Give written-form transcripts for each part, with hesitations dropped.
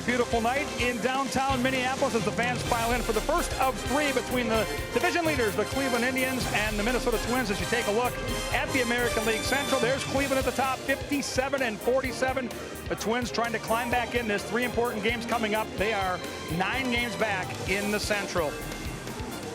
A beautiful night in downtown Minneapolis as the fans file in for the first of three between the division leaders, the Cleveland Indians and the Minnesota Twins. As you take a look at the American League Central, there's Cleveland at the top, 57-47. The Twins trying to climb back in this. Three important games coming up. They are 9 games back in the Central.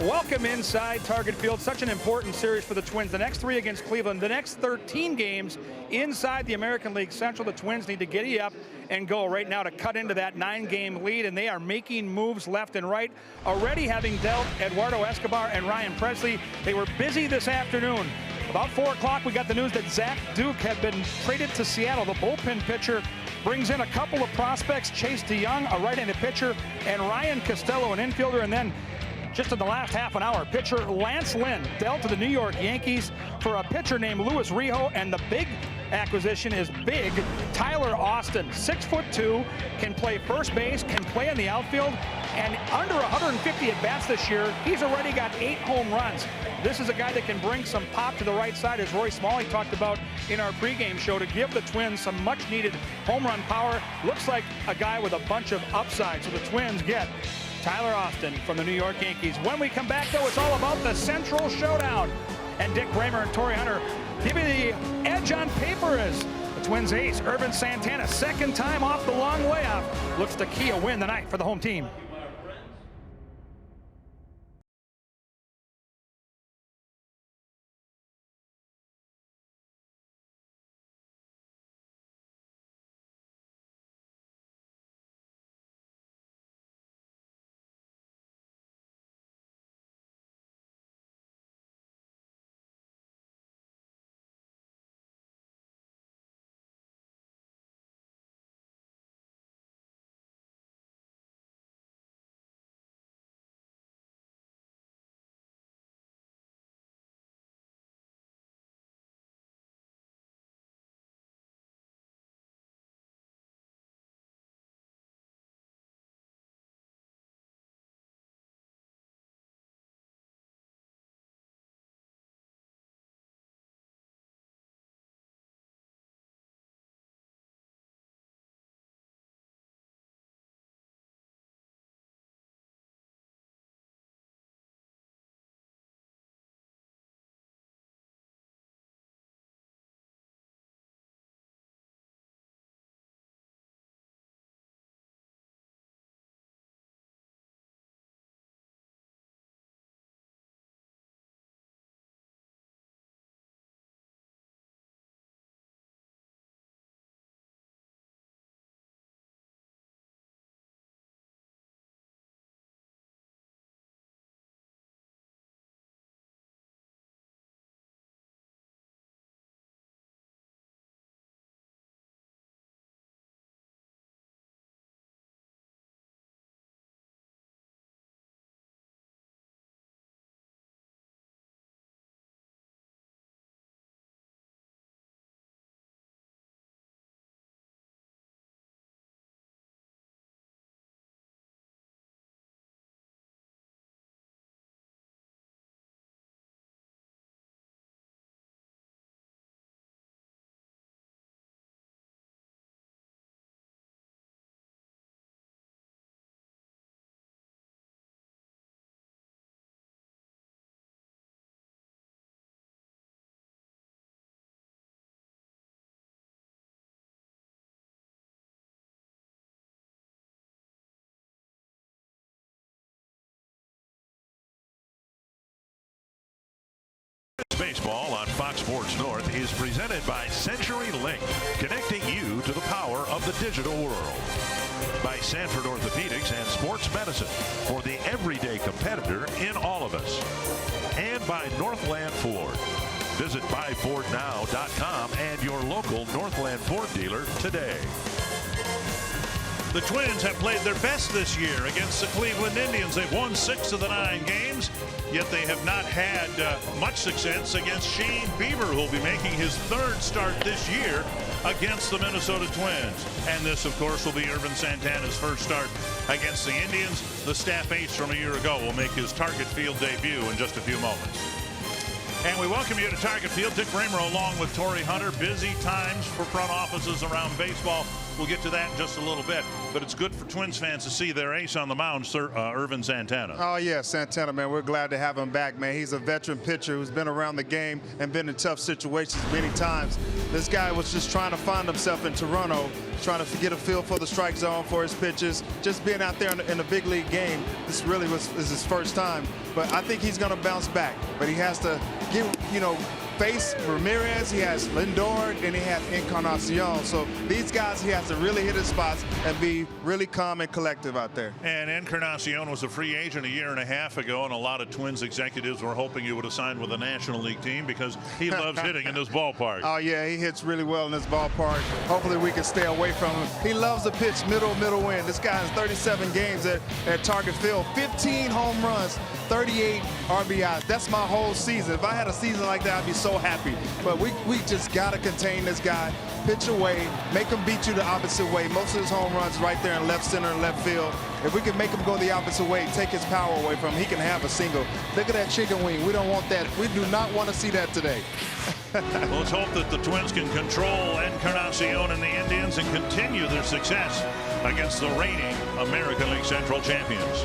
Welcome inside Target Field. Such an important series for the Twins. The next 3 against Cleveland. The next 13 games inside the American League Central. The Twins need to giddy up and go right now to cut into that 9-game lead, and they are making moves left and right. Already having dealt Eduardo Escobar and Ryan Presley. They were busy this afternoon. About 4 o'clock, we got the news that Zach Duke had been traded to Seattle. The bullpen pitcher brings in a couple of prospects, Chase DeYoung, a right-handed pitcher, and Ryan Costello, an infielder, and then just in the last half an hour, pitcher Lance Lynn dealt to the New York Yankees for a pitcher named Luis Rijo, and the big acquisition is big Tyler Austin, 6'2", can play first base, can play in the outfield, and under 150 at-bats this year, he's already got 8 home runs. This is a guy that can bring some pop to the right side, as Roy Smalley talked about in our pregame show, to give the Twins some much-needed home run power. Looks like a guy with a bunch of upside, so the Twins get Tyler Austin from the New York Yankees. When we come back, though, it's all about the Central Showdown. And Dick Bramer and Torrey Hunter give you the edge on paper as the Twins ace, Irvin Santana, second time off the long layoff, looks to key a win tonight for the home team. Baseball on Fox Sports North is presented by CenturyLink, connecting you to the power of the digital world. By Sanford Orthopedics and Sports Medicine, for the everyday competitor in all of us. And by Northland Ford. Visit buyfordnow.com and your local Northland Ford dealer today. The Twins have played their best this year against the Cleveland Indians. They've won 6 of the 9 games, yet they have not had much success against Shane Bieber, who will be making his 3rd start this year against the Minnesota Twins. And this, of course, will be Irvin Santana's 1st start against the Indians. The staff ace from a year ago will make his Target Field debut in just a few moments. And we welcome you to Target Field. Dick Bramer along with Torrey Hunter. Busy times for front offices around baseball. We'll get to that in just a little bit. But it's good for Twins fans to see their ace on the mound, Sir Ervin Santana. Oh, yeah, Santana, man. We're glad to have him back, man. He's a veteran pitcher who's been around the game and been in tough situations many times. This guy was just trying to find himself in Toronto, trying to get a feel for the strike zone for his pitches. Just being out there in a big league game, this really is his first time. But I think he's going to bounce back. But he has to face Ramirez, he has Lindor, and he has Encarnacion. So these guys, he has to really hit his spots and be really calm and collective out there. And Encarnacion was a free agent a year and a half ago, and a lot of Twins executives were hoping he would have signed with a National League team because he loves hitting in this ballpark. Oh, yeah, he hits really well in this ballpark. Hopefully we can stay away from him. He loves to pitch middle in. This guy has 37 games at Target Field, 15 home runs, 38 RBIs. That's my whole season. If I had a season like that, I'd be so happy. But we just got to contain this guy, pitch away, make him beat you the opposite way. Most of his home runs right there in left center and left field. If we can make him go the opposite way, take his power away from him, he can have a single. Look at that chicken wing. We don't want that. We do not want to see that today. Well, let's hope that the Twins can control Encarnacion and the Indians and continue their success against the reigning American League Central champions.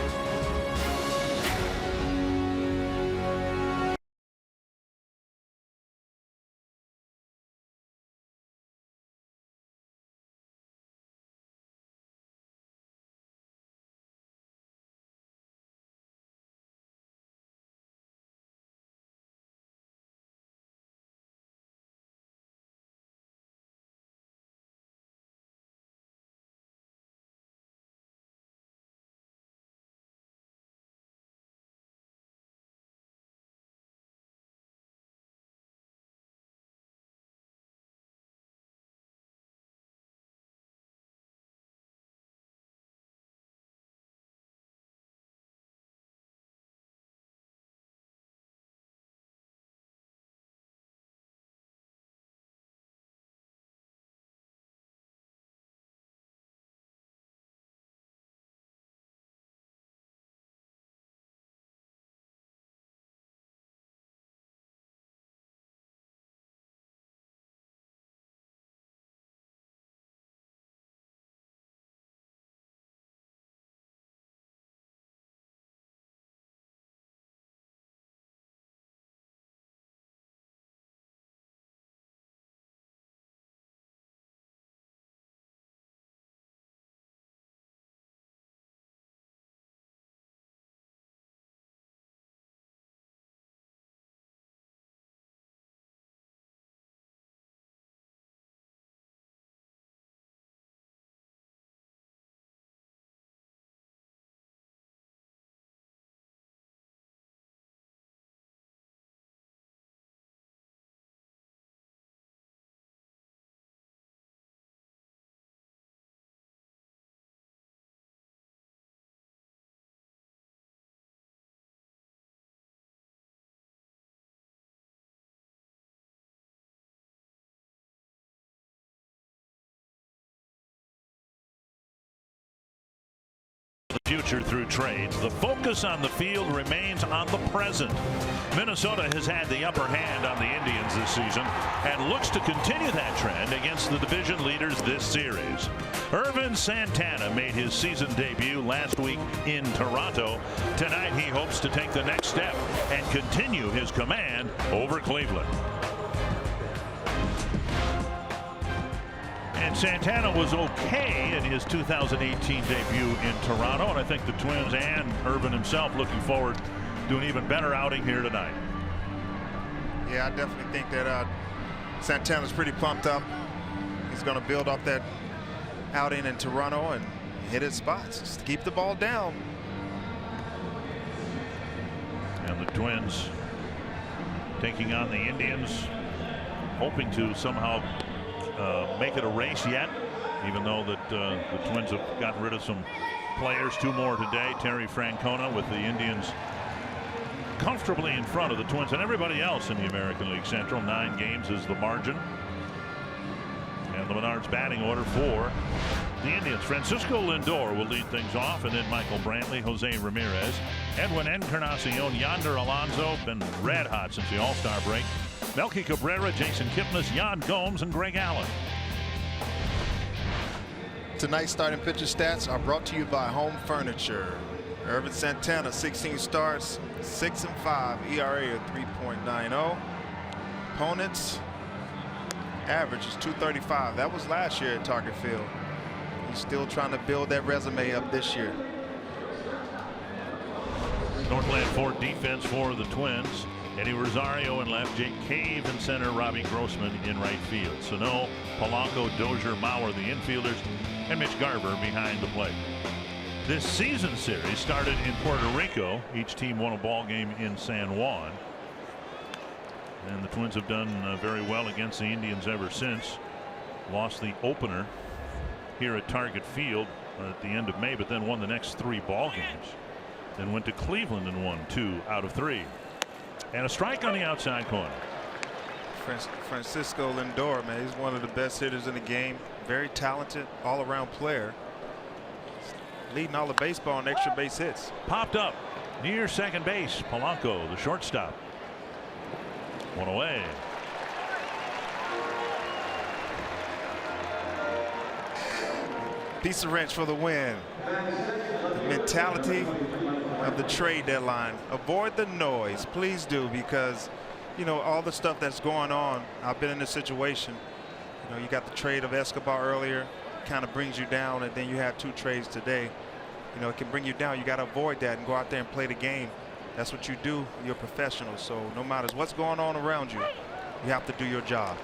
The future through trades. The focus on the field remains on the present. Minnesota has had the upper hand on the Indians this season and looks to continue that trend against the division leaders this series. Ervin Santana made his season debut last week in Toronto. Tonight he hopes to take the next step and continue his command over Cleveland. And Santana was okay in his 2018 debut in Toronto, and I think the Twins and Ervin himself looking forward to an even better outing here tonight. Yeah, I definitely think that Santana's pretty pumped up. He's going to build off that outing in Toronto and hit his spots. Just keep the ball down. And the Twins taking on the Indians, hoping to somehow make it a race yet, even though that the Twins have gotten rid of some players. Two more today. Terry Francona with the Indians comfortably in front of the Twins and everybody else in the American League Central. 9 games is the margin. And the Menards batting order for the Indians. Francisco Lindor will lead things off, and then Michael Brantley, Jose Ramirez, Edwin Encarnacion, Yonder Alonso, been red hot since the All-Star break. Melky Cabrera, Jason Kipnis, Yan Gomes, and Greg Allen. Tonight's starting pitcher stats are brought to you by Home Furniture. Irvin Santana, 16 starts, 6-5, ERA of 3.90. Opponents, average is 235. That was last year at Target Field. He's still trying to build that resume up this year. Northland Ford defense for the Twins. Eddie Rosario in left, Jake Cave in center, Robbie Grossman in right field. Sano, Polanco, Dozier, Mauer the infielders, and Mitch Garver behind the plate. This season series started in Puerto Rico. Each team won a ball game in San Juan. And the Twins have done very well against the Indians ever since. Lost the opener here at Target Field at the end of May, but then won the next 3 ball games. Then went to Cleveland and won 2 out of 3. And a strike on the outside corner. Francisco Lindor, man, he's one of the best hitters in the game. Very talented, all-around player. Leading all the baseball in extra base hits. Popped up near second base. Polanco, the shortstop. One away. Piece of wrench for the win. The mentality of the trade deadline. Avoid the noise, please do, because you know all the stuff that's going on. I've been in this situation. You know, you got the trade of Escobar earlier, kind of brings you down, and then you have 2 trades today. You know, it can bring you down. You got to avoid that and go out there and play the game. That's what you do. You're a professional. So no matter what's going on around you, you have to do your job.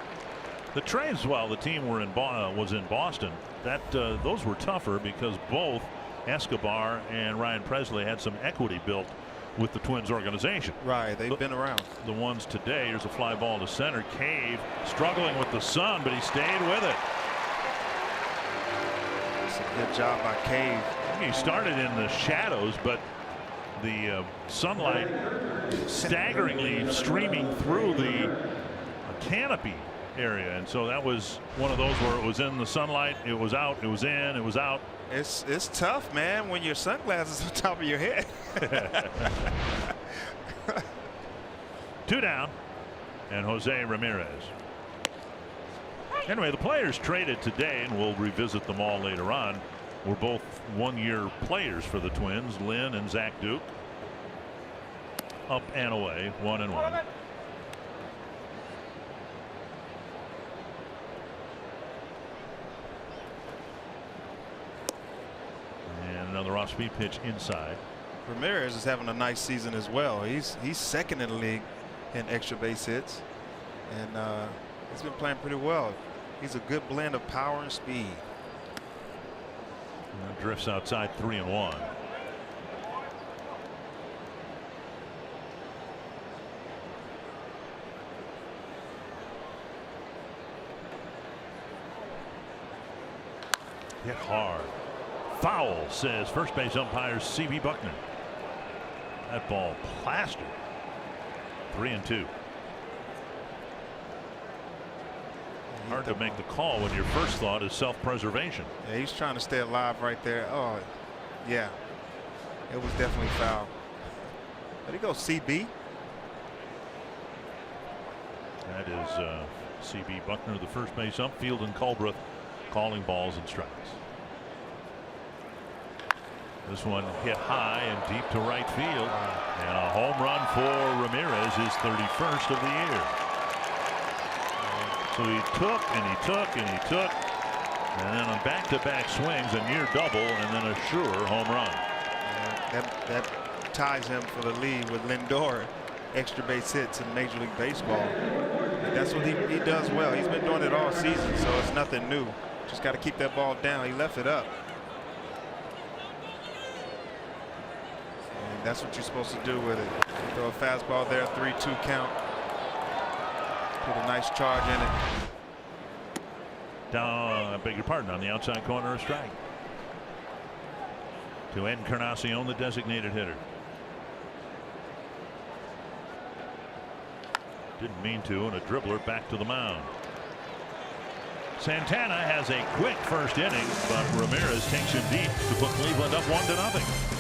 The trades while the team were was in Boston, that those were tougher because both Escobar and Ryan Presley had some equity built with the Twins organization. Right, they've been around. The ones today, here's a fly ball to center. Cave struggling with the sun, but he stayed with it. It's a good job by Cave. He started in the shadows, but the sunlight staggeringly streaming through the canopy area, and so that was one of those where it was in the sunlight, it was out, it was in, it was out. It's tough, man, when your sunglasses on top of your head. 2 down, and Jose Ramirez. Anyway, the players traded today, and we'll revisit them all later on, were both 1-year players for the Twins. Lynn and Zach Duke. Up and away, 1-1. And another off-speed pitch inside. Ramirez is having a nice season as well. He's second in the league in extra base hits, and he's been playing pretty well. He's a good blend of power and speed. And drifts outside, 3-1. Hit hard. Foul, says first base umpire C.B. Buckner. That ball plastered. 3-2. Hard to make the call when your first thought is self-preservation. Yeah, he's trying to stay alive right there. Oh, yeah. It was definitely foul. There you go, CB. That is C.B. Buckner, the first base ump. Field and Culbreth calling balls and strikes. This one hit high and deep to right field. And a home run for Ramirez, his 31st of the year. So he took and he took and he took, and then on back-to-back swings, a near double and then a sure home run. That ties him for the lead with Lindor, extra base hits in Major League Baseball. And that's what he does well. He's been doing it all season, so it's nothing new. Just got to keep that ball down. He left it up. And that's what you're supposed to do with it. Throw a fastball there, 3-2 count. Put a nice charge in it. Down, I beg your pardon, on the outside corner, a strike. To Encarnacion, the designated hitter. Didn't mean to, and a dribbler back to the mound. Santana has a quick first inning, but Ramirez takes him deep to put Cleveland up 1-0.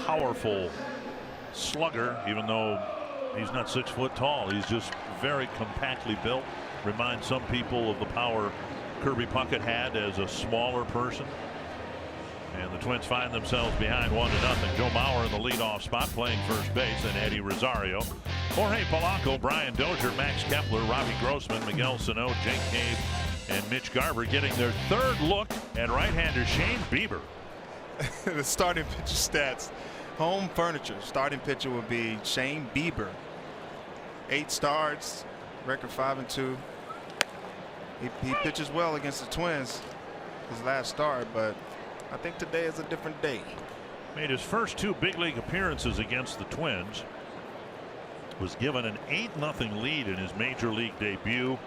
powerful slugger, even though he's not 6 foot tall. He's just very compactly built. Reminds some people of the power Kirby Puckett had as a smaller person. And the Twins find themselves behind 1-0. Joe Mauer in the leadoff spot playing first base, and Eddie Rosario. Jorge Polanco, Brian Dozier, Max Kepler, Robbie Grossman, Miguel Sano, Jake Cave, and Mitch Garver getting their third look at right-hander Shane Bieber. The starting pitcher stats. Home furniture. Starting pitcher would be Shane Bieber. 8 starts, record 5-2. He pitches well against the Twins his last start, but I think today is a different day. Made his first 2 big league appearances against the Twins. Was given an 8-0 lead in his major league debut.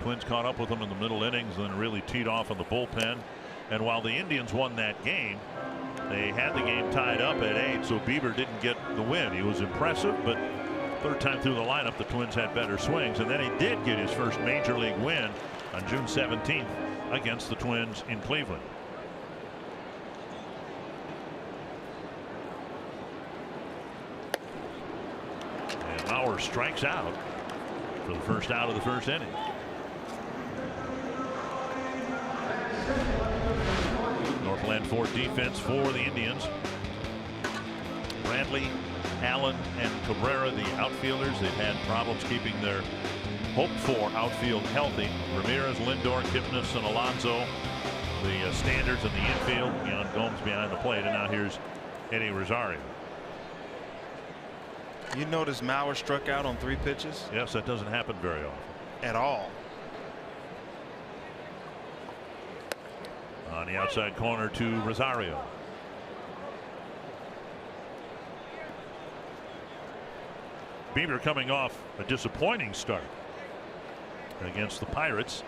Twins caught up with him in the middle innings, then really teed off in the bullpen. And while the Indians won that game, they had the game tied up at 8, so Bieber didn't get the win. He was impressive, but third time through the lineup, the Twins had better swings. And then he did get his first major league win on June 17th against the Twins in Cleveland. And Mauer strikes out for the first out of the first inning. Northland Ford defense for the Indians. Brantley, Allen, and Cabrera, the outfielders. They've had problems keeping their hoped-for outfield healthy. Ramirez, Lindor, Kipnis, and Alonso, the standards in the infield. Jan Gomes behind the plate, and now here's Eddie Rosario. You notice Mauer struck out on 3 pitches? Yes, that doesn't happen very often. At all. On the outside corner to Rosario. Bieber coming off a disappointing start against the Pirates.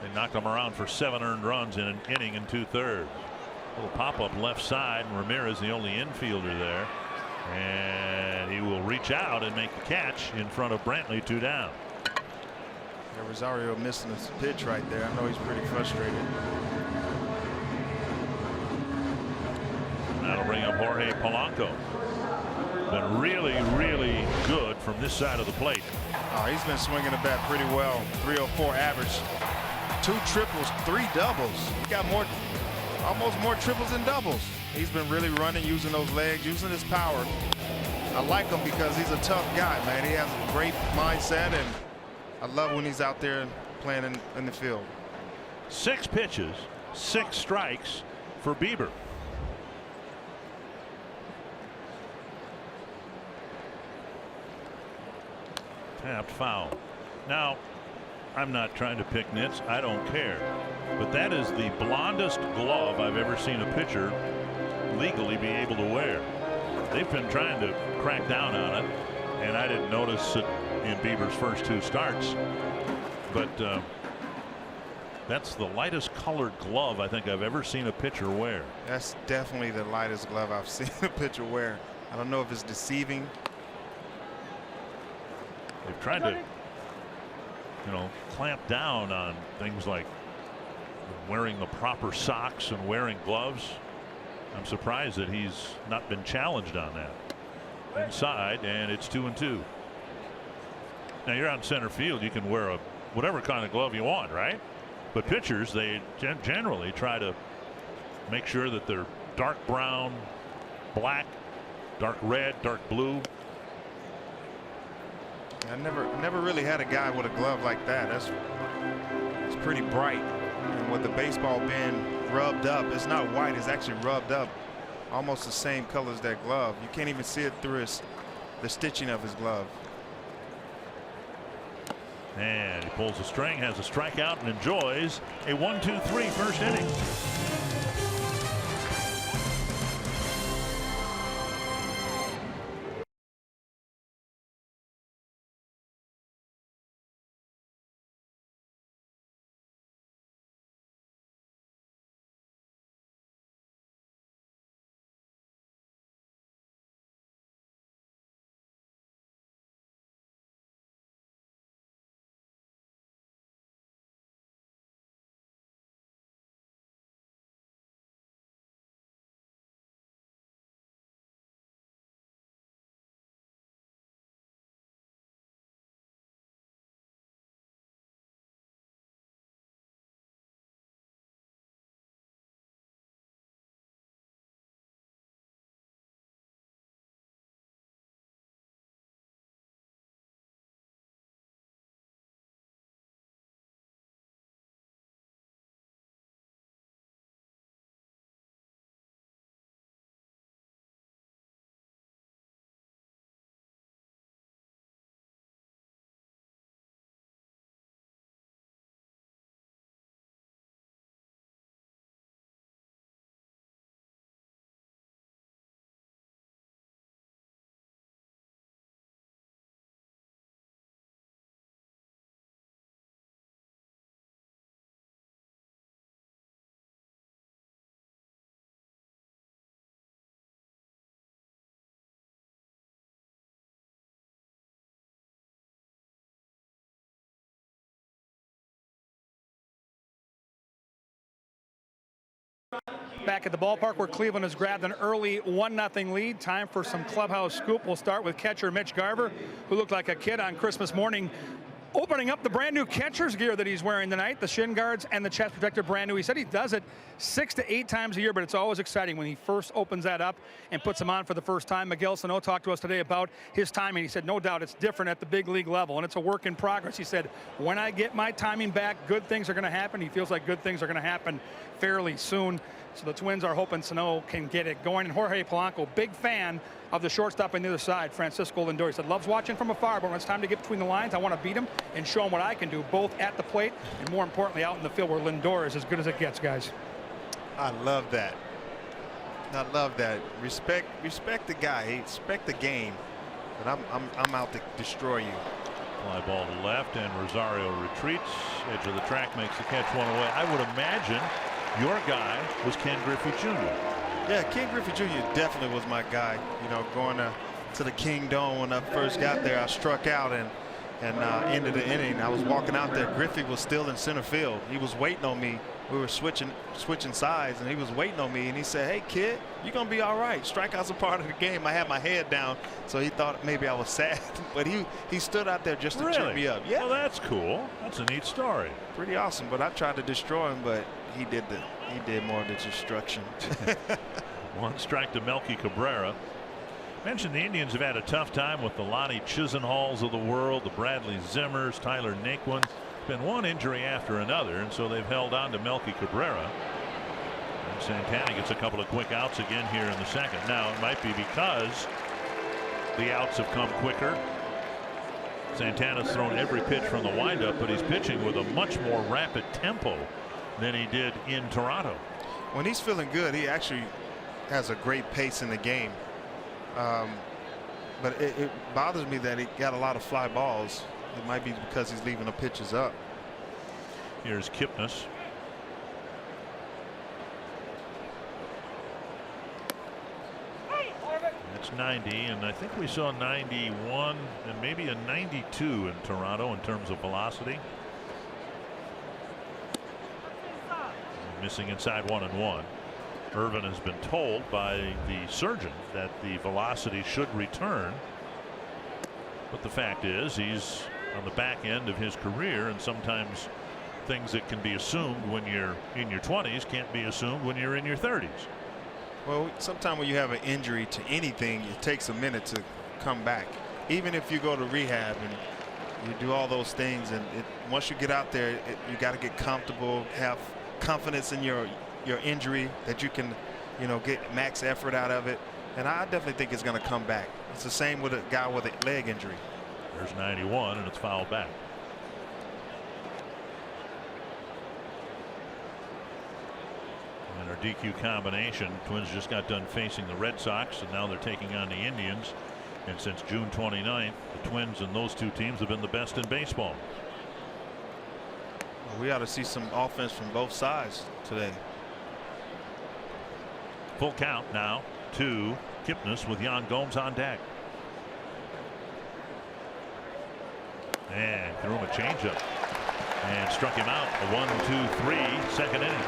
They knocked him around for 7 earned runs in an inning and 2/3. Little pop-up left side, and Ramirez the only infielder there. And he will reach out and make the catch in front of Brantley, 2 down. Yeah, Rosario missing his pitch right there. I know he's pretty frustrated. That'll bring up Jorge Polanco. Been really, really good from this side of the plate. Oh, he's been swinging the bat pretty well. 304 average. 2 triples, 3 doubles. He got almost more triples than doubles. He's been really running, using those legs, using his power. I like him because he's a tough guy, man. He has a great mindset, and I love when he's out there playing in the field. 6 pitches, 6 strikes for Bieber. Tapped foul. Now, I'm not trying to pick nits. I don't care. But that is the blondest glove I've ever seen a pitcher legally be able to wear. They've been trying to crack down on it, and I didn't notice it in Bieber's first 2 starts. But that's the lightest colored glove I think I've ever seen a pitcher wear. That's definitely the lightest glove I've seen a pitcher wear. I don't know if it's deceiving. They've tried to, clamp down on things like wearing the proper socks and wearing gloves. I'm surprised that he's not been challenged on that. Inside, and it's 2-2. Now you're out in center field. You can wear whatever kind of glove you want, right? But pitchers, they generally try to make sure that they're dark brown, black, dark red, dark blue. I never really had a guy with a glove like that. It's pretty bright, and with the baseball being rubbed up, it's not white, it's actually rubbed up, almost the same color as that glove. You can't even see it through the stitching of his glove. And he pulls the string, has a strikeout, and enjoys a 1-2-3 first inning. Back at the ballpark where Cleveland has grabbed an early 1-0 lead. Time for some clubhouse scoop. We'll start with catcher Mitch Garver, who looked like a kid on Christmas morning, opening up the brand new catcher's gear that he's wearing tonight. The shin guards and the chest protector brand new. He said he does it 6 to 8 times a year, but it's always exciting when he first opens that up and puts them on for the first time. Miguel Sano talked to us today about his timing. He said, no doubt it's different at the big league level, and it's a work in progress. He said, when I get my timing back, good things are going to happen. He feels like good things are going to happen fairly soon. So the Twins are hoping Sano can get it going. And Jorge Polanco, big fan of the shortstop on the other side, Francisco Lindor. He said, loves watching from afar, but when it's time to get between the lines, I want to beat him and show him what I can do, both at the plate and, more importantly, out in the field where Lindor is as good as it gets, guys. I love that. I love that. Respect the guy. Respect the game. But I'm out to destroy you. Fly ball to left, and Rosario retreats. Edge of the track makes the catch one away. I would imagine your guy was Ken Griffey Jr. Yeah, Ken Griffey Jr. definitely was my guy. You know, going to the King Dome when I first got there, I struck out and ended the inning. I was walking out there. Griffey was still in center field. He was waiting on me. We were switching sides, and he was waiting on me. And he said, "Hey, kid, you're gonna be all right. Strikeouts are part of the game." I had my head down, so he thought maybe I was sad. But he stood out there just to cheer me up. Yeah, well, that's cool. That's a neat story. Pretty awesome. But I tried to destroy him, but he did more of the destruction. One strike to Melky Cabrera. Mentioned the Indians have had a tough time with the Lonnie Chisenhalls of the world, the Bradley Zimmers, Tyler Naquin. Been one injury after another, and so they've held on to Melky Cabrera. And Santana gets a couple of quick outs again here in the second. Now it might be because the outs have come quicker. Santana's thrown every pitch from the windup, but he's pitching with a much more rapid tempo than he did in Toronto. When he's feeling good, he actually has a great pace in the game. But it bothers me that he got a lot of fly balls. It might be because he's leaving the pitches up. Here's Kipnis. That's 90, and I think we saw 91 and maybe a 92 in Toronto in terms of velocity. Missing inside 1-1. Irvin has been told by the surgeon that the velocity should return, but the fact is he's on the back end of his career, and sometimes things that can be assumed when you're in your 20s can't be assumed when you're in your 30s. Well, sometimes when you have an injury to anything, it takes a minute to come back. Even if you go to rehab and you do all those things, and once you get out there, you got to get comfortable, have confidence in your injury that you can, get max effort out of it. And I definitely think it's going to come back. It's the same with a guy with a leg injury. There's 91, and it's fouled back. And our DQ combination, Twins just got done facing the Red Sox, and now they're taking on the Indians. And since June 29th, the Twins and those two teams have been the best in baseball. Well, we ought to see some offense from both sides today. Full count now to Kipnis with Yan Gomes on deck. And threw him a changeup and struck him out. A 1-2-3 second inning.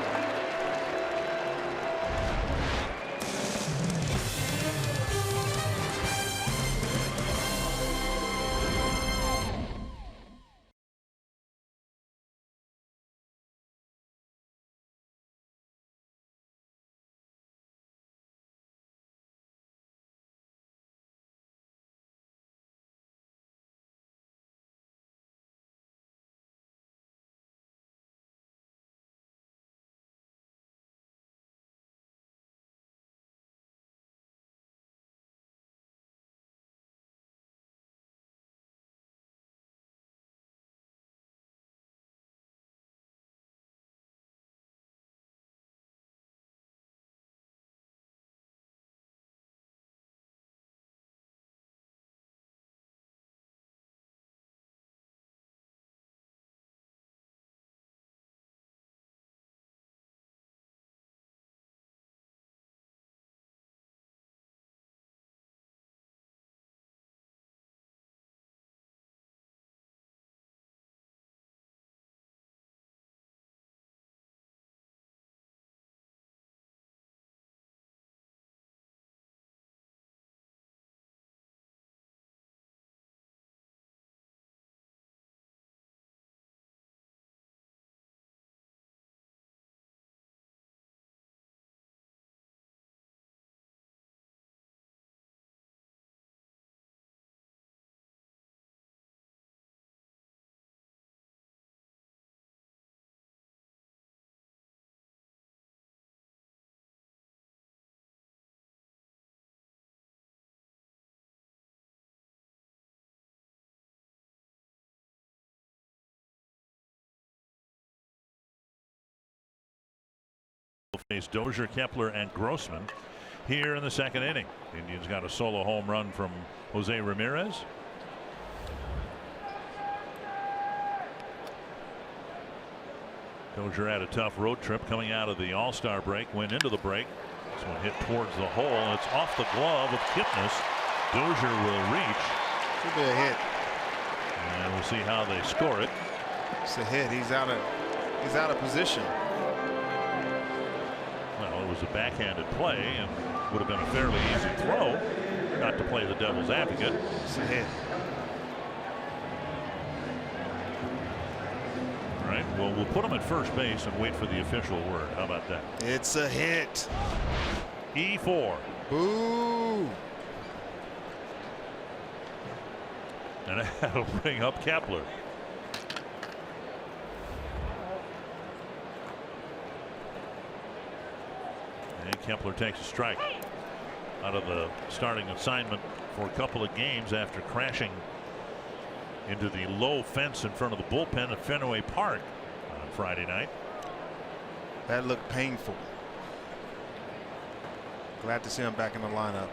Dozier, Kepler, and Grossman here in the second inning. The Indians got a solo home run from Jose Ramirez. Dozier had a tough road trip coming out of the All-Star break, went into the break. This one hit towards the hole, and it's off the glove of Kipnis. Dozier will reach. Should be a hit. And we'll see how they score it. It's a hit. He's out of position. Well, it was a backhanded play and would have been a fairly easy throw. Not to play the devil's advocate. It's a hit. All right. Well, we'll put him at first base and wait for the official word. How about that? It's a hit. E4. Boo. And that'll bring up Kepler. And Kepler takes a strike out of the starting assignment for a couple of games after crashing into the low fence in front of the bullpen at Fenway Park on Friday night. That looked painful. Glad to see him back in the lineup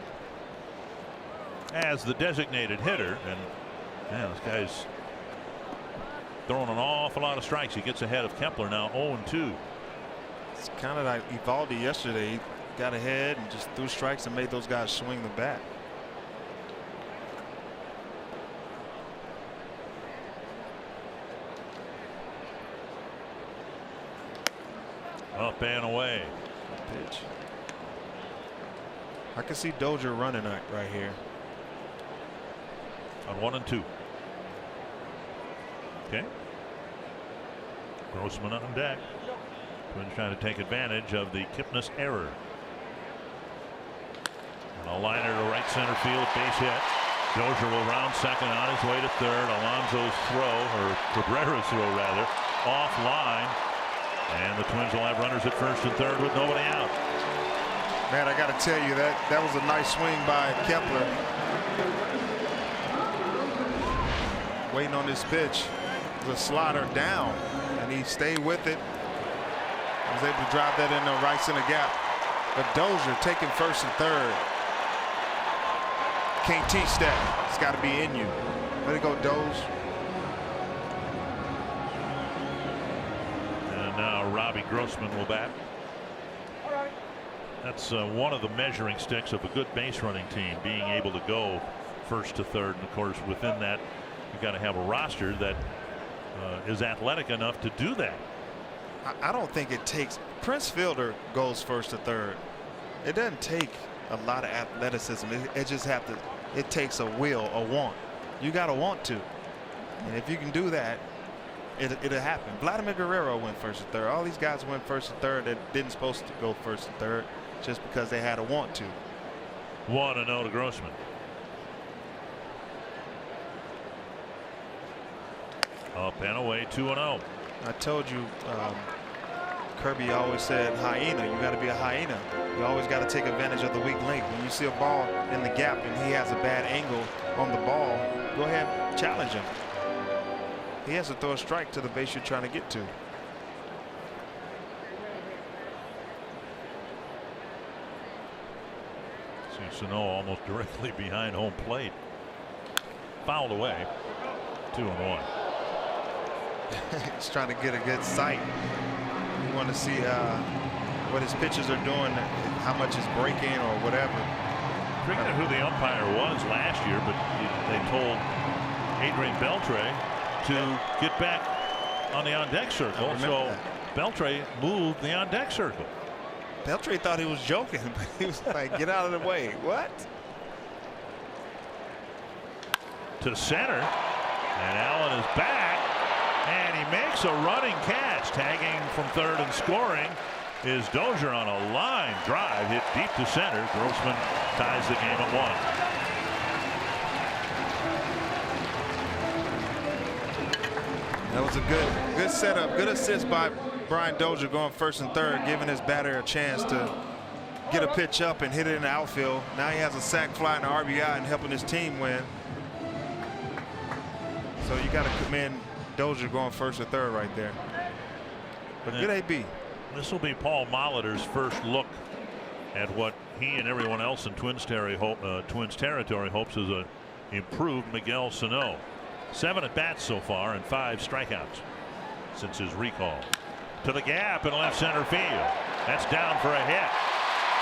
as the designated hitter. And man, this guy's throwing an awful lot of strikes. He gets ahead of Kepler now 0-2. It's kind of like Evaldi yesterday. He got ahead and just threw strikes and made those guys swing the bat. Up and away. Pitch. I can see Dozier running right here. On 1-2. Okay. Grossman on deck. Twins trying to take advantage of the Kipnis error. And a liner to right center field, base hit. Dozier will round second on his way to third. Alonso's throw, or Cabrera's throw rather, offline. And the Twins will have runners at first and third with nobody out. Man, I got to tell you that was a nice swing by Kepler. Waiting on this pitch. The slider down, and he stayed with it. Was able to drive that in the right center gap. But Dozier taking first and third. Can't teach that. It's got to be in you. Let it go, Doze. And now Robbie Grossman will bat. That's one of the measuring sticks of a good base running team, being able to go first to third. And of course, within that, you've got to have a roster that is athletic enough to do that. I don't think it takes. Prince Fielder goes first to third. It doesn't take a lot of athleticism. It just have to. It takes a will, a want. You got to want to, and if you can do that, it'll happen. Vladimir Guerrero went first to third. All these guys went first to third that didn't supposed to go first to third just because they had a want to. 1-0 to Grossman. Up and away, 2-0. I told you, Kirby always said hyena. You got to be a hyena. You always got to take advantage of the weak link. When you see a ball in the gap and he has a bad angle on the ball, go ahead, challenge him. He has to throw a strike to the base you're trying to get to. See Sano almost directly behind home plate. Fouled away. 2-1. He's trying to get a good sight. You want to see what his pitchers are doing, how much is breaking or whatever. I forget who the umpire was last year, but they told Adrian Beltre to get back on the on-deck circle. So Beltre moved the on-deck circle. Beltre thought he was joking, but he was like, get out of the way. What? To center. And Allen is back. And he makes a running catch. Tagging from third and scoring is Dozier on a line drive hit deep to center. Grossman ties the game at 1. That was a good setup, good assist by Brian Dozier going first and third, giving his batter a chance to get a pitch up and hit it in the outfield. Now he has a sac fly and an RBI and helping his team win. So you got to commend Dozier going first or third right there. But good AB. This will be Paul Molitor's first look at what he and everyone else in Twins territory hopes is a improved Miguel Sano. 7 at bats so far and 5 strikeouts since his recall. To the gap in left center field. That's down for a hit.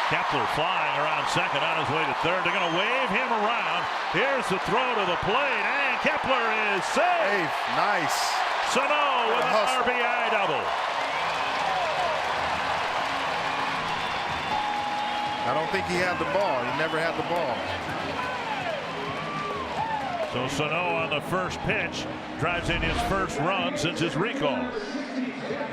Kepler flying around second on his way to third. They're going to wave him around. Here's the throw to the plate, and Kepler is safe. Nice. Sano with an RBI double. I don't think he had the ball. He never had the ball. So Sano on the first pitch drives in his first run since his recall.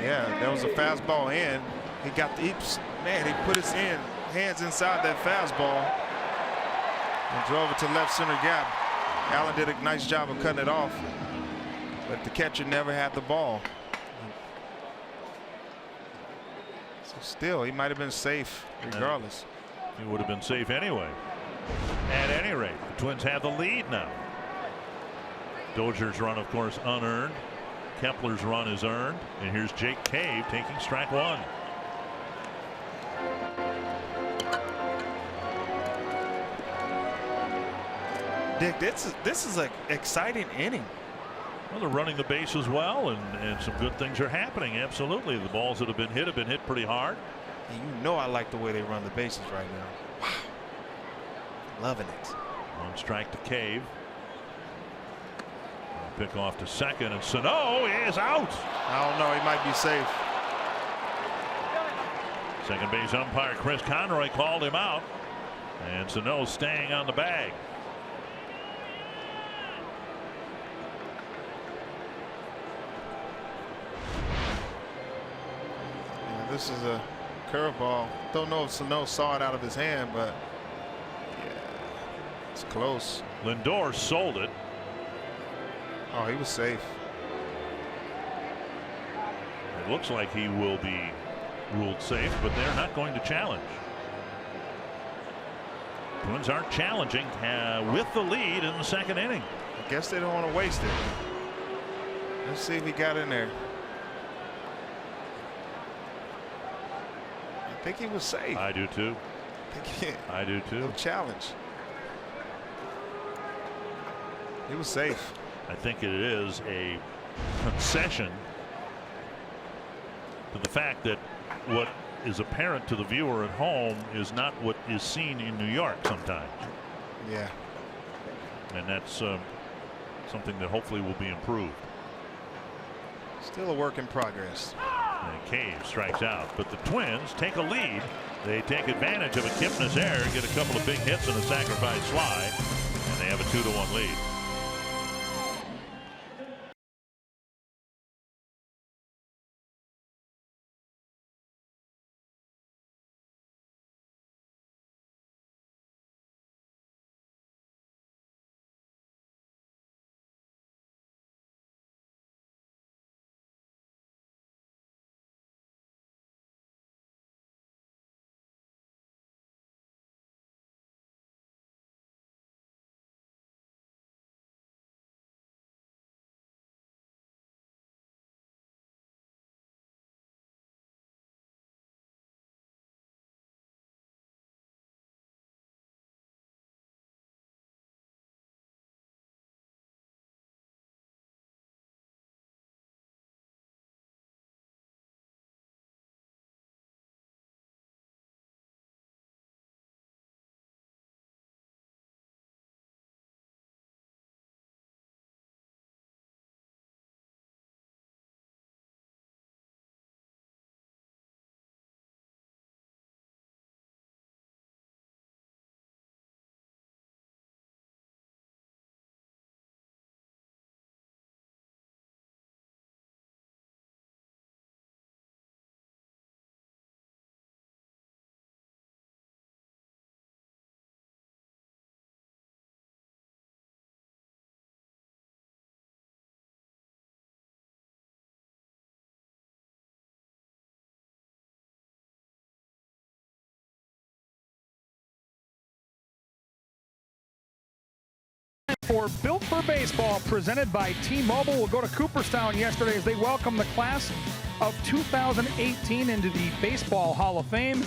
Yeah, that was a fastball in. He got the man. He put his hands inside that fastball and drove it to left center gap. Allen did a nice job of cutting it off, but the catcher never had the ball. So still, he might have been safe regardless. He would have been safe anyway. At any rate, the Twins have the lead now. Dozier's run, of course, unearned. Kepler's run is earned. And here's Jake Cave taking strike 1. Dick, this is an exciting inning. Well, they're running the base as well, and some good things are happening. Absolutely. The balls that have been hit pretty hard. And you know I like the way they run the bases right now. Wow. Loving it. 1 strike to Cave. Pick off to second, and Sano is out. I don't know. He might be safe. Second base umpire Chris Conroy called him out, and Sano staying on the bag. Yeah, this is a curveball. Don't know if Sano saw it out of his hand, but yeah, it's close. Lindor sold it. Oh, he was safe. It looks like he will be ruled safe, but they're not going to challenge. Twins aren't challenging with the lead in the second inning. I guess they don't want to waste it. Let's see if he got in there. I think he was safe. I do too. I do too. No challenge. He was safe. I think it is a concession to the fact that what is apparent to the viewer at home is not what is seen in New York sometimes. Yeah. And that's something that hopefully will be improved. Still a work in progress. And Cave strikes out, but the Twins take a lead. They take advantage of a Kipnis error, get a couple of big hits and a sacrifice fly, and they have a 2-1 lead. For Built for Baseball, presented by T-Mobile. We'll go to Cooperstown yesterday as they welcome the class of 2018 into the Baseball Hall of Fame.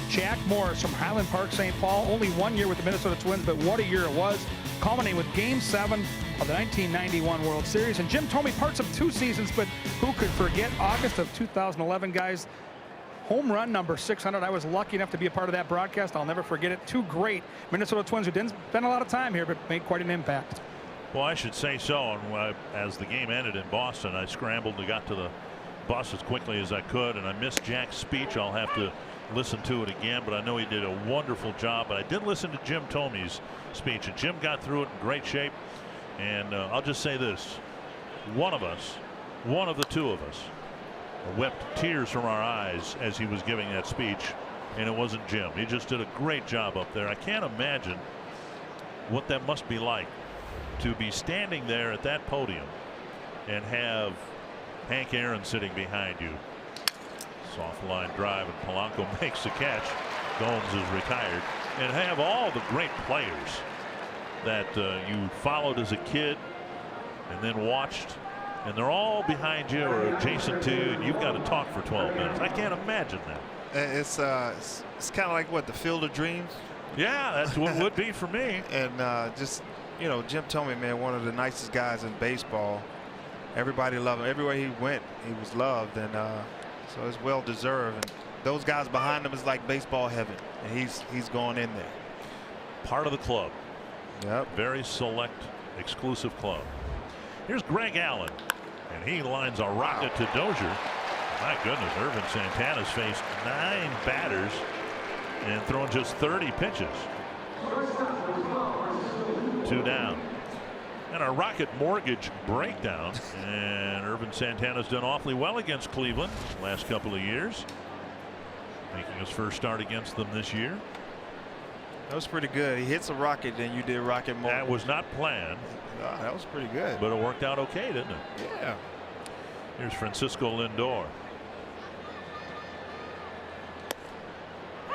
Jack Morris from Highland Park, St. Paul. Only 1 year with the Minnesota Twins, but what a year it was. Culminating with Game 7 of the 1991 World Series. And Jim told me parts of 2 seasons, but who could forget August of 2011, guys? Home run number 600. I was lucky enough to be a part of that broadcast. I'll never forget it. 2 great Minnesota Twins who didn't spend a lot of time here, but made quite an impact. Well, I should say so. And as the game ended in Boston, I scrambled and got to the bus as quickly as I could, and I missed Jack's speech. I'll have to listen to it again, but I know he did a wonderful job. But I did listen to Jim Thome's speech, and Jim got through it in great shape. And I'll just say this: one of the 2 of us, wept tears from our eyes as he was giving that speech, and it wasn't Jim. He just did a great job up there. I can't imagine what that must be like to be standing there at that podium and have Hank Aaron sitting behind you. Soft line drive, and Polanco makes the catch. Gomes is retired, and have all the great players that you followed as a kid and then watched, and they're all behind you or adjacent to you, and you've got to talk for 12 minutes. I can't imagine that. It's kind of like what, the Field of Dreams? Yeah, that's what it would be for me. And just, you know, Jim Thome, man, one of the nicest guys in baseball. Everybody loved him. Everywhere he went, he was loved, and so it's well deserved. And those guys behind him is like baseball heaven, and he's going in there. Part of the club. Yep. Very select, exclusive club. Here's Greg Allen, and he lines a rocket to Dozier. My goodness, Irvin Santana's faced 9 batters and thrown just 30 pitches. 2 down. And a Rocket mortgage breakdown, and Irvin Santana's done awfully well against Cleveland the last couple of years, making his first start against them this year. That was pretty good. He hits a rocket, then you did rocket mortgage. That was not planned. Oh, that was pretty good. But it worked out okay, didn't it? Yeah. Here's Francisco Lindor.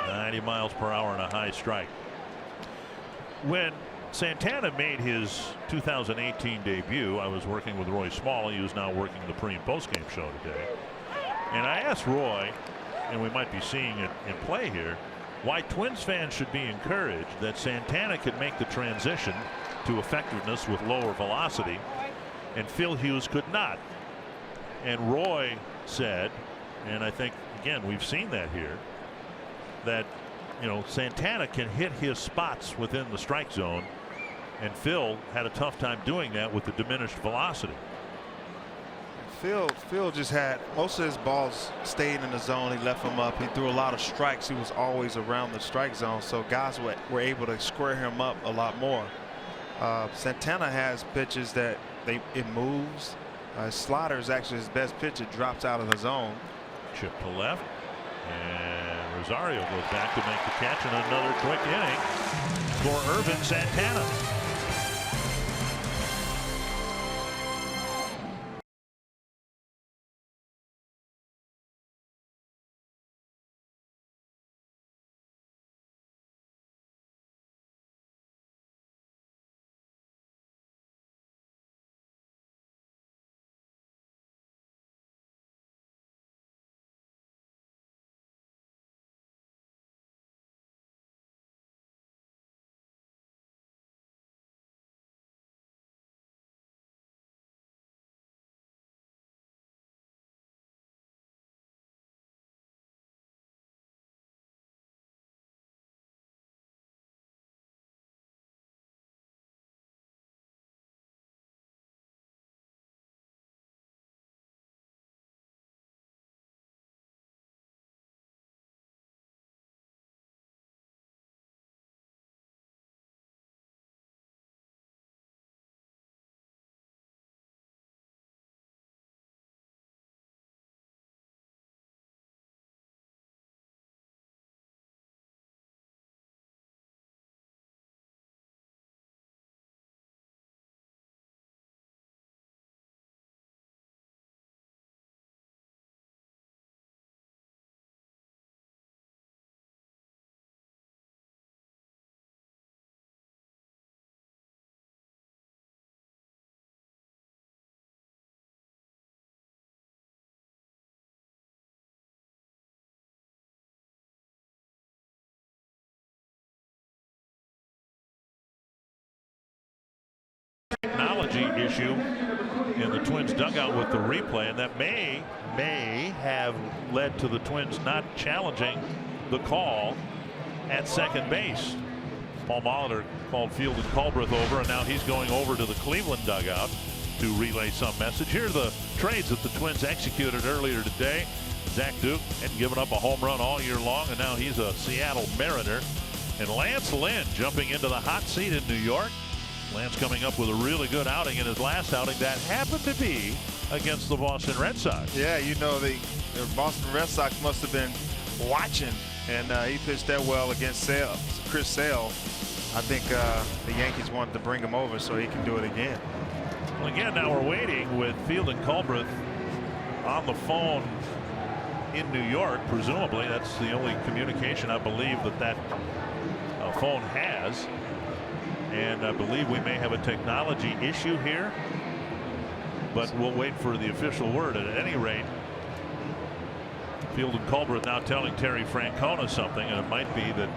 90 miles per hour and a high strike. When Santana made his 2018 debut, I was working with Roy Smalley, who's now working the pre and post game show today. And I asked Roy, and we might be seeing it in play here, why Twins fans should be encouraged that Santana could make the transition to effectiveness with lower velocity and Phil Hughes could not. And Roy said, and I think again we've seen that here, that Santana can hit his spots within the strike zone, and Phil had a tough time doing that with the diminished velocity. Phil just had most of his balls stayed in the zone. He left them up. He threw a lot of strikes. He was always around the strike zone, so guys were able to square him up a lot more. Santana has pitches that it moves. Slider is actually his best pitch. It drops out of the zone. Chip to left, and Rosario goes back to make the catch in another quick inning for Irvin Santana. technology issue in the Twins dugout with the replay, and that may have led to the Twins not challenging the call at second base. Paul Molitor called Fielding Culbreth over, and now he's going over to the Cleveland dugout to relay some message. Here are the trades that the Twins executed earlier today. Zach Duke hadn't given up a home run all year long, and now he's a Seattle Mariner. And Lance Lynn jumping into the hot seat in New York. Lance coming up with a really good outing in his last outing that happened to be against the Boston Red Sox. Yeah, you know, the Boston Red Sox must have been watching, and he pitched that well against Chris Sale. I think the Yankees wanted to bring him over so he can do it again. Well, again, now we're waiting with Fielding Culbreth on the phone in New York. Presumably, that's the only communication I believe that phone has. And I believe we may have a technology issue here, but we'll wait for the official word. At any rate, Fielding Culbreth now telling Terry Francona something, and it might be that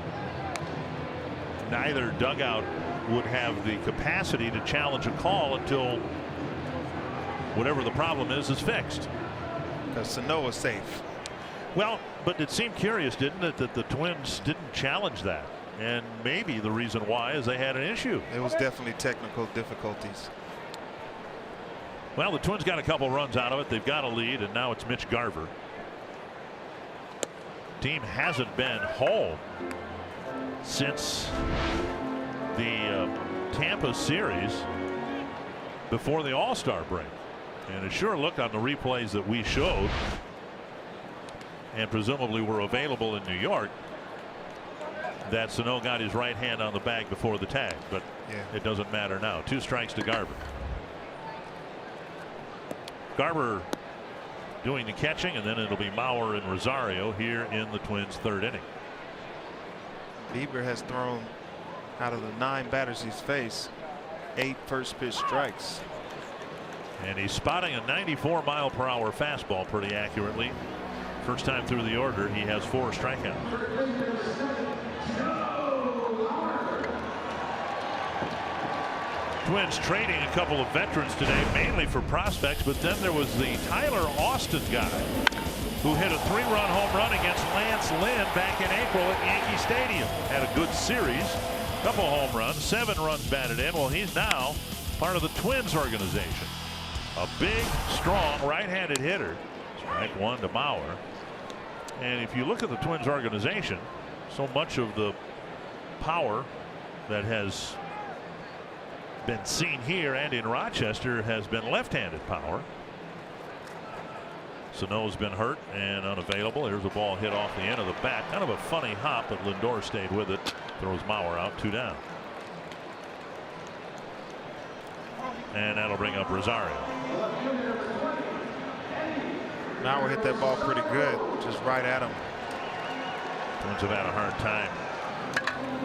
neither dugout would have the capacity to challenge a call until whatever the problem is fixed. Because Sano is safe. Well, but it seemed curious, didn't it, that the Twins didn't challenge that? And maybe the reason why is they had an issue. It was definitely technical difficulties. Well, the Twins got a couple runs out of it. They've got a lead, and now it's Mitch Garver. Team hasn't been home since the Tampa series before the All-Star break. And it sure looked on the replays that we showed, and presumably were available in New York, that Sano got his right hand on the bag before the tag, but it doesn't matter now. 2 strikes to Garver. Garver doing the catching, and then it'll be Mauer and Rosario here in the Twins' 3rd inning. Bieber has thrown, out of the 9 batters he's faced, 8 first pitch strikes. And he's spotting a 94-mile-per-hour fastball pretty accurately. First time through the order, he has 4 strikeouts. Twins trading a couple of veterans today, mainly for prospects, but then there was the Tyler Austin guy who hit a 3-run home run against Lance Lynn back in April at Yankee Stadium. Had a good series, couple home runs, 7 runs batted in. Well, he's now part of the Twins organization. A big, strong right-handed hitter. Strike 1 to Mauer. And if you look at the Twins organization, so much of the power that has been seen here and in Rochester has been left-handed power. Sano's been hurt and unavailable. Here's a ball hit off the end of the bat. Kind of a funny hop, but Lindor stayed with it. Throws Mauer out, 2 down. And that'll bring up Rosario. Mauer hit that ball pretty good, just right at him. Twins have had a hard time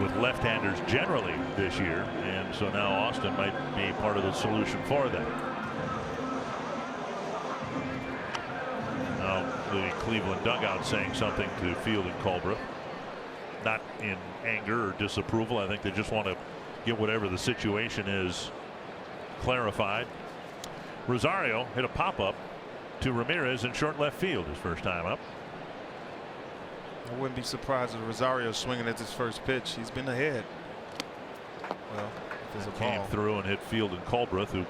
with left-handers generally this year, and so now Austin might be part of the solution for that. Now the Cleveland dugout saying something to Fielding Culbreth, not in anger or disapproval. I think they just want to get whatever the situation is clarified. Rosario hit a pop-up to Ramirez in short left field his first time up. I wouldn't be surprised if Rosario swinging at his first pitch. He's been ahead. Well, if there's a came ball through and hit Fielding Culbreth, who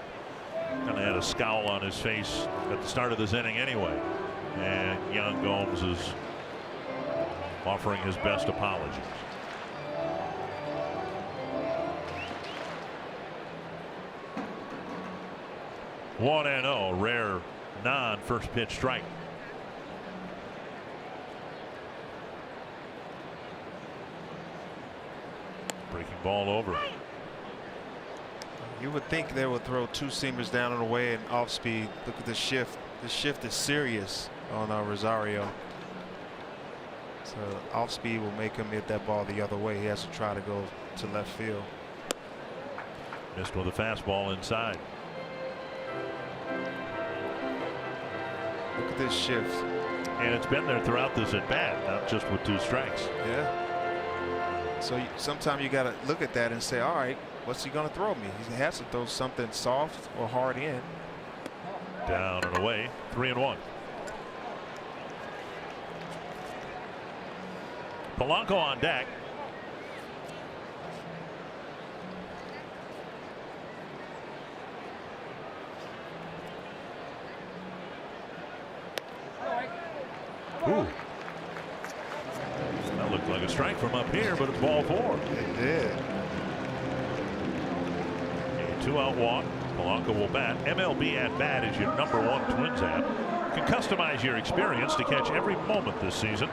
kind of had a scowl on his face at the start of this inning anyway. And Yan Gomes is offering his best apologies. One and oh, rare non-first pitch strike. Breaking ball over. You would think they would throw 2 seamers down and away and off speed. Look at the shift. The shift is serious on Rosario. So off speed will make him hit that ball the other way. He has to try to go to left field. Missed with a fastball inside. Look at this shift. And it's been there throughout this at bat, not just with 2 strikes. Yeah. So sometimes you got to look at that and say, all right, what's he going to throw me? He has to throw something soft or hard in. Down and away, 3-1. Polanco on deck. Ooh. That looked like a strike from up here, but it's ball 4. It did. A 2-out walk. Polanco will bat. MLB at bat is your #1 Twins app. You can customize your experience to catch every moment this season.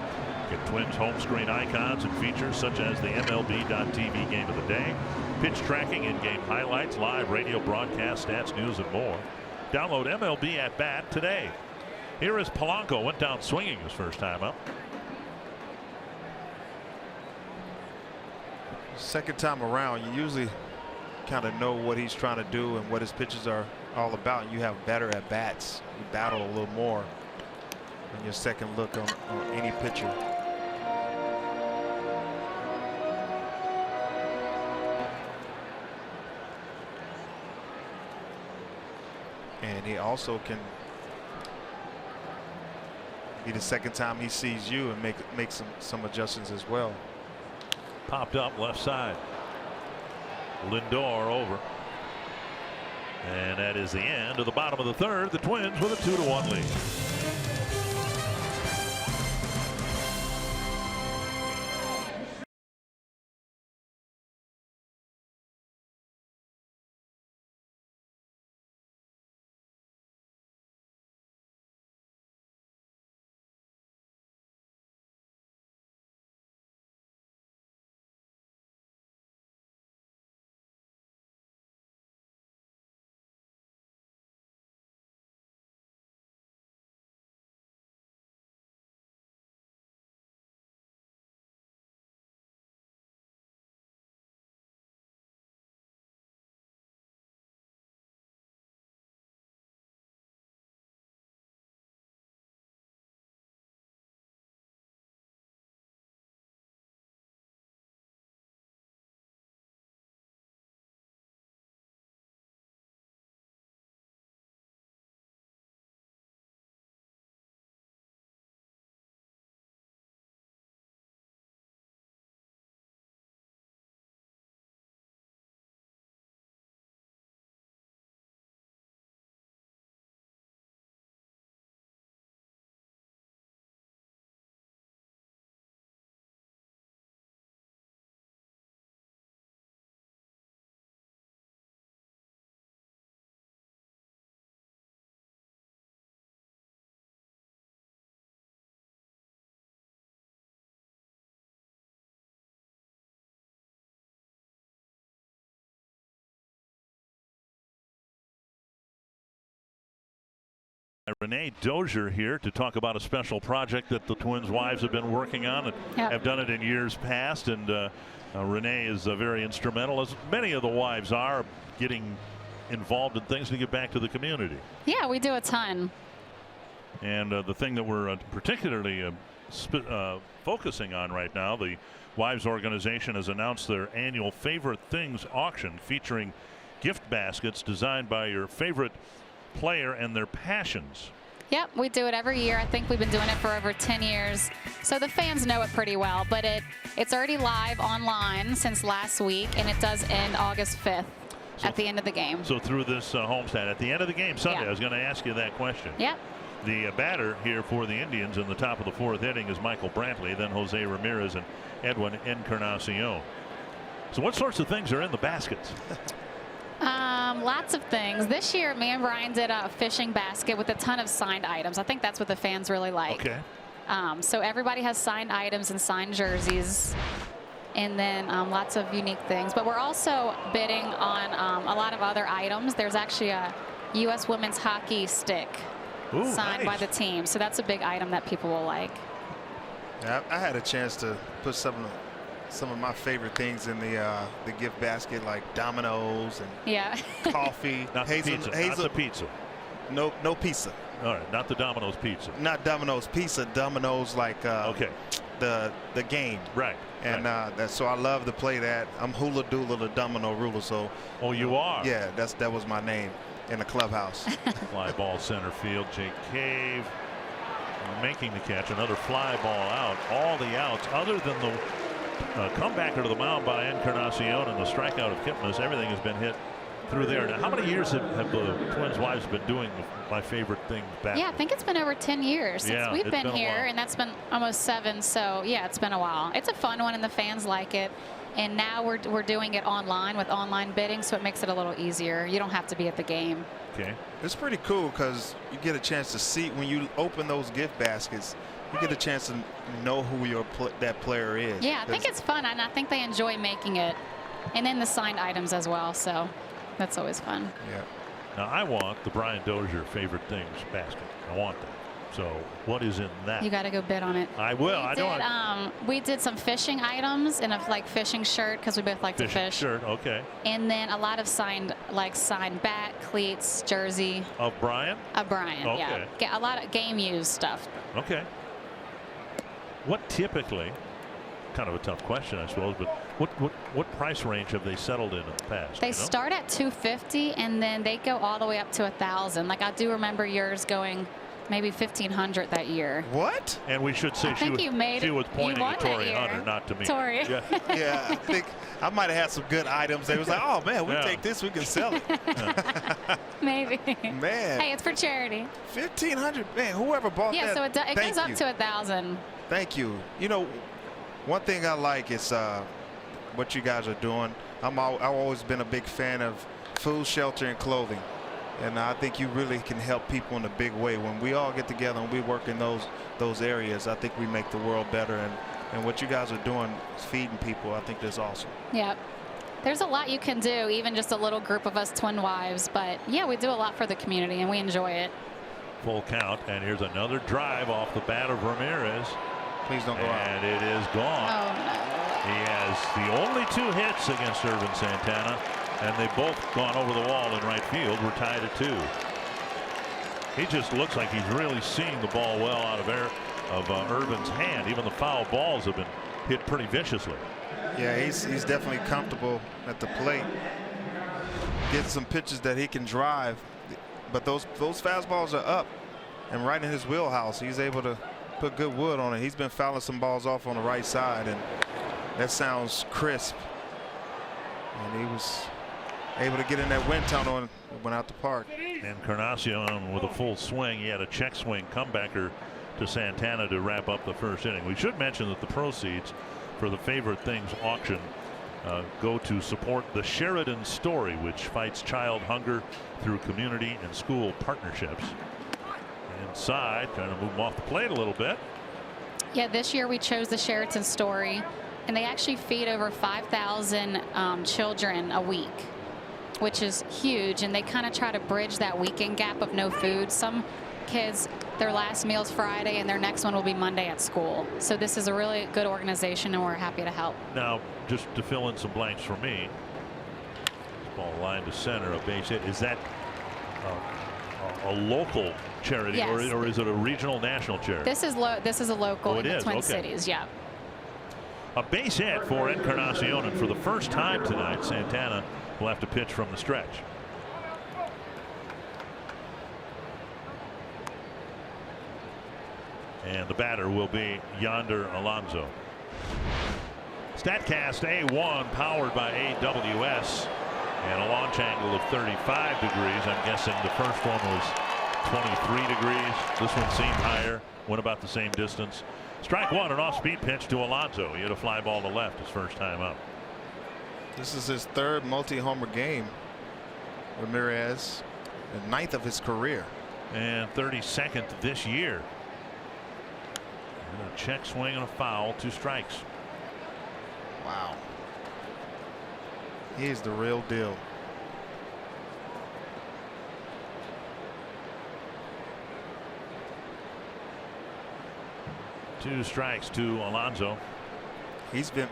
Get Twins home screen icons and features such as the MLB.TV game of the day, pitch tracking, in-game highlights, live radio broadcast, stats, news, and more. Download MLB at bat today. Here is Polanco. Went down swinging his first time up. Second time around, you usually kind of know what he's trying to do and what his pitches are all about. You have better at bats. You battle a little more on your second look on any pitcher. And he also can be the second time he sees you and make some adjustments as well. Popped up left side. Lindor over. And that is the end of the bottom of the third. The Twins with a 2-1 lead. Renee Dozier here to talk about a special project that the Twins' wives have been working on and have done it in years past. And Renee is very instrumental, as many of the wives are, getting involved in things to give back to the community. Yeah, we do a ton. And the thing that we're particularly focusing on right now, the wives organization has announced their annual Favorite Things auction featuring gift baskets designed by your favorite player and their passions. Yep, we do it every year. I think we've been doing it for over 10 years. So the fans know it pretty well, but it's already live online since last week, and it does end August 5th at the end of the game. So through this homestand, at the end of the game Sunday, Yeah. I was going to ask you that question. Yep. The batter here for the Indians in the top of the 4th inning is Michael Brantley, then Jose Ramirez and Edwin Encarnacion. So what sorts of things are in the baskets? Lots of things. This year, me and Brian did a fishing basket with a ton of signed items. I think that's what the fans really like. Okay. So everybody has signed items and signed jerseys, and then lots of unique things. But we're also bidding on a lot of other items. There's actually a U.S. women's hockey stick signed by the team. So that's a big item that people will like. Yeah, I had a chance to put some of my favorite things in the gift basket, like dominoes and coffee. Not the pizza. no pizza. All right, not the Domino's pizza. Not Domino's pizza. Domino's like okay. The game. Right. And so I love to play that. I'm Hula Dula, the Domino ruler. So. Oh, you are. Yeah, that was my name in the clubhouse. Fly ball center field. Jake Cave making the catch. Another fly ball out. All the outs other than the comebacker to the mound by Encarnacion and the strikeout of Kipnis. Everything has been hit through there. Now, how many years have the Twins' wives been doing my favorite thing back? Yeah, I think it's been over 10 years since we've been here, and that's been almost 7. So yeah, it's been a while. It's a fun one, and the fans like it. And now we're doing it online with online bidding, so it makes it a little easier. You don't have to be at the game. Okay. It's pretty cool because you get a chance to see when you open those gift baskets. You get a chance to know who that player is. Yeah, I think it's fun, and I think they enjoy making it. And then the signed items as well. So. That's always fun. Yeah. Now I want the Brian Dozier favorite things basket. I want that. So what is in that? You got to go bid on it. I will. We did some fishing items and a fishing shirt because we both like to fish. Shirt. Okay. And then a lot of signed bat, cleats, jersey. Of Brian? Of Brian. Okay. Yeah. A lot of game used stuff. Okay. What typically? Kind of a tough question, I suppose, but what price range have they settled in the past? They start at $250 and then they go all the way up to $1,000. Like I do remember yours going maybe $1,500 that year. What? And we should say she was pointing at Torrey Hunter, not to me. Torrey. Yeah. Yeah, I think I might have had some good items. They was like, oh man, we take this, we can sell it. Maybe. Man. Hey, it's for charity. $1,500. Man, whoever bought that. Yeah, so it goes up to $1,000. Thank you. You know, one thing I like is what you guys are doing. I've always been a big fan of food, shelter, and clothing. And I think you really can help people in a big way. When we all get together and we work in those areas, I think we make the world better. And what you guys are doing is feeding people. I think that's awesome. Yeah. There's a lot you can do, even just a little group of us twin wives. But, yeah, we do a lot for the community, and we enjoy it. Full count. And here's another drive off the bat of Ramirez. Please don't go out. And it is gone. Oh, no. He has the only 2 hits against Irvin Santana, and they've both gone over the wall in right field. We're tied at 2. He just looks like he's really seeing the ball well out of Irvin's hand. Even the foul balls have been hit pretty viciously. Yeah, he's definitely comfortable at the plate. Get some pitches that he can drive, but those fastballs are up and right in his wheelhouse. He's able to put good wood on it. He's been fouling some balls off on the right side, and that sounds crisp. And he was able to get in that wind tunnel and went out the park. Encarnacion with a full swing. He had a check swing comebacker to Santana to wrap up the first inning. We should mention that the proceeds for the Favorite Things auction go to support the Sheridan Story, which fights child hunger through community and school partnerships. Inside, trying to move him off the plate a little bit. Yeah, this year we chose the Sheridan Story, and they actually feed over 5,000 children a week, which is huge. And they kind of try to bridge that weekend gap of no food. Some kids, their last meal's Friday, and their next one will be Monday at school. So this is a really good organization, and we're happy to help. Now, just to fill in some blanks for me, ball line to center, a base hit. Is that a local charity, yes, or is it a regional, national charity? This is a local in the Twin Okay. Cities. Yeah. A base hit for Encarnacion, and for the first time tonight, Santana will have to pitch from the stretch. And the batter will be Yonder Alonso. Statcast A1 powered by AWS, and a launch angle of 35 degrees. I'm guessing the first one was 23 degrees. This one seemed higher, went about the same distance. Strike one, an off-speed pitch to Alonso. He hit a fly ball to left his first time up. This is his 3rd multi-homer game. Ramirez, the 9th of his career. And 32nd this year. And a check swing and a foul, 2 strikes. Wow. He is the real deal. Two strikes to Alonso. He's been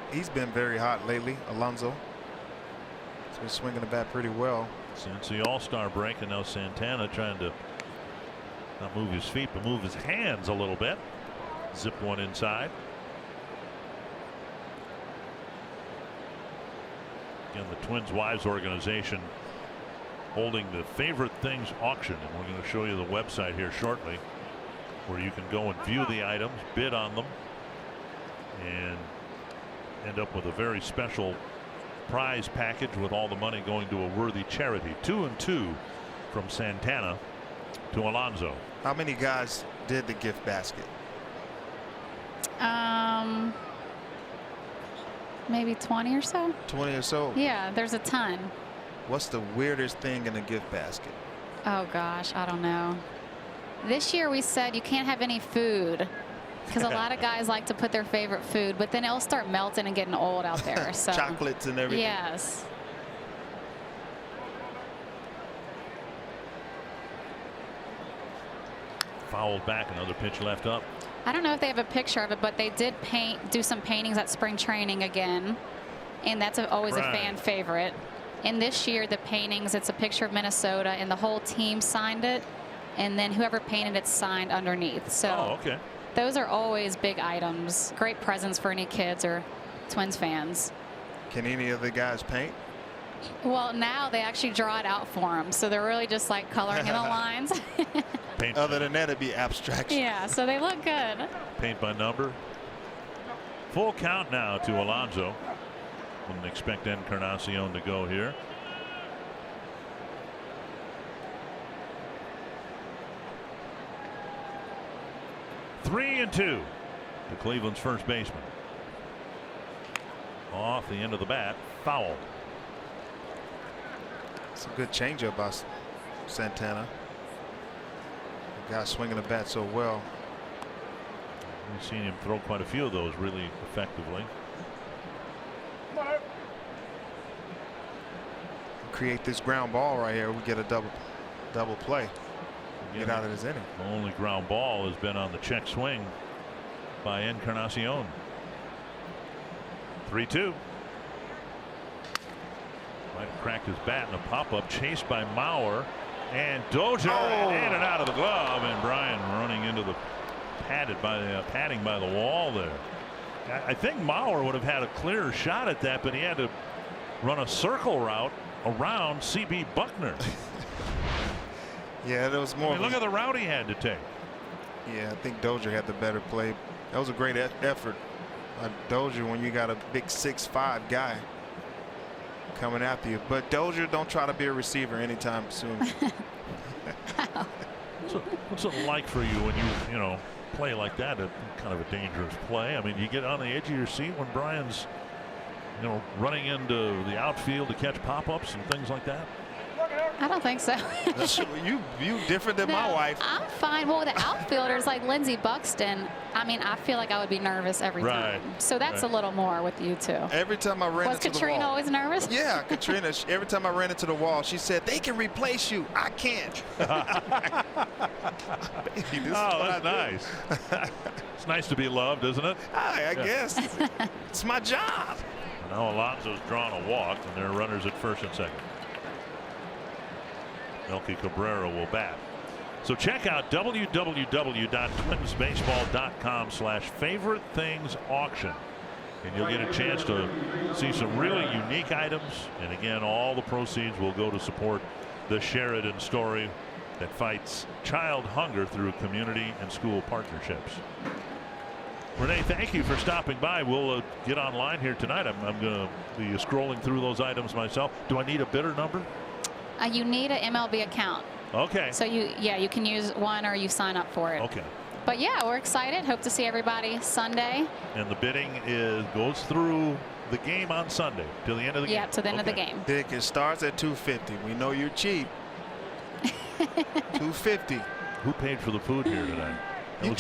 very hot lately, Alonso. He's been swinging the bat pretty well. Since the All-Star break, and now Santana trying to Not move his feet, but move his hands a little bit. Zip one inside. Again, the Twins Wives organization holding the Favorite Things auction, and we're going to show you the website here shortly, where you can go and view the items, bid on them, and end up with a very special prize package with all the money going to a worthy charity. 2 and 2 from Santana to Alonso. How many guys did the gift basket? Maybe 20 or so. 20 or so. Yeah, there's a ton. What's the weirdest thing in a gift basket? Oh gosh, I don't know. This year we said you can't have any food because a lot of guys like to put their favorite food, but then it'll start melting and getting old out there. So chocolates and everything. Yes. Fouled back, another pitch left up. I don't know if they have a picture of it, but they did do some paintings at spring training again, and that's always a fan favorite. And this year the paintings, it's a picture of Minnesota and the whole team signed it, and then whoever painted it signed underneath. So okay. Those are always big items, great presents for any kids or Twins fans. Can any of the guys paint? Well, now they actually draw it out for them, so they're really just like coloring in the lines. Paint. Other than that, it'd be abstraction. Yeah, so they look good. Paint by number. Full count now to Alonso. Wouldn't expect Encarnacion to go here. Three and 2 to Cleveland's first baseman. Off the end of the bat, foul. It's a good changeup by Santana. The guy swinging the bat so well. We've seen him throw quite a few of those really effectively. Create this ground ball right here. We get a double play. Get out of this inning. The only ground ball has been on the check swing by Encarnacion. 3-2. Might have cracked his bat in a pop-up, chased by Mauer, and Dozier in and out of the glove, and Brian running into the padding by the wall there. I think Mauer would have had a clearer shot at that, but he had to run a circle route around C.B. Buckner. Yeah, there was more. I mean, look at the route he had to take. Yeah, I think Dozier had the better play. That was a great effort. Dozier, when you got a big 6'5" guy coming after you. But Dozier, don't try to be a receiver anytime soon. What's it like for you when you play like that? Kind of a dangerous play. I mean, you get on the edge of your seat when Brian's running into the outfield to catch pop-ups and things like that. I don't think so. you different than my wife. I'm fine. Well, the outfielders like Lindsey Buxton, I mean, I feel like I would be nervous every time. So that's a little more with you two. Every time I ran into the wall. Was Katrina always nervous? Yeah, Katrina. Every time I ran into the wall, she said, "They can replace you. I can't." Baby, that's nice. It's nice to be loved, isn't it? I guess. It's my job. Now Alonso's drawn a walk, and there are runners at first and second. Melky Cabrera will bat. So check out www.twinsbaseball.com/favorite things auction, and you'll get a chance to see some really unique items. And again, all the proceeds will go to support the Sheridan story that fights child hunger through community and school partnerships. Renee, thank you for stopping by. We'll get online here tonight. I'm going to be scrolling through those items myself. Do I need a bidder number? You need an MLB account. Okay. So you can use one or you sign up for it. Okay. But yeah, we're excited. Hope to see everybody Sunday. And the bidding goes through the game on Sunday till the end of the game. Yeah, to the end of the game. Dick, it starts at $2.50. We know you're cheap. $2.50. Who paid for the food here tonight? You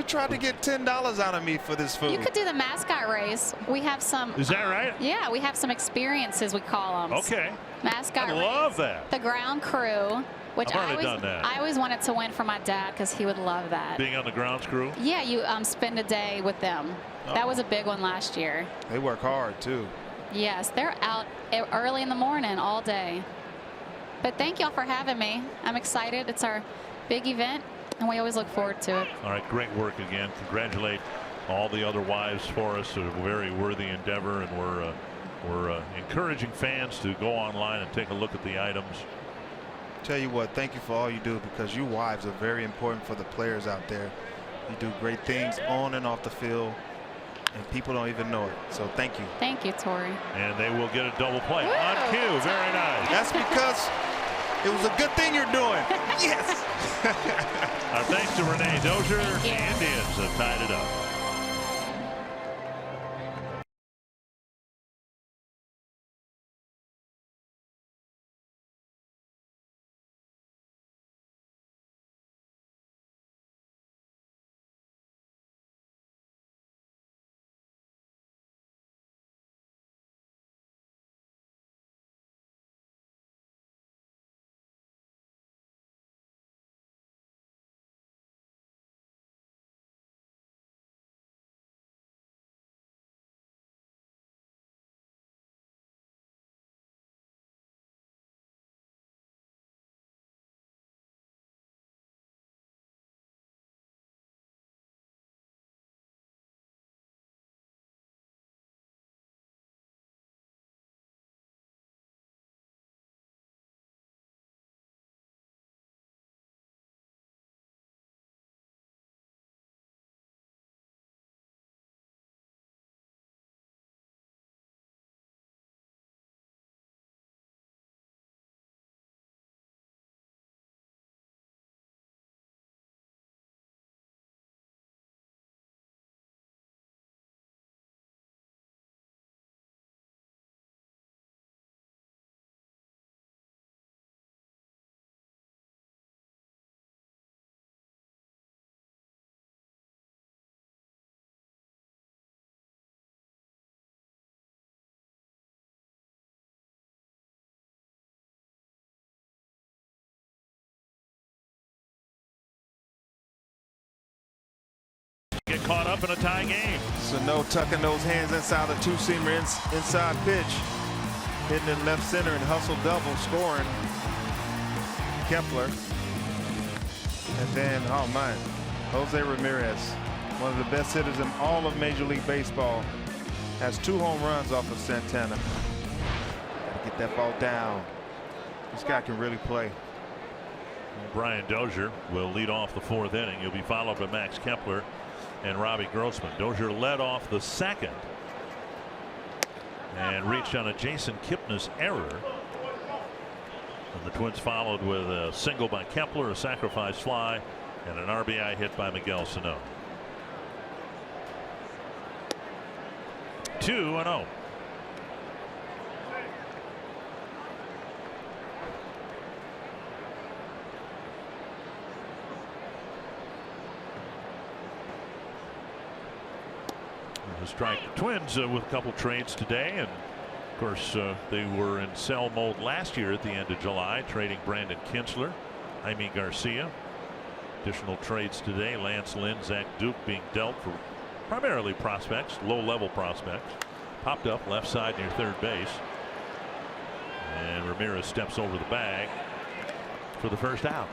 tried to get $10 out of me for this food. You could do the mascot race. We have some. Is that right? Yeah, we have some experiences, we call them. Okay. Mascot race. I love that. The ground crew, which I've already done that. I always wanted to win for my dad because he would love that. Being on the grounds crew? Yeah, you spend a day with them. Oh. That was a big one last year. They work hard too. Yes, they're out early in the morning all day. But thank y'all for having me. I'm excited. It's our big event. And we always look forward to it. All right, great work again. Congratulate all the other wives for us. A very worthy endeavor, and we're encouraging fans to go online and take a look at the items. Tell you what, thank you for all you do, because you wives are very important for the players out there. You do great things on and off the field, and people don't even know it. So thank you. Thank you, Tori. And they will get a double play Woo! on cue. Very nice. That's because it was a good thing you're doing. Yes. Our thanks to Renee Dozier. Thank you. The Indians have tied it up. Get caught up in a tie game. Sano tucking those hands inside the two-seamer inside pitch. Hitting in left center and hustle double, scoring. Kepler. And then, oh man, Jose Ramirez, one of the best hitters in all of Major League Baseball, has 2 home runs off of Santana. Gotta get that ball down. This guy can really play. Brian Dozier will lead off the 4th inning. He'll be followed by Max Kepler and Robbie Grossman. Dozier led off the 2nd and reached on a Jason Kipnis error. And the Twins followed with a single by Kepler, a sacrifice fly, and an RBI hit by Miguel Sano. 2-0. Strike the Twins with a couple trades today, and of course they were in sell mode last year at the end of July, trading Brandon Kinsler, Jaime Garcia. Additional trades today: Lance Lynn, Zach Duke being dealt for primarily prospects, low-level prospects. Popped up left side near third base, and Ramirez steps over the bag for the first out.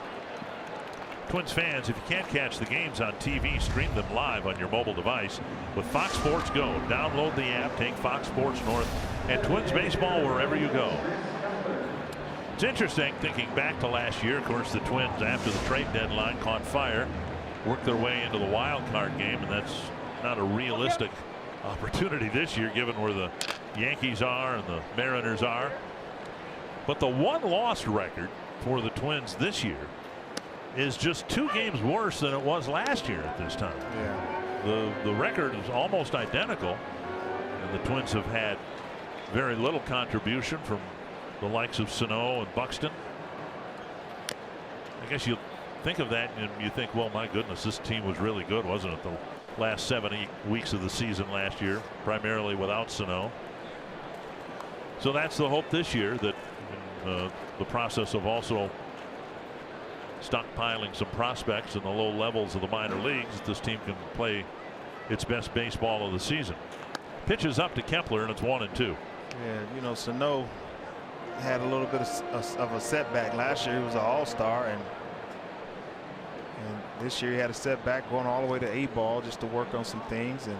Twins fans, if you can't catch the games on TV, stream them live on your mobile device with Fox Sports Go. Download the app, take Fox Sports North and Twins baseball wherever you go. It's interesting thinking back to last year. Of course, the Twins, after the trade deadline, caught fire, worked their way into the wild card game, and that's not a realistic opportunity this year given where the Yankees are and the Mariners are. But the one-loss record for the Twins this year is just 2 games worse than it was last year at this time. Yeah. The record is almost identical, and the Twins have had very little contribution from the likes of Sano and Buxton. I guess you think of that and you think, well, my goodness, this team was really good, wasn't it, the last 7 weeks of the season last year, primarily without Sano. So that's the hope this year, that the process of also stockpiling some prospects in the low levels of the minor leagues, this team can play its best baseball of the season. Pitches up to Kepler, and it's 1-2. Yeah, you know, Sano had a little bit of a setback last year. He was an all-star, and This year he had a setback going all the way to A ball just to work on some things, and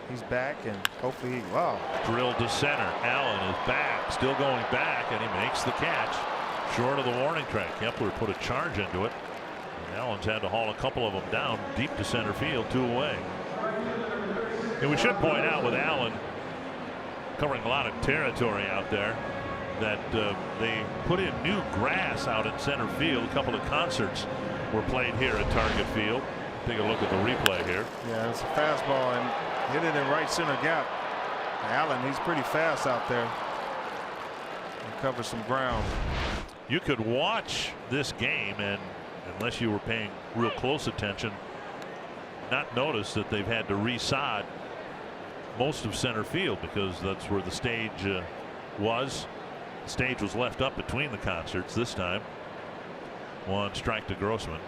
he's back, and hopefully wow. Drilled to center. Allen is back, still going back, and he makes the catch short of the warning track. Kepler put a charge into it, and Allen's had to haul a couple of them down deep to center field, 2 away. And we should point out with Allen covering a lot of territory out there that they put in new grass out in center field. A couple of concerts were played here at Target Field. Take a look at the replay here. Yeah, it's a fastball and hit it in right center gap. Allen, he's pretty fast out there and covers some ground. You could watch this game, and unless you were paying real close attention, not notice that they've had to resod most of center field, because that's where the stage was. The stage was left up between the concerts this time. 1 strike to Grossman,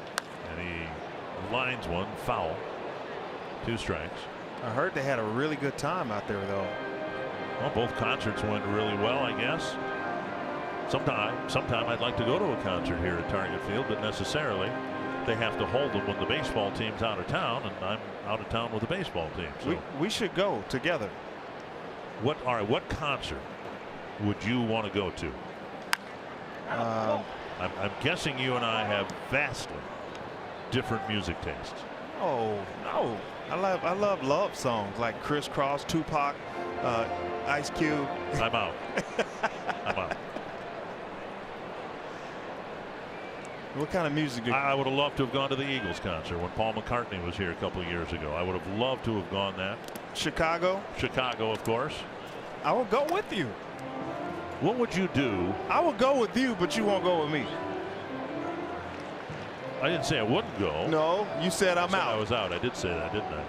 and he lines one foul. 2 strikes. I heard they had a really good time out there, though. Well, both concerts went really well, I guess. Sometime I'd like to go to a concert here at Target Field, but necessarily they have to hold them when the baseball team's out of town, and I'm out of town with the baseball team. So we should go together. All right, what concert would you want to go to? I'm guessing you and I have vastly different music tastes. Oh no, I love love songs like Criss Cross, Tupac, Ice Cube. I'm out. I'm out. What kind of music? I would have loved to have gone to the Eagles concert when Paul McCartney was here a couple of years ago. I would have loved to have gone that. Chicago, of course. I will go with you. What would you do? I will go with you, but you won't go with me. I didn't say I wouldn't go. No, you said I'm out. I was out. I did say that, didn't I?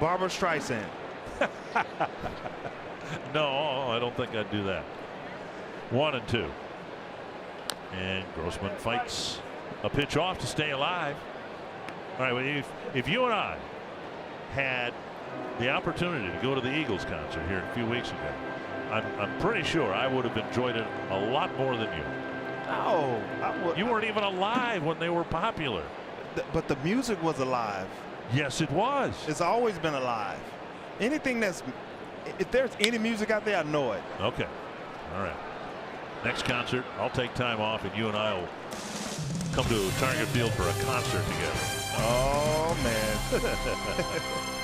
Barbara Streisand. No, I don't think I'd do that. 1 and 2. And Grossman fights a pitch off to stay alive. All right, well, if you and I had the opportunity to go to the Eagles concert here a few weeks ago, I'm pretty sure I would have enjoyed it a lot more than you. No, you weren't even alive when they were popular. But the music was alive. Yes, it was. It's always been alive. Anything if there's any music out there, I know it. Okay. All right. Next concert, I'll take time off, and you and I will come to Target Field for a concert together. Oh, man.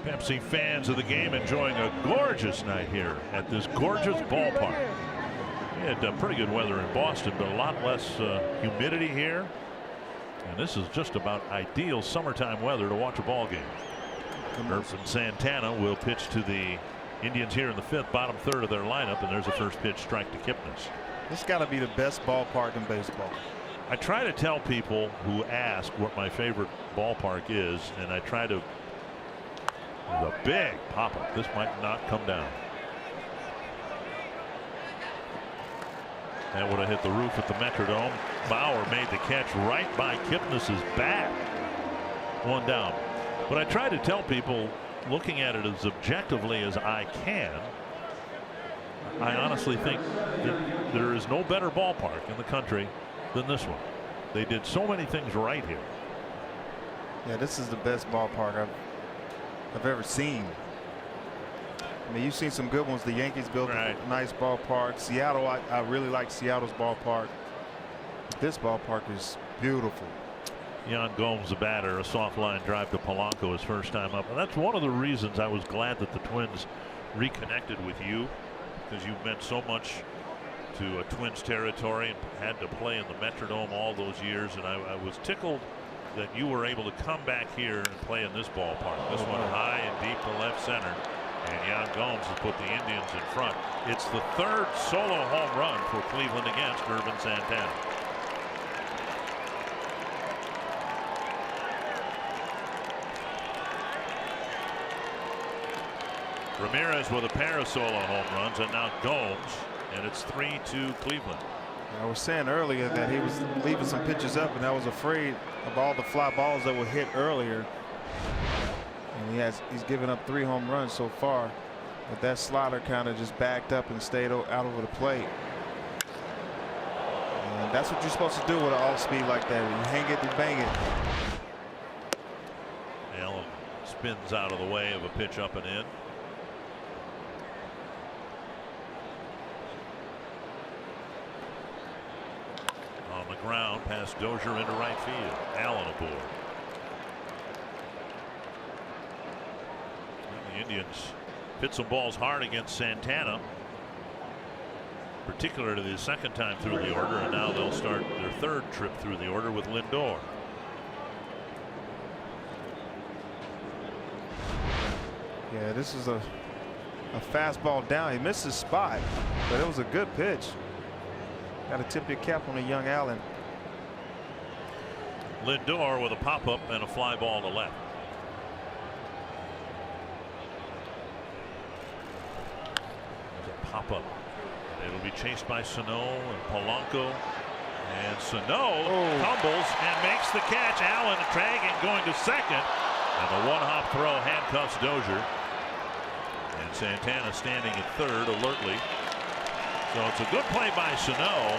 Pepsi fans of the game enjoying a gorgeous night here at this gorgeous ballpark. We had pretty good weather in Boston, but a lot less humidity here. And this is just about ideal summertime weather to watch a ball game. Irvin Santana will pitch to the Indians here in the 5th, bottom third of their lineup, and there's a first pitch strike to Kipnis. This got to be the best ballpark in baseball. I try to tell people who ask what my favorite ballpark is, and I try to. There's a big pop-up. This might not come down. That would have hit the roof at the Metrodome. Bauer made the catch right by Kipnis's bat. One down. But I try to tell people, looking at it as objectively as I can, I honestly think that there is no better ballpark in the country than this one. They did so many things right here. Yeah, this is the best ballpark I've ever seen. I mean, you've seen some good ones. The Yankees built a nice ballpark. Seattle, I really like Seattle's ballpark. This ballpark is beautiful. Yan Gomes, the batter, a soft line drive to Polanco his first time up. And that's one of the reasons I was glad that the Twins reconnected with you, because you've meant so much to a Twins territory and had to play in the Metrodome all those years. And I was tickled that you were able to come back here and play in this ballpark. This one high and deep to left center. And Yan Gomes has put the Indians in front. It's the third solo home run for Cleveland against Irvin Santana. Ramirez with a pair of solo home runs, and now Gomes, and it's 3-2 Cleveland. I was saying earlier that he was leaving some pitches up, and I was afraid of all the fly balls that were hit earlier. And he's given up 3 home runs so far, but that slider kind of just backed up and stayed out over the plate. And that's what you're supposed to do with an off speed like that. You hang it and bang it. Allen spins out of the way of a pitch up and in. On the ground past Dozier into right field. Allen aboard. The Indians hit some balls hard against Santana, particularly the second time through the order, and now they'll start their third trip through the order with Lindor. Yeah, this is a fastball down. He missed his spot, but it was a good pitch. Got to tip your cap on a young Allen. Lindor with a pop-up and a fly ball to left. Pop-up. It'll be chased by Sano and Polanco. And Sano tumbles and makes the catch. Allen dragging, going to second. And the one-hop throw handcuffs Dozier. And Santana standing at third alertly. So it's a good play by Sano.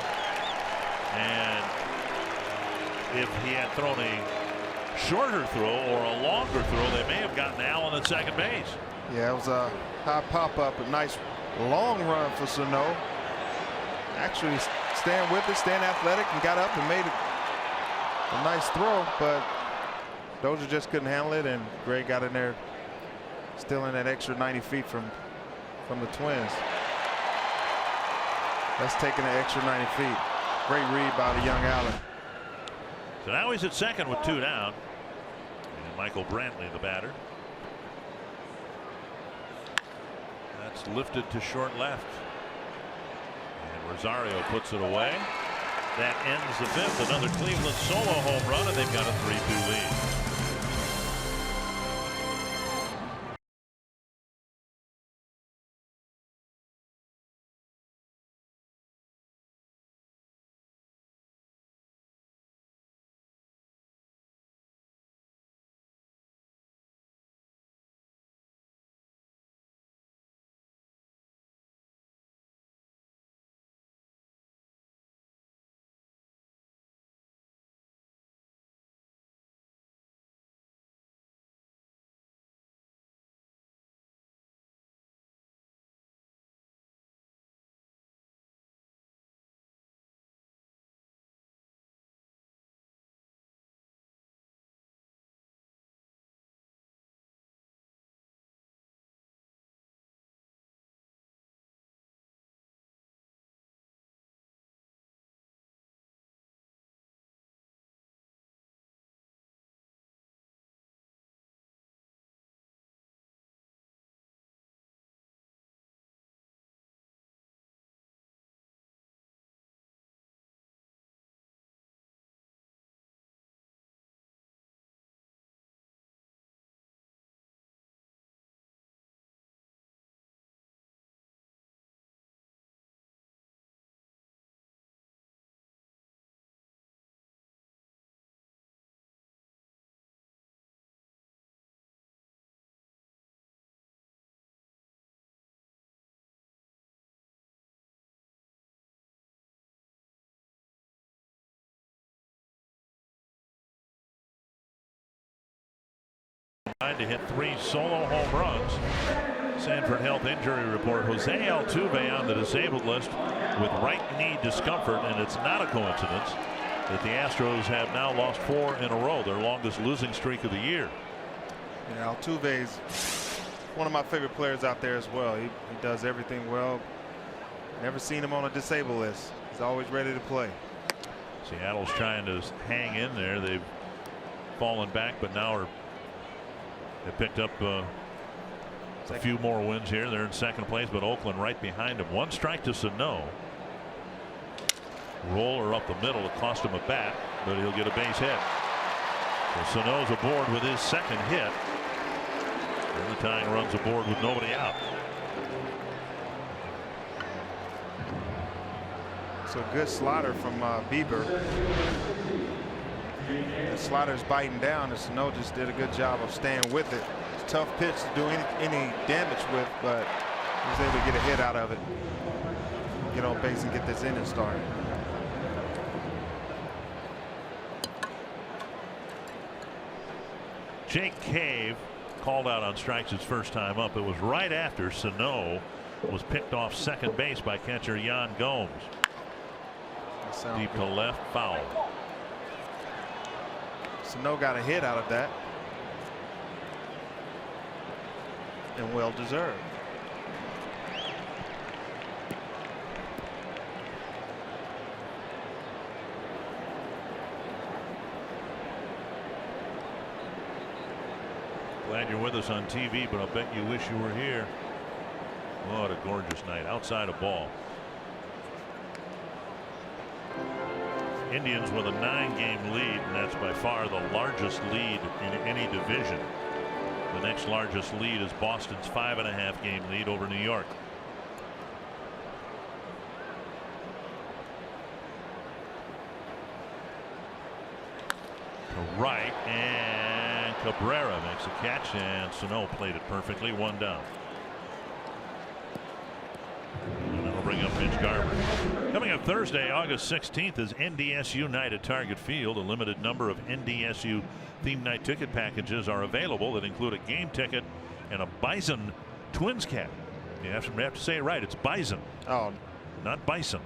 And if he had thrown a shorter throw or a longer throw, they may have gotten Allen at second base. Yeah, it was a high pop-up, a nice long run for Sano. Actually staying with it, staying athletic, and got up and made a nice throw, but Dozier just couldn't handle it, and Gray got in there, still in that extra 90 feet from the Twins. That's taking an extra 90 feet. Great read by the young Allen. So now he's at second with 2 down. And Michael Brantley, the batter. That's lifted to short left. And Rosario puts it away. That ends the 5th. Another Cleveland solo home run, and they've got a 3-2 lead. To hit 3 solo home runs. Sanford Health Injury Report. Jose Altuve on the disabled list with right knee discomfort, and it's not a coincidence that the Astros have now lost 4 in a row, their longest losing streak of the year. Yeah, Altuve's one of my favorite players out there as well. He does everything well. Never seen him on a disabled list. He's always ready to play. Seattle's trying to hang in there. They've fallen back, but now they picked up a few more wins here. They're in second place, but Oakland right behind them. 1 strike to Sano. Roller up the middle. It cost him a bat, but he'll get a base hit. So Sano's aboard with his second hit. And the tying runs aboard with nobody out. So good slider from Bieber. The slider's biting down, and Sano just did a good job of staying with it. It's a tough pitch to do any damage with, but he was able to get a hit out of it. Get on base and get this inning started. Jake Cave called out on strikes his first time up. It was right after Sano was picked off second base by catcher Yan Gomes. Deep to left, foul. Sano got a hit out of that, and well deserved. Glad you're with us on TV, but I'll bet you wish you were here. What a gorgeous night. Outside a ball. Indians with a 9-game lead, and that's by far the largest lead in any division. The next largest lead is Boston's 5.5-game lead over New York. To right, and Cabrera makes a catch, and Sano played it perfectly. 1 down. And that'll bring up Mitch Garver. Coming up Thursday, August 16th, is NDSU night at Target Field. A limited number of NDSU theme night ticket packages are available that include a game ticket and a Bison Twins cap. You have to say it right. It's Bison. Oh, not Bison.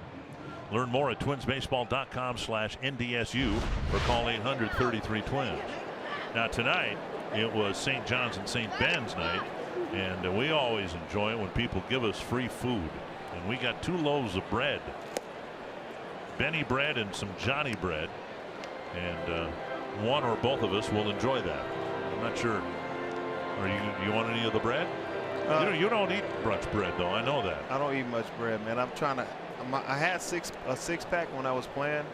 Learn more at twinsbaseball.com/NDSU or call 800-33-TWINS. Now tonight it was St. John's and St. Ben's night, and we always enjoy it when people give us free food. And we got 2 loaves of bread, Benny bread and some Johnny bread, and one or both of us will enjoy that. I'm not sure. Are you want any of the bread? You don't eat much bread, though. I know that. I don't eat much bread, man. I'm trying to. I had a 6-pack when I was playing,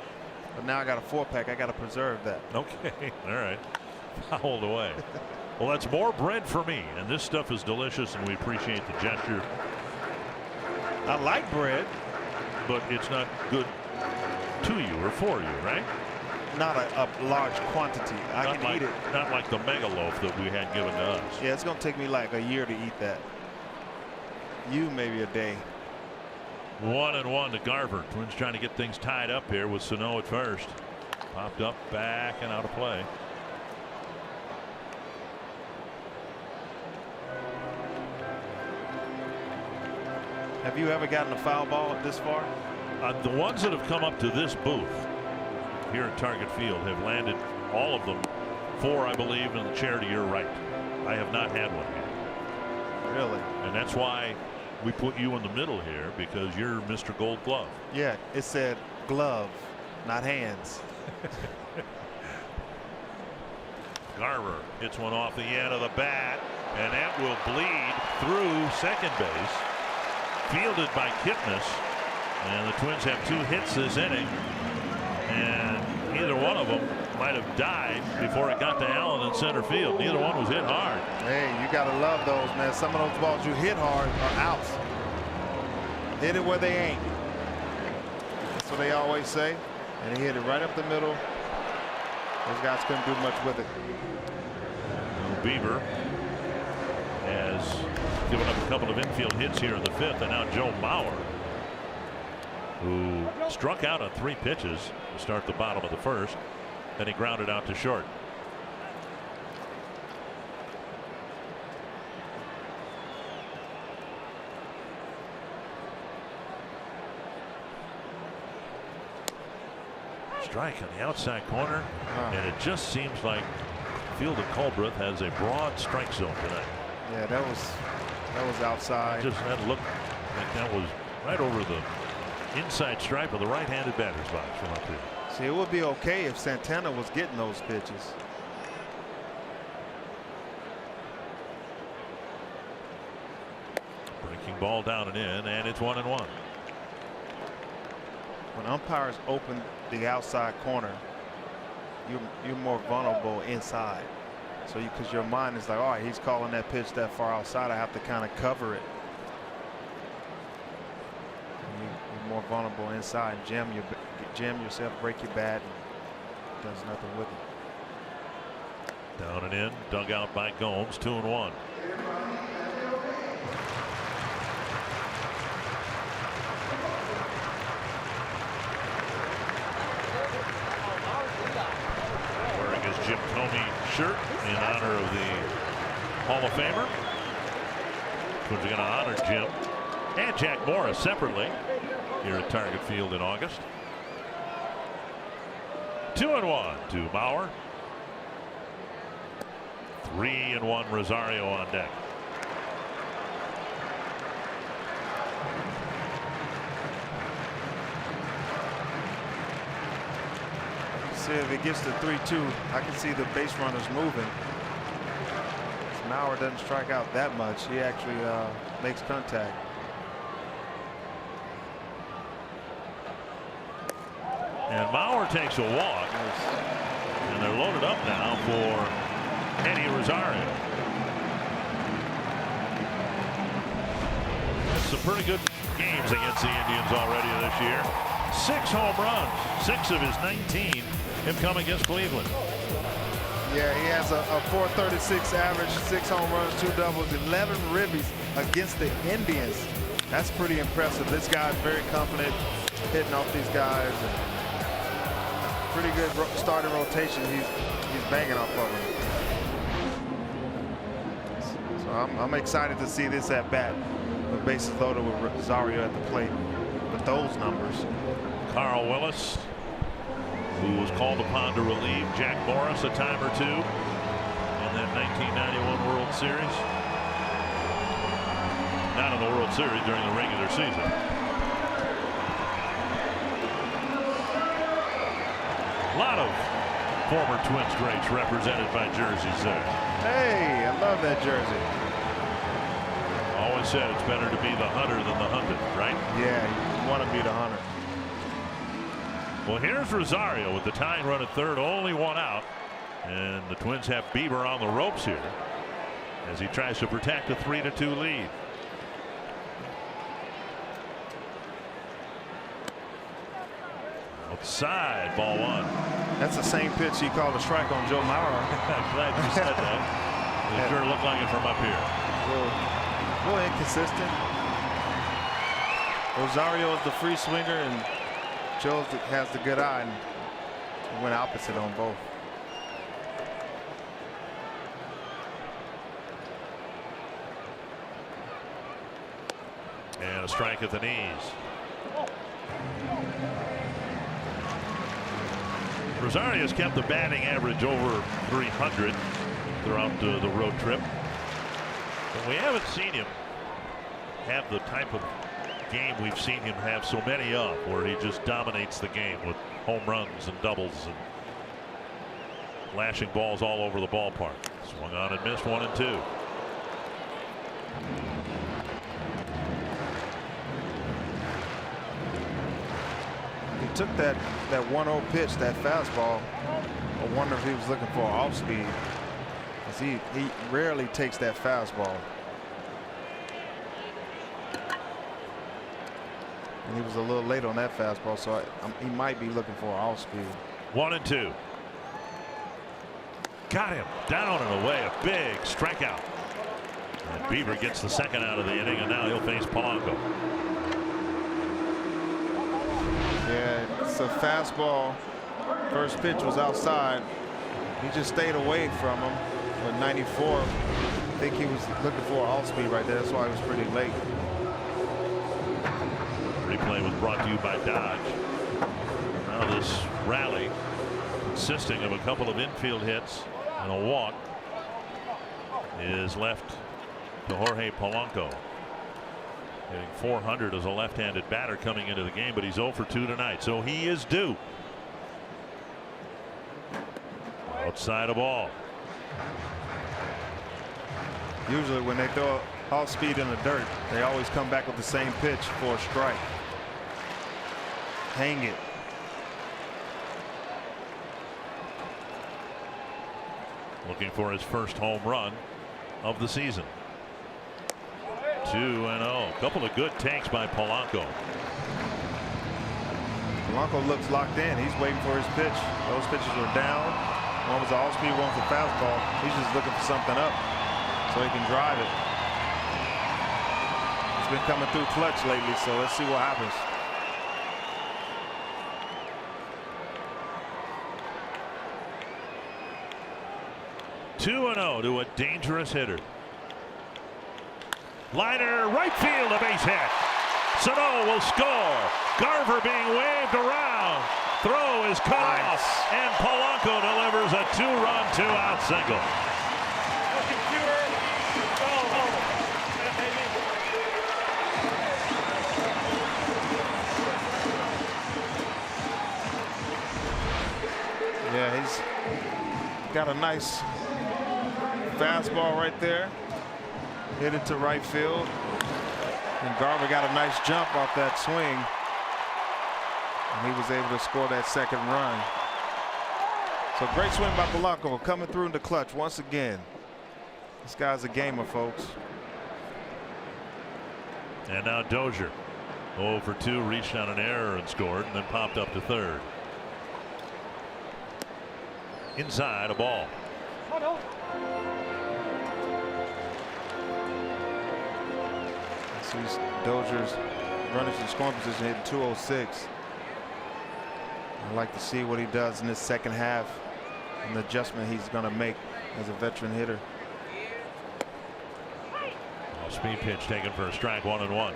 but now I got a 4-pack. I got to preserve that. Okay, all right. Fouled away. Well, that's more bread for me, and this stuff is delicious, and we appreciate the gesture. I like bread, but it's not good to you or for you, right? Not a large quantity. I can eat it. Not like the mega loaf that we had given to us. Yeah, it's going to take me like a year to eat that. You maybe a day. 1-1 to Garver. Twins trying to get things tied up here with Sano at first. Popped up, back, and out of play. Have you ever gotten a foul ball this far? The ones that have come up to this booth here at Target Field have landed, all of them, 4, I believe, in the chair to your right. I have not had one yet. Really? And that's why we put you in the middle here, because you're Mr. Gold Glove. Yeah, it said glove, not hands. Garver hits one off the end of the bat, and that will bleed through second base. Fielded by Kipnis, and the Twins have 2 hits this inning, and either one of them might have died before it got to Allen in center field. Neither one was hit hard. Hey, you gotta love those, man. Some of those balls you hit hard are outs. Hit it where they ain't. That's what they always say. And he hit it right up the middle. Those guys couldn't do much with it. Bieber has given up a couple of infield hits here in the 5th, and now Joe Mauer, who struck out on 3 pitches to start the bottom of the 1st. Then he grounded out to short. strike on the outside corner, and it just seems like Field of Culbreth has a broad strike zone tonight. Yeah, that was outside. Just that looked like that was right over the inside stripe of the right-handed batter's box from up here. See, it would be okay if Santana was getting those pitches. Breaking ball down and in, and it's 1-1. When umpires open the outside corner, you're more vulnerable inside. So because your mind is like, all right, he's calling that pitch that far outside, I have to kind of cover it. And you're more vulnerable inside. Jam yourself, break your bat, and does nothing with it. Down and in, dug out by Gomes, 2-1. Wearing his Jim Comey shirt in honor of the Hall of Famer. Twins are going to honor Jim and Jack Morris separately here at Target Field in August. 2-1 to Mauer. 3-1 Rosario on deck. See, if it gets to 3-2, I can see the base runners moving. Mauer doesn't strike out that much. He actually makes contact. And Mauer takes a walk. And they're loaded up now for Eddie Rosario. That's some pretty good games against the Indians already this year. 6 home runs, 6 of his 19 have come against Cleveland. Yeah, he has a .436 average, 6 home runs, 2 doubles, 11 ribbies against the Indians. That's pretty impressive. This guy's very confident hitting off these guys. And pretty good starting rotation. He's banging off of them. So I'm excited to see this at bat with bases loaded with Rosario at the plate with those numbers. Carl Willis, who was called upon to relieve Jack Morris a time or two in that 1991 World Series. Not in the World Series, during the regular season. A lot of former Twins greats represented by jerseys there. Hey, I love that jersey. Always said it's better to be the hunter than the hunted, right? Yeah, you want to be the hunter. Well, here's Rosario with the tying run at third, only 1 out. And the Twins have Bieber on the ropes here as he tries to protect a 3-2 lead. Outside, ball 1. That's the same pitch he called a strike on Joe Mauer. I'm glad you said that. It sure looked like it from up here. A little inconsistent. Rosario is the free swinger, and Joe has the good eye, and went opposite on both. And a strike at the knees. Rosario has kept the batting average over 300 throughout the road trip. But we haven't seen him have the type of game we've seen him have so many of, where he just dominates the game with home runs and doubles and lashing balls all over the ballpark. Swung on and missed, 1-2. He took that 1-0 pitch, that fastball. I wonder if he was looking for off speed, because he rarely takes that fastball. And he was a little late on that fastball, so he might be looking for off speed. 1-2. Got him down and away, a big strikeout. And Bieber gets the second out of the inning, and now he'll face Polanco. Yeah, it's a fastball. First pitch was outside. He just stayed away from him. But 94, I think he was looking for off speed right there. That's why he was pretty late. Replay was brought to you by Dodge. Now Now this rally, consisting of a couple of infield hits and a walk, is left to Jorge Polanco. Hitting .400 as a left-handed batter coming into the game, but he's 0 for 2 tonight, so he is due. Outside a ball. Usually when they throw off speed in the dirt, they always come back with the same pitch for a strike. Hang it. Looking for his first home run of the season. 2-0. Couple of good takes by Polanco. Polanco looks locked in. He's waiting for his pitch. Those pitches are down. One was an off-speed, one was a fastball. He's just looking for something up so he can drive it. He's been coming through clutch lately, so let's see what happens. (2-0) to a dangerous hitter. Liner, right field, a base hit. Sano will score. Garver being waved around. Throw is cut off, and Polanco delivers a 2-run, 2-out single. Yeah, he's got a nice fastball right there. Hit it to right field. And Garver got a nice jump off that swing. And he was able to score that second run. So great swing by Polanco, coming through in the clutch once again. This guy's a gamer, folks. And now Dozier, 0 for 2, reached on an error and scored, and then popped up to third. Inside a ball. Sees Dozier's runners in scoring position hitting 206. I'd like to see what he does in this second half and the adjustment he's going to make as a veteran hitter. Speed pitch taken for a strike, 1-1.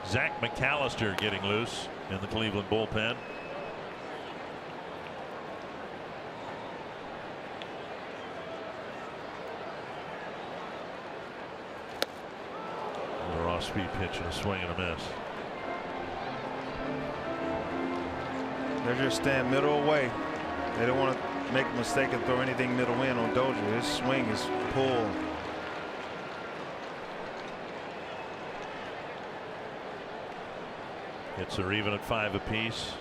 Zach McAllister getting loose in the Cleveland bullpen. Speed pitch and a swing and a miss. They're just staying middle away. They don't want to make a mistake and throw anything middle in on Dozier. His swing is pulled. Hits are even at 5 apiece.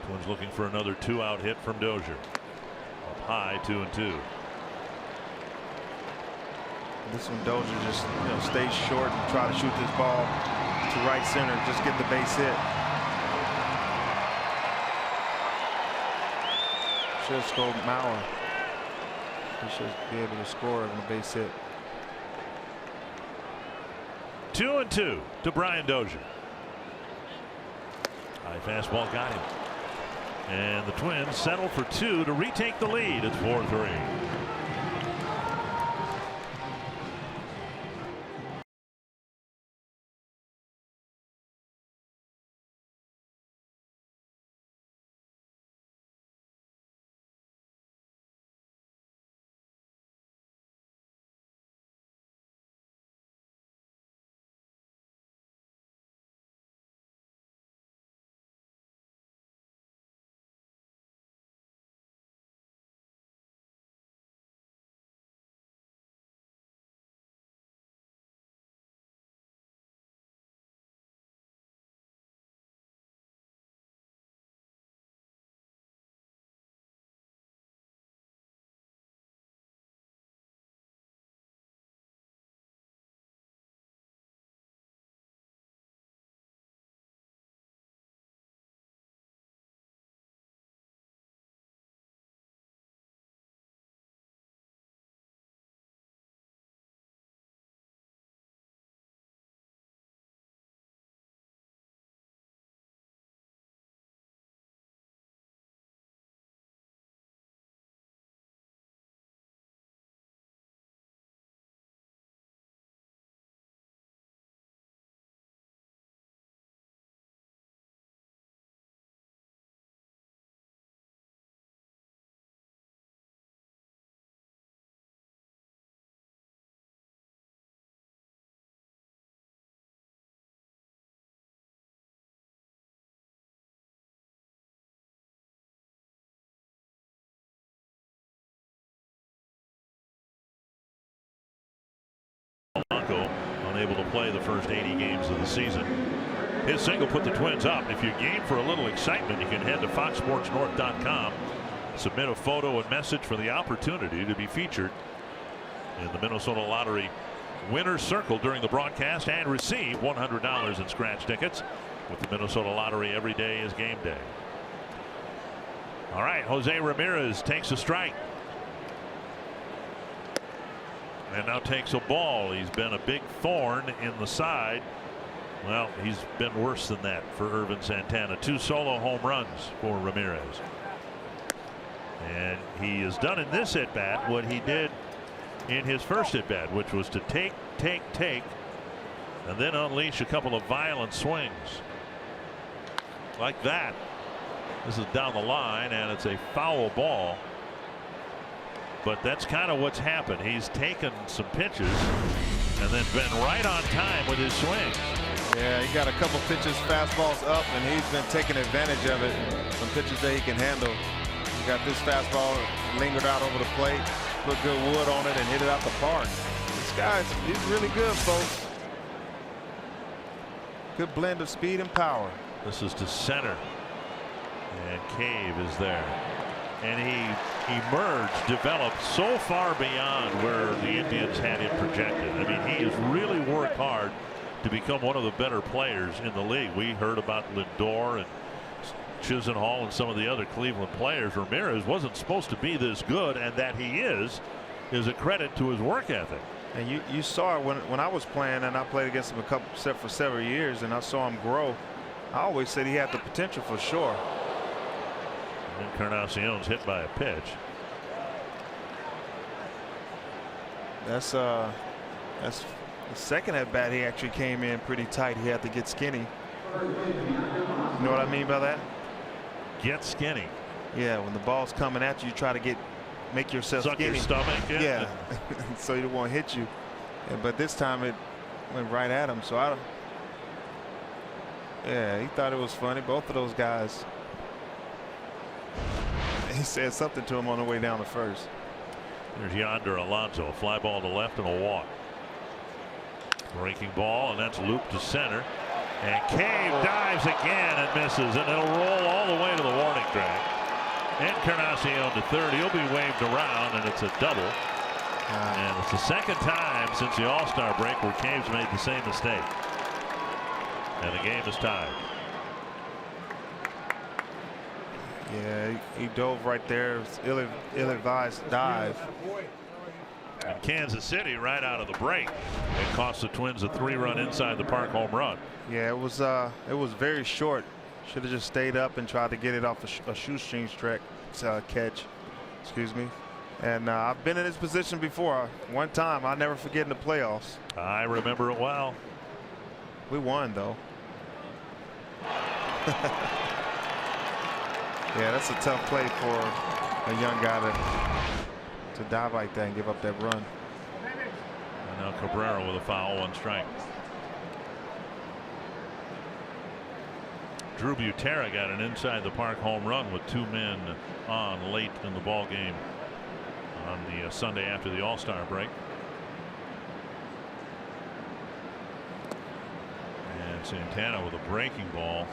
Twins looking for another 2-out hit from Dozier. Up high, 2-2. This one Dozier just stays short and try to shoot this ball to right center, just get the base hit. Should score Mauer. He should be able to score on the base hit. 2-2 to Brian Dozier. High fastball got him. And the Twins settle for 2 to retake the lead. It's 4-3. able to play the first 80 games of the season. His single put the Twins up. If you're game for a little excitement, you can head to foxsportsnorth.com. Submit a photo and message for the opportunity to be featured in the Minnesota Lottery Winner's Circle during the broadcast and receive $100 in scratch tickets. With the Minnesota Lottery, every day is game day. All right, Jose Ramirez takes a strike. And now takes a ball. He's been a big thorn in the side. Well, he's been worse than that for Ervin Santana. 2 solo home runs for Ramirez. And he has done in this at bat what he did in his first at bat, which was to take, and then unleash a couple of violent swings. Like that. This is down the line, and it's a foul ball. But that's kind of what's happened. He's taken some pitches and then been right on time with his swings. Yeah, he got a couple pitches, fastballs up, and he's been taking advantage of it. Some pitches that he can handle. He got this fastball lingered out over the plate, put good wood on it, and hit it out the park. This guy's, he's really good, folks. Good blend of speed and power. This is to center, and Cave is there. And he emerged, developed so far beyond where the Indians had him projected. I mean, he has really worked hard to become one of the better players in the league. We heard about Lindor and Chisenhall and some of the other Cleveland players. Ramirez wasn't supposed to be this good, and that he is a credit to his work ethic. And you saw it when I was playing, and I played against him for several years, and I saw him grow. I always said he had the potential for sure. And Encarnacion's hit by a pitch. That's the second at bat. He actually came in pretty tight. He had to get skinny. You know what I mean by that? Get skinny. Yeah, when the ball's coming at you, you try to make yourself suck skinny. Your stomach. Yeah. So it won't hit you. Yeah, but this time it went right at him. So I don't. Yeah, he thought it was funny. Both of those guys. He said something to him on the way down to first. There's Yonder Alonso, a fly ball to left and a walk. Breaking ball, and that's looped to center. And Cave dives again and misses, and it'll roll all the way to the warning track. Encarnacion to third. He'll be waved around, and it's a double. And it's the second time since the All-Star break where Cave's made the same mistake. And the game is tied. Yeah, he dove right there. It was ill-advised dive. And Kansas City right out of the break. It cost the Twins a 3-run inside the park home run. Yeah, it was very short. Should have just stayed up and tried to get it off a shoestring catch. Excuse me. And I've been in this position before. One time, I'll never forget in the playoffs. I remember it well. We won though. Yeah, that's a tough play for a young guy to dive like that and give up that run. And now Cabrera with a foul, 1 strike. Drew Butera got an inside the park home run with 2 men on late in the ball game on the Sunday after the All-Star break. And Santana with a breaking ball.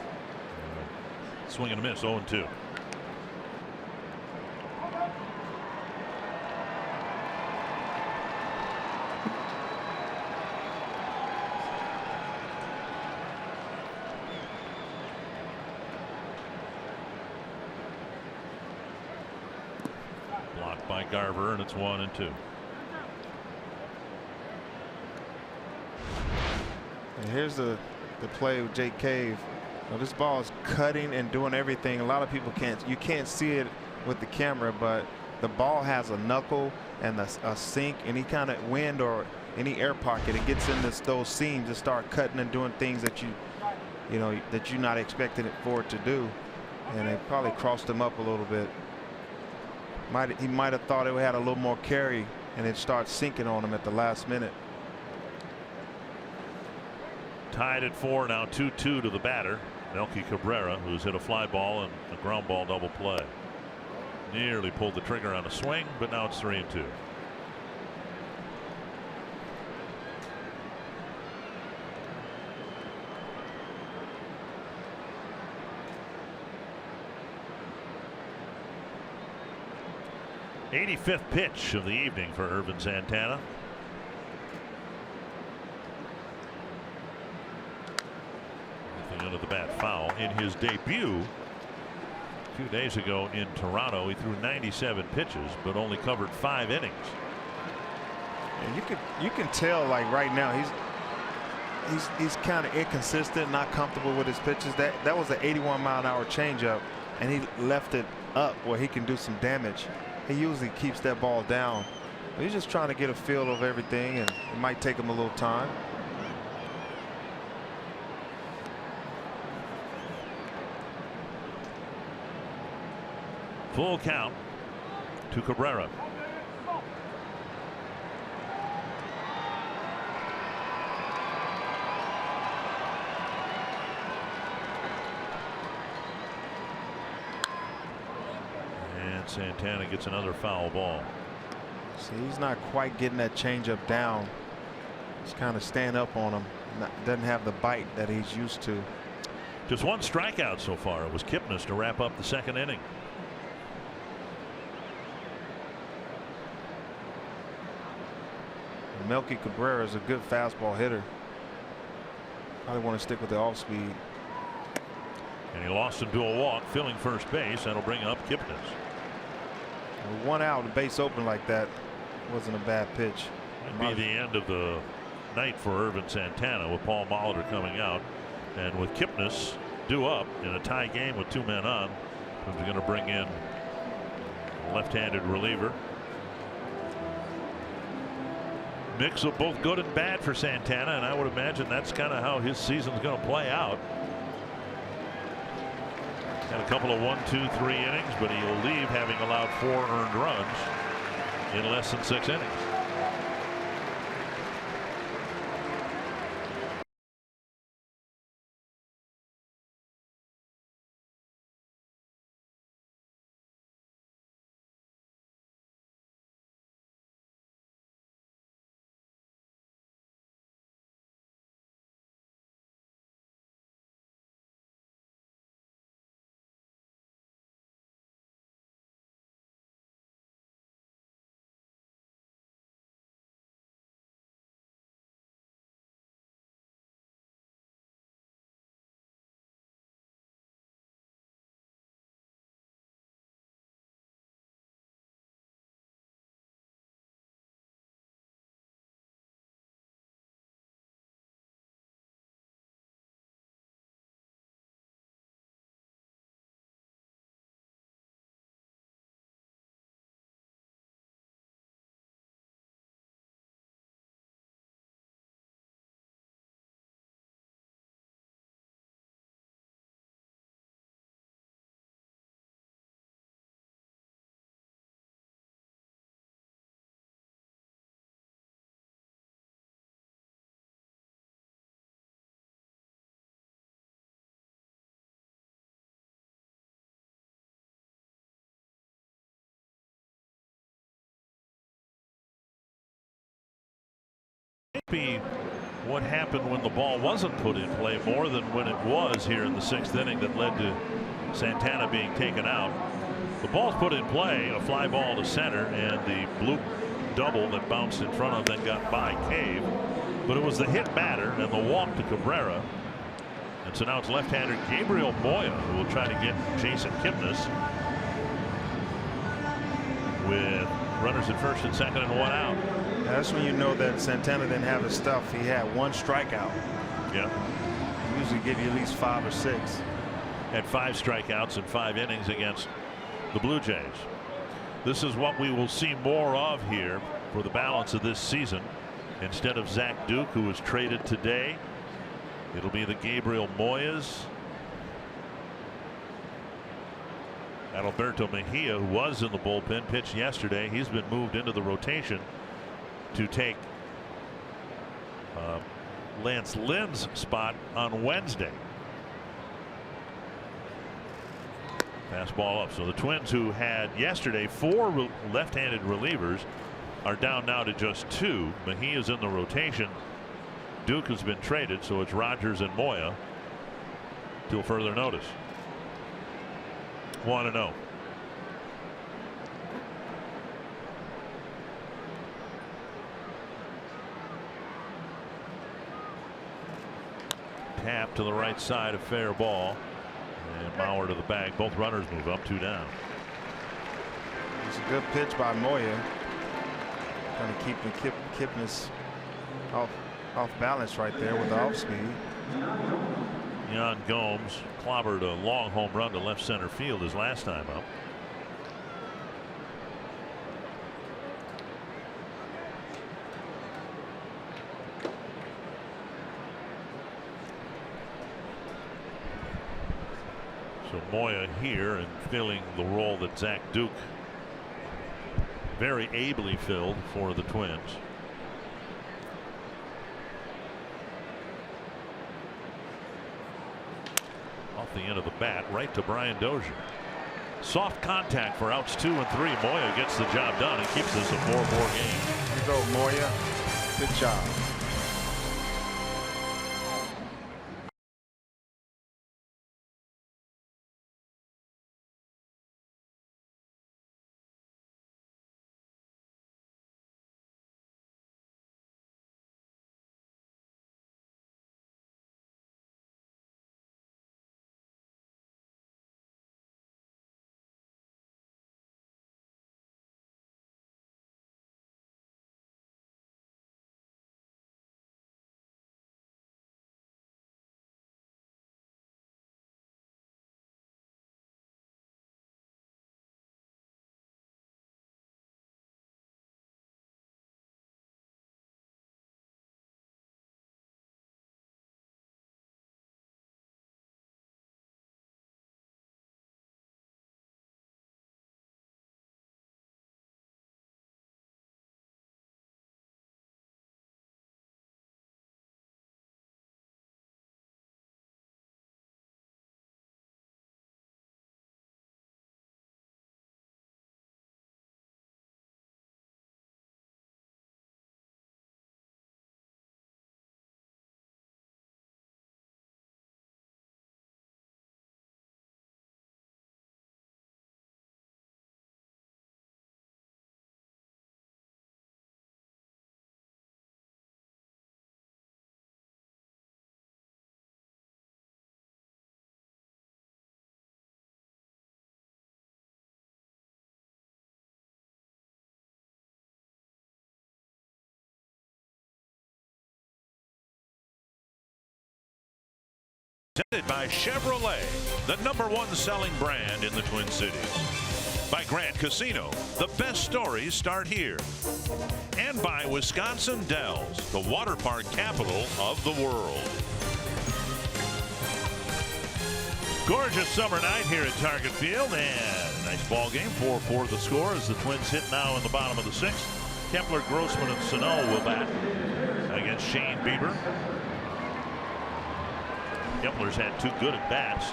Swing and a miss, 0-2. Blocked by Garver, and it's 1-2. And here's the play with Jake Cave. Now, this ball is cutting and doing everything. A lot of people you can't see it with the camera, but the ball has a knuckle and a sink, any kind of wind or any air pocket, it gets in those seams and start cutting and doing things that that you're not expecting it for it to do. And it probably crossed him up a little bit. He might have thought it had a little more carry, and it starts sinking on him at the last minute. Tied at 4 now, 2-2 to the batter. Melky Cabrera, who's hit a fly ball and a ground ball double play. Nearly pulled the trigger on a swing, but now it's 3-2. 85th pitch of the evening for Irvin Santana. Anything under the bat foul. In his debut 2 days ago in Toronto, he threw 97 pitches but only covered 5 innings. And you can tell, like right now, he's kind of inconsistent, not comfortable with his pitches. That was an 81-mile-an-hour changeup, and he left it up where he can do some damage. He usually keeps that ball down. But he's just trying to get a feel of everything, and it might take him a little time. Full count to Cabrera. And Santana gets another foul ball. See, he's not quite getting that changeup down. He's kind of staying up on him. Doesn't have the bite that he's used to. Just one strikeout so far. It was Kipnis to wrap up the second inning. Melky Cabrera is a good fastball hitter. Probably want to stick with the off speed. And he lost him to a walk, filling first base. That'll bring up Kipnis. One out, the base open like that wasn't a bad pitch. That'd be the end of the night for Irvin Santana with Paul Molitor coming out, and with Kipnis due up in a tie game with 2 men on. We're going to bring in a left-handed reliever. Mix of both good and bad for Santana, and I would imagine that's kind of how his season's going to play out. Had a couple of 1, 2, 3 innings, but he'll leave having allowed 4 earned runs in less than 6 innings. Be what happened when the ball wasn't put in play more than when it was here in the 6th inning that led to Santana being taken out. The ball's put in play, a fly ball to center, and the bloop double that bounced in front of then got by Cave, but it was the hit batter and the walk to Cabrera, and so now it's left-hander Gabriel Moya who will try to get Jason Kipnis with runners at first and second and 1 out. That's when you know that Santana didn't have his stuff. He had 1 strikeout. Yeah. He usually give you at least 5 or 6. Had 5 strikeouts in 5 innings against the Blue Jays. This is what we will see more of here for the balance of this season. Instead of Zach Duke, who was traded today, it'll be the Gabriel Moyas. Alberto Mejia, who was in the bullpen, pitched yesterday. He's been moved into the rotation to take Lance Lynn's spot on Wednesday. Fastball up. So the Twins, who had yesterday 4 left-handed relievers, are down now to just 2. Mejia's in the rotation. Duke has been traded, so it's Rogers and Moya till further notice. 1-0. Happ to the right side, a fair ball. And Mauer to the bag. Both runners move up, 2 down. It's a good pitch by Moya. Kind of keeping Kipnis off balance right there with the off speed. Jan Gomes clobbered a long home run to left center field his last time up. So Moya here and filling the role that Zach Duke very ably filled for the Twins. Off the end of the bat, right to Brian Dozier. Soft contact for outs 2 and 3. Moya gets the job done and keeps this a 4-4 game. Here you go, Moya. Good job. Presented by Chevrolet, the #1 selling brand in the Twin Cities. By Grant Casino, the best stories start here. And by Wisconsin Dells, the water park capital of the world. Gorgeous summer night here at Target Field, and a nice ball game. 4-4 the score as the Twins hit now in the bottom of the 6th. Kepler, Grossman, and Sano will bat against Shane Bieber. Kepler's had 2 good at bats.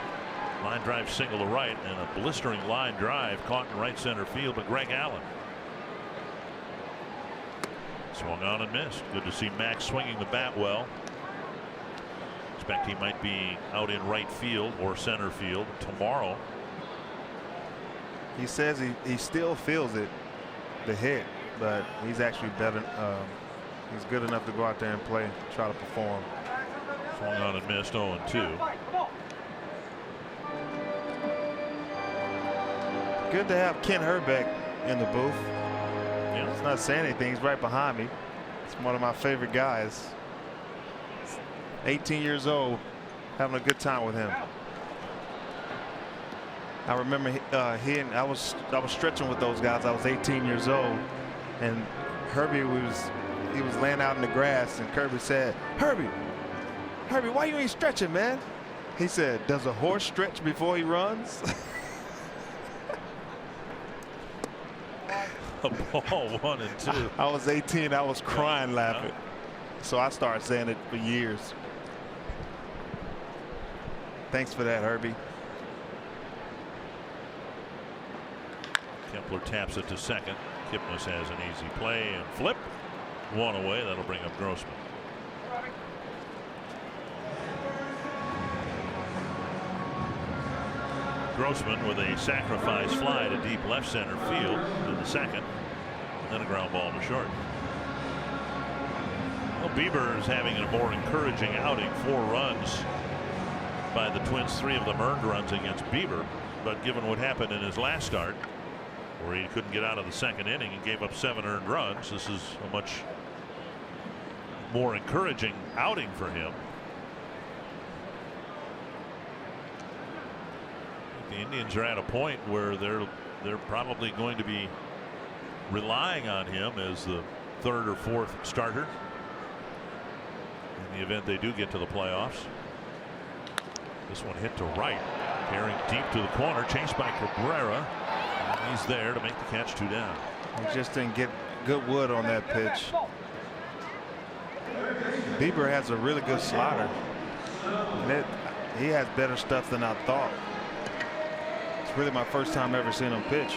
Line drive single to right and a blistering line drive caught in right center field by Greg Allen. Swung on and missed. Good to see Max swinging the bat well. Expect he might be out in right field or center field tomorrow. He says he still feels it, the hit, but he's actually better. He's good enough to go out there and play, try to perform. Swung on and missed, 0-2. Good to have Ken Herbeck in the booth. Yeah. He's not saying anything. He's right behind me. It's one of my favorite guys. 18 years old, having a good time with him. I remember I was stretching with those guys. I was 18 years old, and Herbie he was laying out in the grass, and Kirby said, Herbie, why you ain't stretching, man? He said, does a horse stretch before he runs? A ball, 1 and 2. I was 18. I was crying laughing. So I started saying it for years. Thanks for that, Herbie. Kepler taps it to second. Kipnis has an easy play and flip. 1 away. That'll bring up Grossman. Grossman with a sacrifice fly to deep left center field to the second, and then a ground ball to short. Well, Bieber is having a more encouraging outing. 4 runs by the Twins, 3 of them earned runs against Beaver. But given what happened in his last start, where he couldn't get out of the second inning and gave up 7 earned runs, this is a much more encouraging outing for him. The Indians are at a point where they're probably going to be relying on him as the 3rd or 4th starter in the event they do get to the playoffs. This one hit to right, carrying deep to the corner, chased by Cabrera. And he's there to make the catch, 2 down. He just didn't get good wood on that pitch. Bieber has a really good slider. And he has better stuff than I thought. It's really my first time ever seeing him pitch.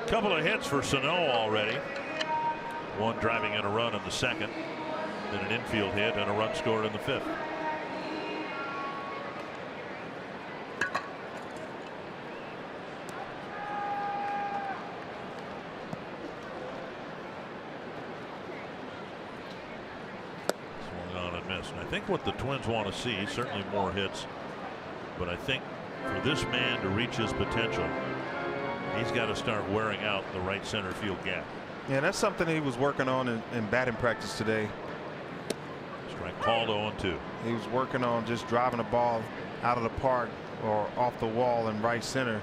Couple of hits for Sano already. One driving in a run in the 2nd, then an infield hit and a run scored in the 5th. Swung on and missed. And I think what the Twins want to see, certainly more hits, but I think for this man to reach his potential, he's got to start wearing out the right center field gap. Yeah, that's something he was working on in batting practice today. Strike called 0-2. He was working on just driving the ball out of the park or off the wall in right center.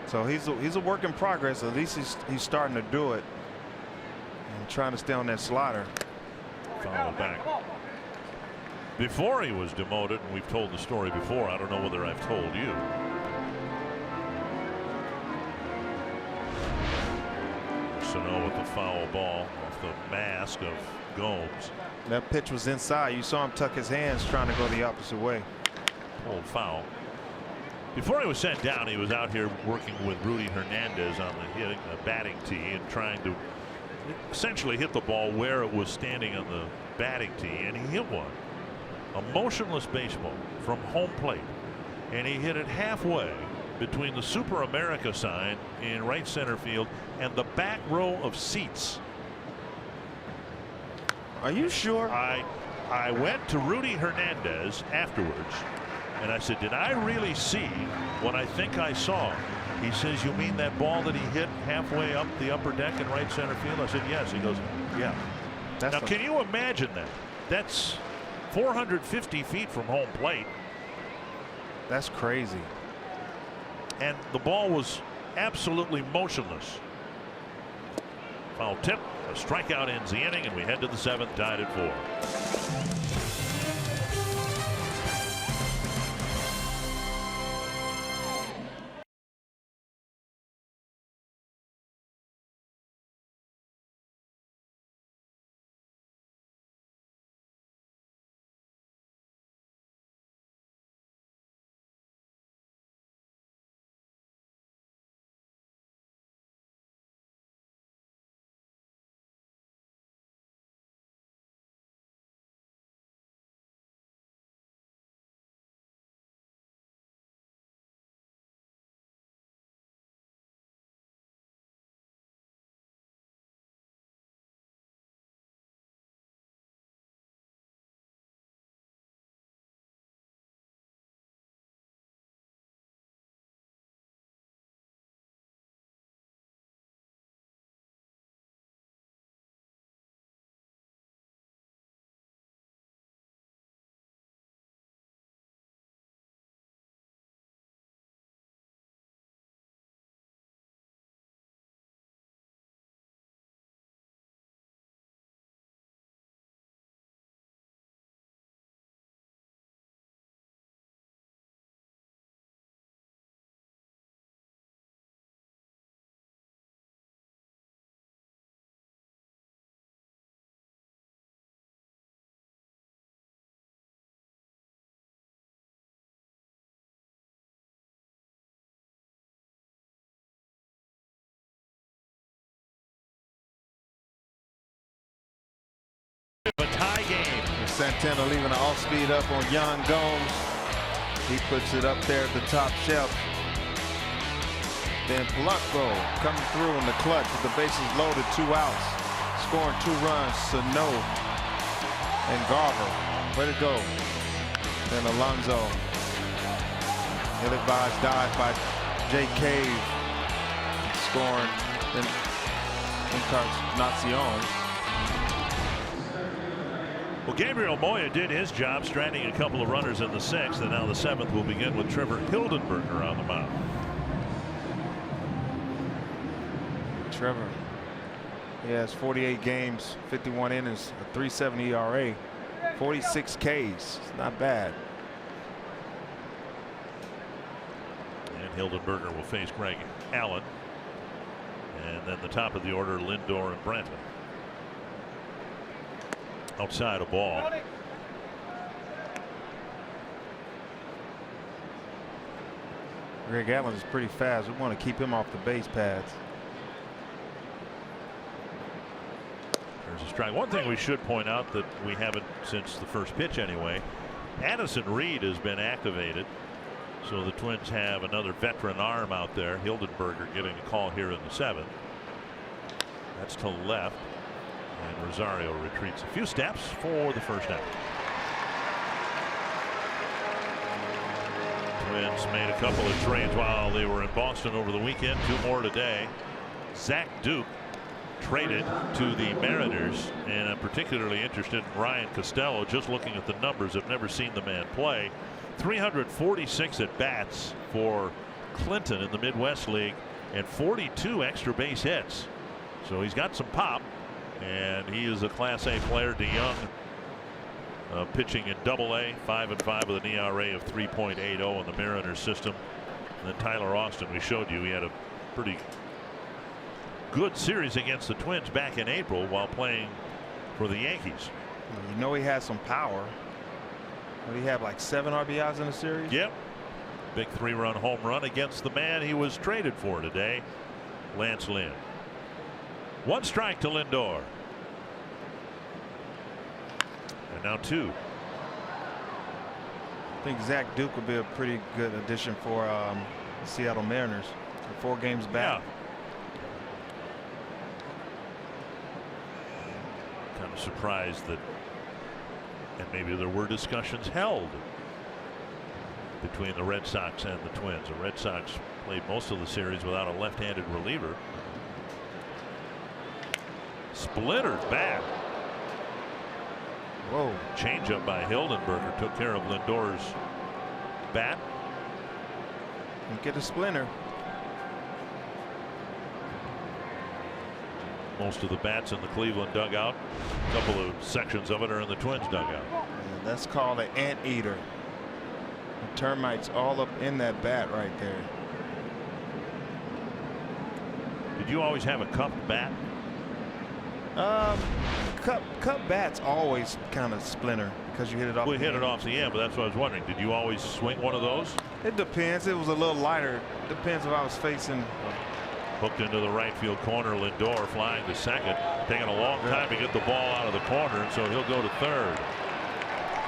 So he's a work in progress. At least he's starting to do it and trying to stay on that slider. Foul back. Before he was demoted, and we've told the story before, I don't know whether I've told you. Sano with the foul ball off the mask of Gomes. That pitch was inside. You saw him tuck his hands trying to go the opposite way. Pulled foul. Before he was sent down, he was out here working with Rudy Hernandez on the batting tee and trying to essentially hit the ball where it was standing on the batting tee, and he hit one. A motionless baseball from home plate, and he hit it halfway between the Super America sign in right center field and the back row of seats. Are you sure? I went to Rudy Hernandez afterwards and I said, did I really see what I think I saw? He says, you mean that ball that he hit halfway up the upper deck in right center field? I said, yes. He goes, yeah. Now can you imagine that? That's 450 feet from home plate. That's crazy. And the ball was absolutely motionless. Foul tip, a strikeout ends the inning, and we head to the 7th, tied at 4. A tie game. Santana leaving an off speed up on Yan Gomes. He puts it up there at the top shelf. Then Polanco coming through in the clutch with the bases loaded, 2 outs, scoring 2 runs. Sano and Garver. Way to go. And Alonso. Ill-advised dive by Jay Cave. Scoring Encarnacion. Well, Gabriel Moya did his job, stranding a couple of runners in the 6th, and now the 7th will begin with Trevor Hildenberger on the mound. Trevor, he has 48 games, 51 innings, a 3.70 ERA, 46 Ks. It's not bad. And Hildenberger will face Greg Allen. And then the top of the order, Lindor and Brantley. Outside a ball. Greg Allen is pretty fast. We want to keep him off the base paths. There's a strike. One thing we should point out that we haven't since the first pitch anyway, Addison Reed has been activated. So the Twins have another veteran arm out there. Hildenberger getting a call here in the 7th. That's to left. And Rosario retreats a few steps for the first out. Twins made a couple of trades while they were in Boston over the weekend. 2 more today. Zach Duke traded to the Mariners, and I'm particularly interested in Ryan Costello. Just looking at the numbers, I've never seen the man play. 346 at bats for Clinton in the Midwest League and 42 extra base hits. So he's got some pop, and he is a Class A player. DeYoung pitching in Double-A, 5-5 with an ERA of 3.80 in the Mariners system. And then Tyler Austin, we showed you, he had a pretty good series against the Twins back in April while playing for the Yankees. You know he has some power. Did he have like 7 RBIs in the series? Yep. Big 3-run home run against the man he was traded for today, Lance Lynn. 1 strike to Lindor. And now 2. I think Zach Duke would be a pretty good addition for the Seattle Mariners. 4 games back. Yeah. Kind of surprised that, and maybe there were discussions held between the Red Sox and the Twins. The Red Sox played most of the series without a left-handed reliever. Splintered bat. Whoa. Changeup by Hildenberger took care of Lindor's bat. And get a splinter. Most of the bats in the Cleveland dugout. A couple of sections of it are in the Twins dugout. Yeah, that's called an anteater. The termites all up in that bat right there. Did you always have a cupped bat? Cup bats always kind of splinter because you hit it off. We hit it off the end, but that's what I was wondering. Did you always swing one of those? It depends. It was a little lighter. Depends if I was facing. Hooked into the right field corner. Lindor flying to second, taking a long time to get the ball out of the corner, and so he'll go to third.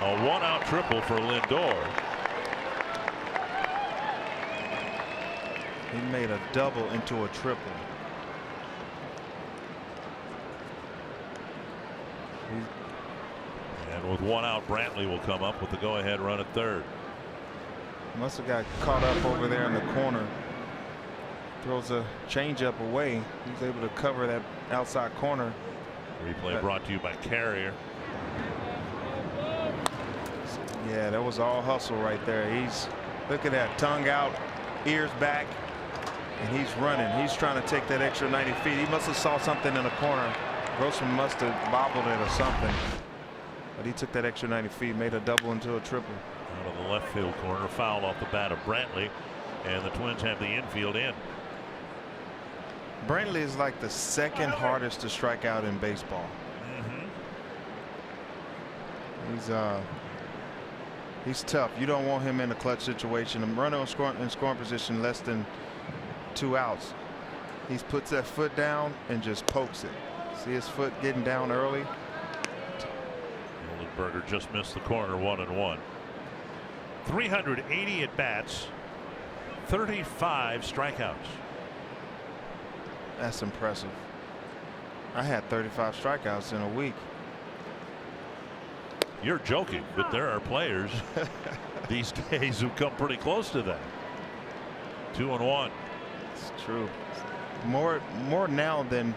A 1-out triple for Lindor. He made a double into a triple. And with 1 out, Brantley will come up with the go-ahead run at third. Must have got caught up over there in the corner. Throws a changeup away. He's able to cover that outside corner. Replay brought to you by Carrier. Yeah, that was all hustle right there. He's, look at that, tongue out, ears back, and he's running. He's trying to take that extra 90 feet. He must have saw something in the corner. Grossman must have bobbled it or something. But he took that extra 90 feet, made a double into a triple. Out of the left field corner, foul off the bat of Brantley, and the Twins have the infield in. Brantley is like the second hardest to strike out in baseball. He's tough. You don't want him in a clutch situation. A runner in scoring position less than 2 outs. He puts that foot down and just pokes it. See his foot getting down early. Hildenberger just missed the corner, 1-1. 380 at bats, 35 strikeouts. That's impressive. I had 35 strikeouts in a week. You're joking, but there are players these days who come pretty close to that. 2-1. It's true. More now than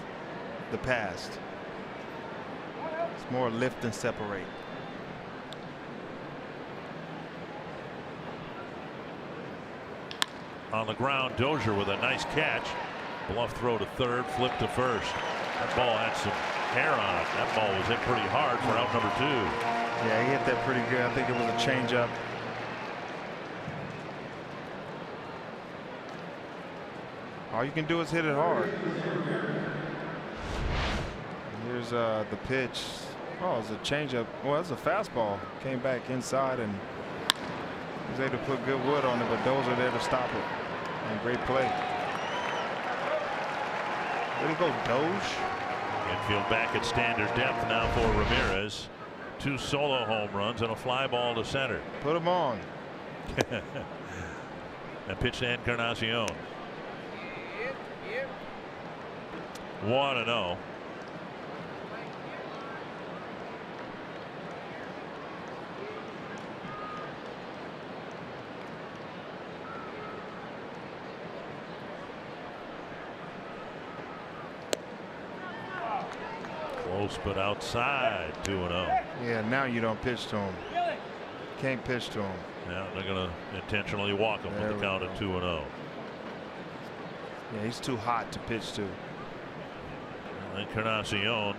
the past. It's more lift and separate. On the ground, Dozier with a nice catch. Bluff throw to third, flip to first. That ball had some hair on it. That ball was hit pretty hard for out number 2. Yeah, he hit that pretty good. I think it was a changeup. All you can do is hit it hard. Here's the pitch. Oh, it's a changeup. Well, it's a fastball. Came back inside and was able to put good wood on it, but those are there to stop it. And great play. Way to go, Doge. Infield back at standard depth now for Ramirez. 2 solo home runs and a fly ball to center. Put him on. And pitch to Encarnacion. 1-0. Close but outside. 2-0. Yeah, now you don't pitch to him. Can't pitch to him. Now they're going to intentionally walk him with the count at 2-0. Yeah, he's too hot to pitch to. Encarnacion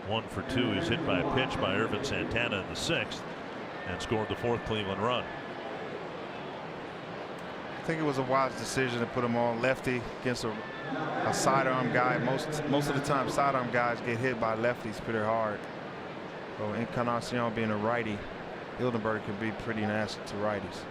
1 for 2. He's hit by a pitch by Irvin Santana in the 6th and scored the 4th Cleveland run. I think it was a wise decision to put him on lefty against a sidearm guy. Most of the time sidearm guys get hit by lefties pretty hard. So Encarnacion being a righty, Hildenberg can be pretty nasty to righties.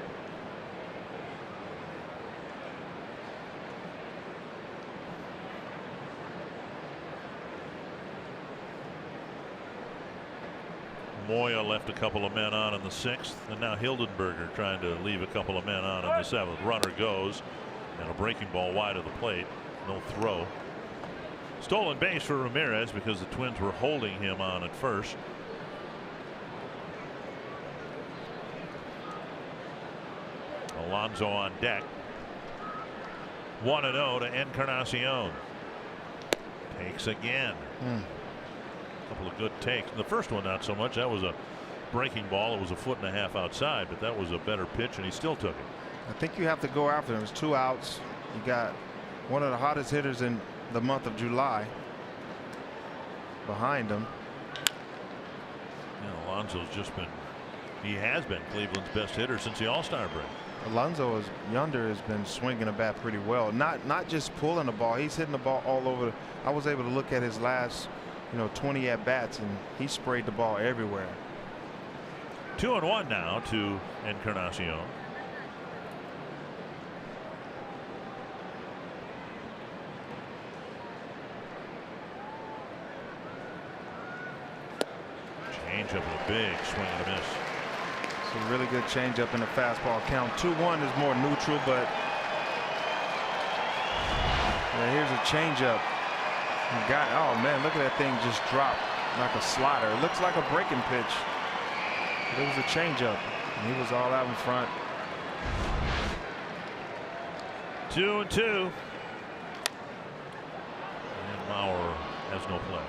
Moya left a couple of men on in the 6th, and now Hildenberger trying to leave a couple of men on in the 7th. Runner goes, and a breaking ball wide of the plate. No throw. Stolen base for Ramirez because the Twins were holding him on at first. Alonso on deck. 1-0 to Encarnacion. Takes again. Couple of good takes. The first one not so much. That was a breaking ball. It was a 1.5 feet outside, but that was a better pitch and he still took it. I think you have to go after him. It's 2 outs. You got one of the hottest hitters in the month of July behind him. Yeah, Alonso's just been, he has been Cleveland's best hitter since the All-Star break. Alonso Yonder has been swinging the bat pretty well. Not just pulling the ball. He's hitting the ball all over. I was able to look at his last 20 at bats and he sprayed the ball everywhere. 2-1 now to Encarnacion. Change up a big swing and a miss. It's a really good changeup in the fastball count. 2-1 is more neutral, but yeah, here's a changeup. Oh man, look at that thing just drop like a slider. It looks like a breaking pitch. But it was a changeup. And he was all out in front. 2-2. And Mauer has no play.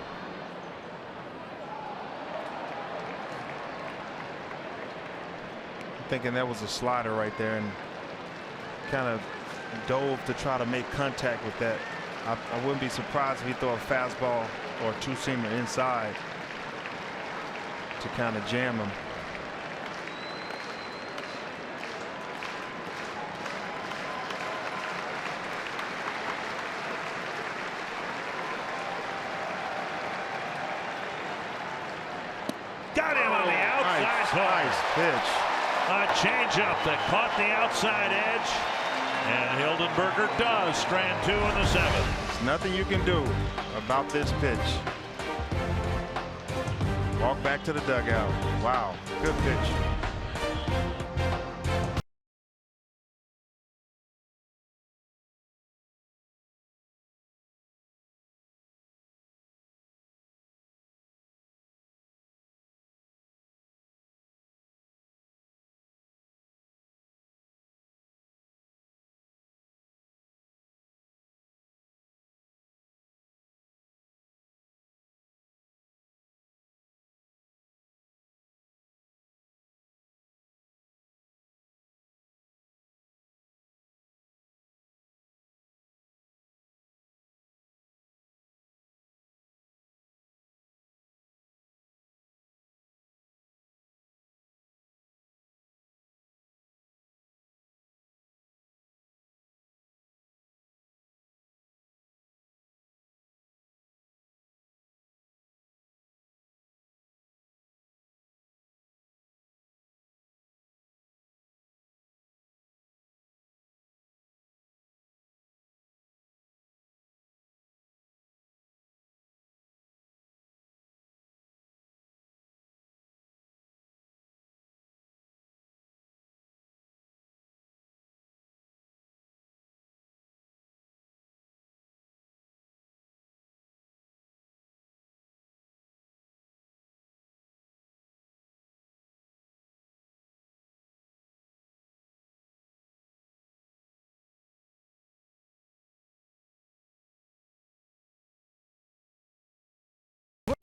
Thinking that was a slider right there and kind of dove to try to make contact with that. I wouldn't be surprised if he throw a fastball or a two-seamer inside to kind of jam him. Got him on the outside. Nice pitch. A changeup that caught the outside edge. And Hildenberger does strand 2 in the 7th. There's nothing you can do about this pitch. Walk back to the dugout. Wow, good pitch.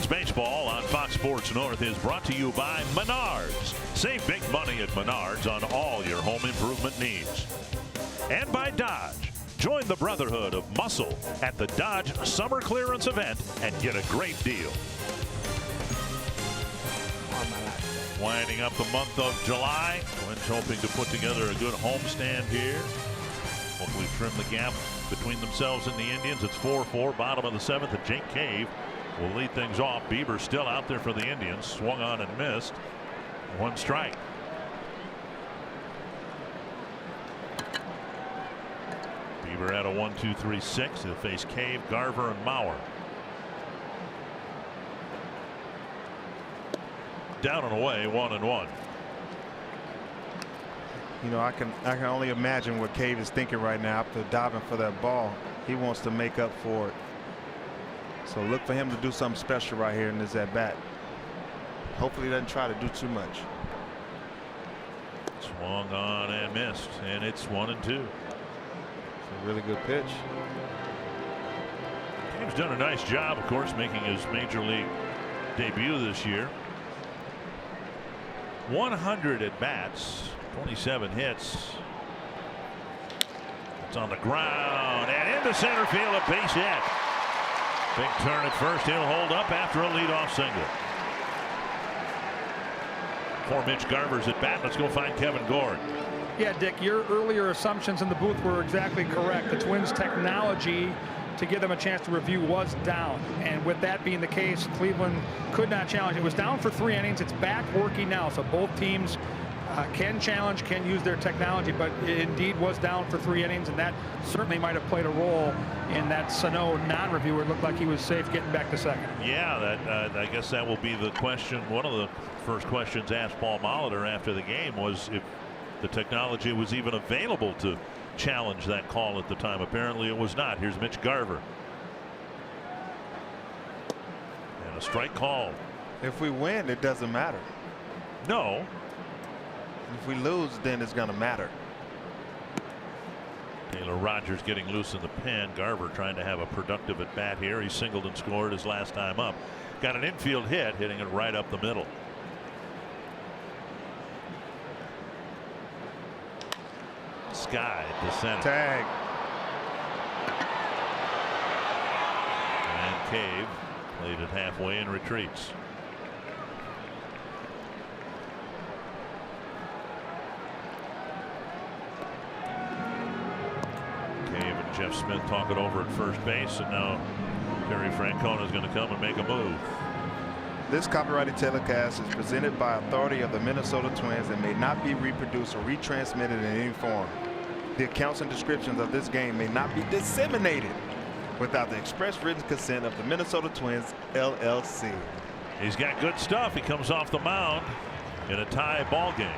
Baseball on Fox Sports North is brought to you by Menards. Save big money at Menards on all your home improvement needs. And by Dodge. Join the brotherhood of muscle at the Dodge Summer Clearance event and get a great deal. Winding up the month of July. Twins hoping to put together a good homestand here. Hopefully trim the gap between themselves and the Indians. It's 4-4, bottom of the 7th, and Jake Cave will lead things off. Bieber still out there for the Indians. Swung on and missed. 1 strike. Bieber at a 1-2-3-6. He'll face Cave, Garver, and Mauer. Down and away, 1-1. You know, I can only imagine what Cave is thinking right now after diving for that ball. He wants to make up for it. So look for him to do something special right here in this at bat. Hopefully he doesn't try to do too much. Swung on and missed, and it's 1-2. It's a really good pitch. Cave's done a nice job, of course, making his major league debut this year. 100 at bats, 27 hits. It's on the ground and into center field, a base hit. Big turn at first. He'll hold up after a leadoff single. For Mitch Garver's at bat, let's go find Kevin Gord. Yeah, Dick, your earlier assumptions in the booth were exactly correct. The Twins' technology to give them a chance to review was down, and with that being the case, Cleveland could not challenge. It was down for 3 innings. It's back working now, so both teams can challenge, can use their technology, but it indeed was down for 3 innings, and that certainly might have played a role in that Sano non-review. It looked like he was safe getting back to second. Yeah, that I guess that will be the question. One of the first questions asked Paul Molitor after the game was if the technology was even available to challenge that call at the time. Apparently it was not. Here's Mitch Garver. And a strike call. If we win, it doesn't matter. No. If we lose, then it's going to matter. Taylor Rogers getting loose in the pen. Garver trying to have a productive at bat here. He singled and scored his last time up. Got an infield hit, hitting it right up the middle. Sky to center. Tag. And Cave played it halfway and retreats. Cave and Jeff Smith talk it over at first base, and now Terry Francona is going to come and make a move. This copyrighted telecast is presented by authority of the Minnesota Twins and may not be reproduced or retransmitted in any form. The accounts and descriptions of this game may not be disseminated without the express written consent of the Minnesota Twins, LLC. He's got good stuff. He comes off the mound in a tie ball game.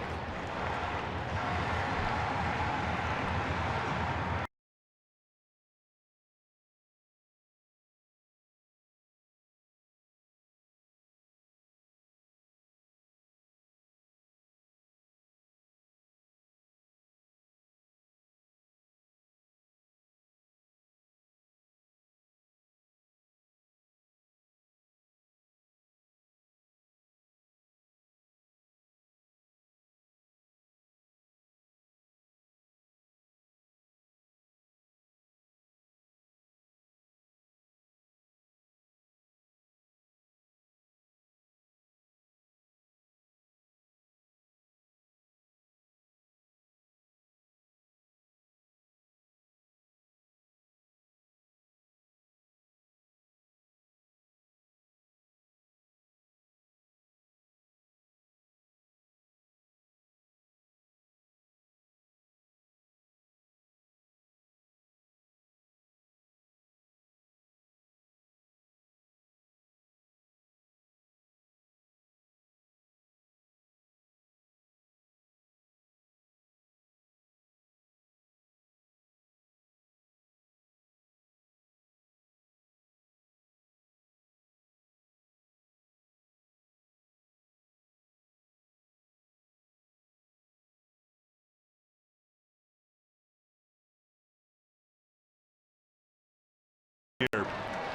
Here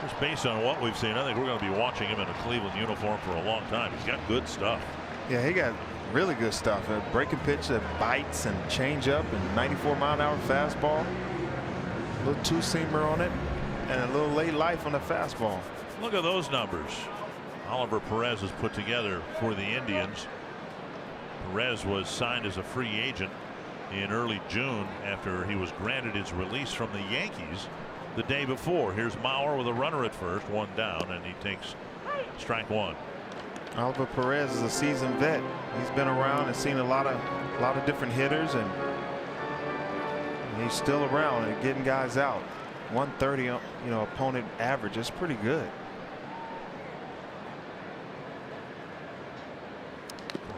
Just based on what we've seen, I think we're going to be watching him in a Cleveland uniform for a long time. He's got good stuff. Yeah, he got really good stuff. A breaking pitch that bites and change up and 94-mile-an-hour fastball. A little two-seamer on it and a little late life on the fastball. Look at those numbers Oliver Perez has put together for the Indians. Perez was signed as a free agent in early June after he was granted his release from the Yankees the day before. Here's Mauer with a runner at first, one down, and he takes strike one. Oliver Perez is a seasoned vet. He's been around and seen a lot of different hitters, and he's still around and getting guys out. 130, opponent average is pretty good.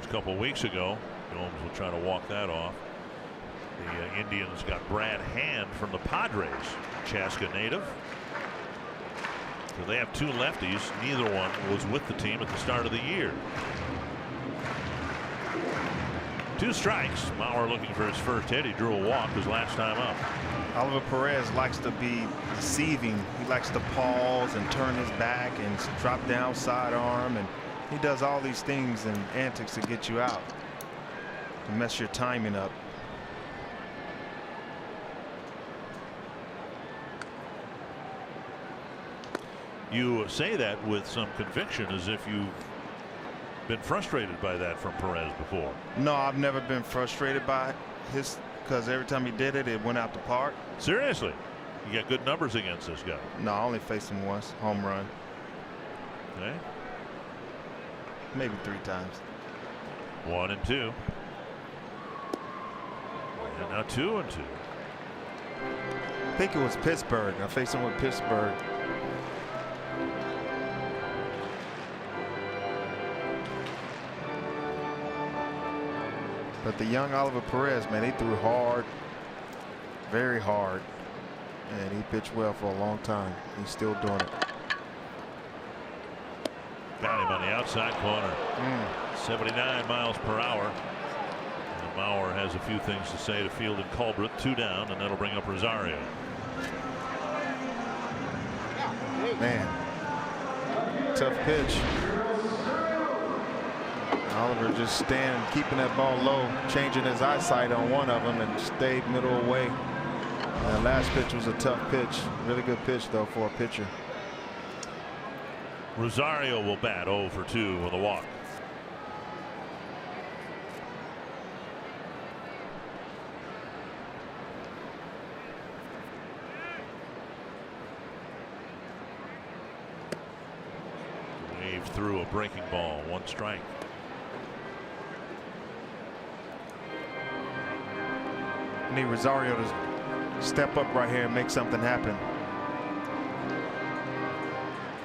A couple weeks ago, Gomes will try to walk that off. The Indians got Brad Hand from the Padres, Chaska native. So they have two lefties. Neither one was with the team at the start of the year. Two strikes. Mauer looking for his first hit. He drew a walk his last time up. Oliver Perez likes to be deceiving. He likes to pause and turn his back and drop down sidearm, and he does all these things and antics to get you out, to mess your timing up. You say that with some conviction, as if you've been frustrated by that from Perez before. No, I've never been frustrated by his, because every time he did it, it went out the park. Seriously, you got good numbers against this guy. No, I only faced him once, home run. Okay. Maybe 3 times. 1 and 2. And now 2 and 2. I think it was Pittsburgh. I faced him with Pittsburgh. But the young Oliver Perez, man, he threw hard, very hard, and he pitched well for a long time. He's still doing it. Got him on the outside corner. 79 miles per hour. And Mauer has a few things to say to Field and Culbreth. 2 down, and that'll bring up Rosario. Man, tough pitch. Oliver just keeping that ball low, changing his eyesight on one of them, and stayed middle away. And the last pitch was a tough pitch. Really good pitch, though, for a pitcher. Rosario will bat 0 for 2 with a walk. Wave through a breaking ball. 1 strike. I need Rosario to step up right here and make something happen.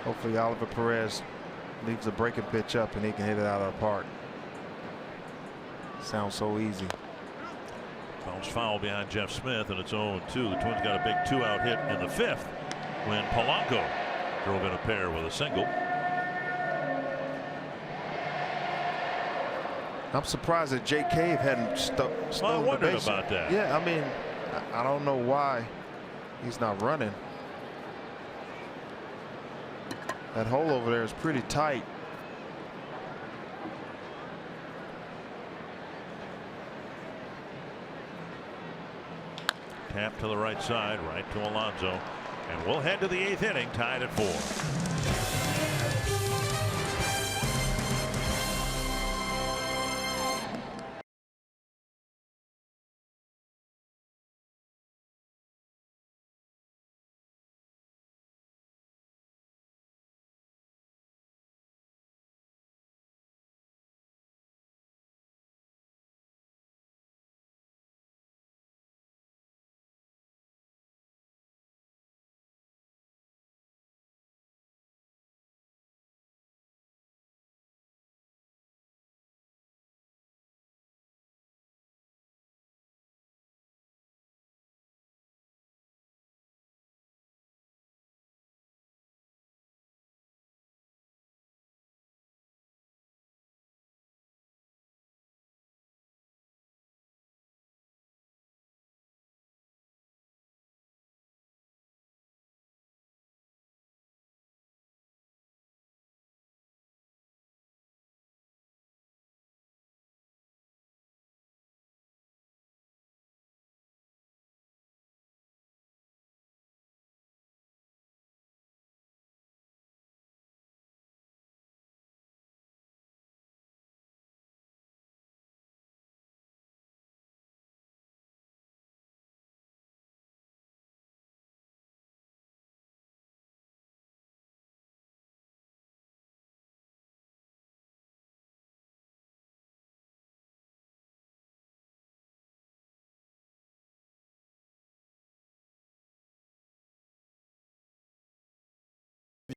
Hopefully Oliver Perez leaves a breaking pitch up and he can hit it out of the park. Sounds so easy. Bounced foul behind Jeff Smith, and it's 0-2. The Twins got a big 2-out hit in the 5th when Polanco drove in a pair with a single. I'm surprised that Jake Cave hadn't stolen I the wondered base. about that. Yeah, I mean, I don't know why he's not running. That hole over there is pretty tight. Tap to the right side, right to Alonso, and we'll head to the 8th inning, tied at 4.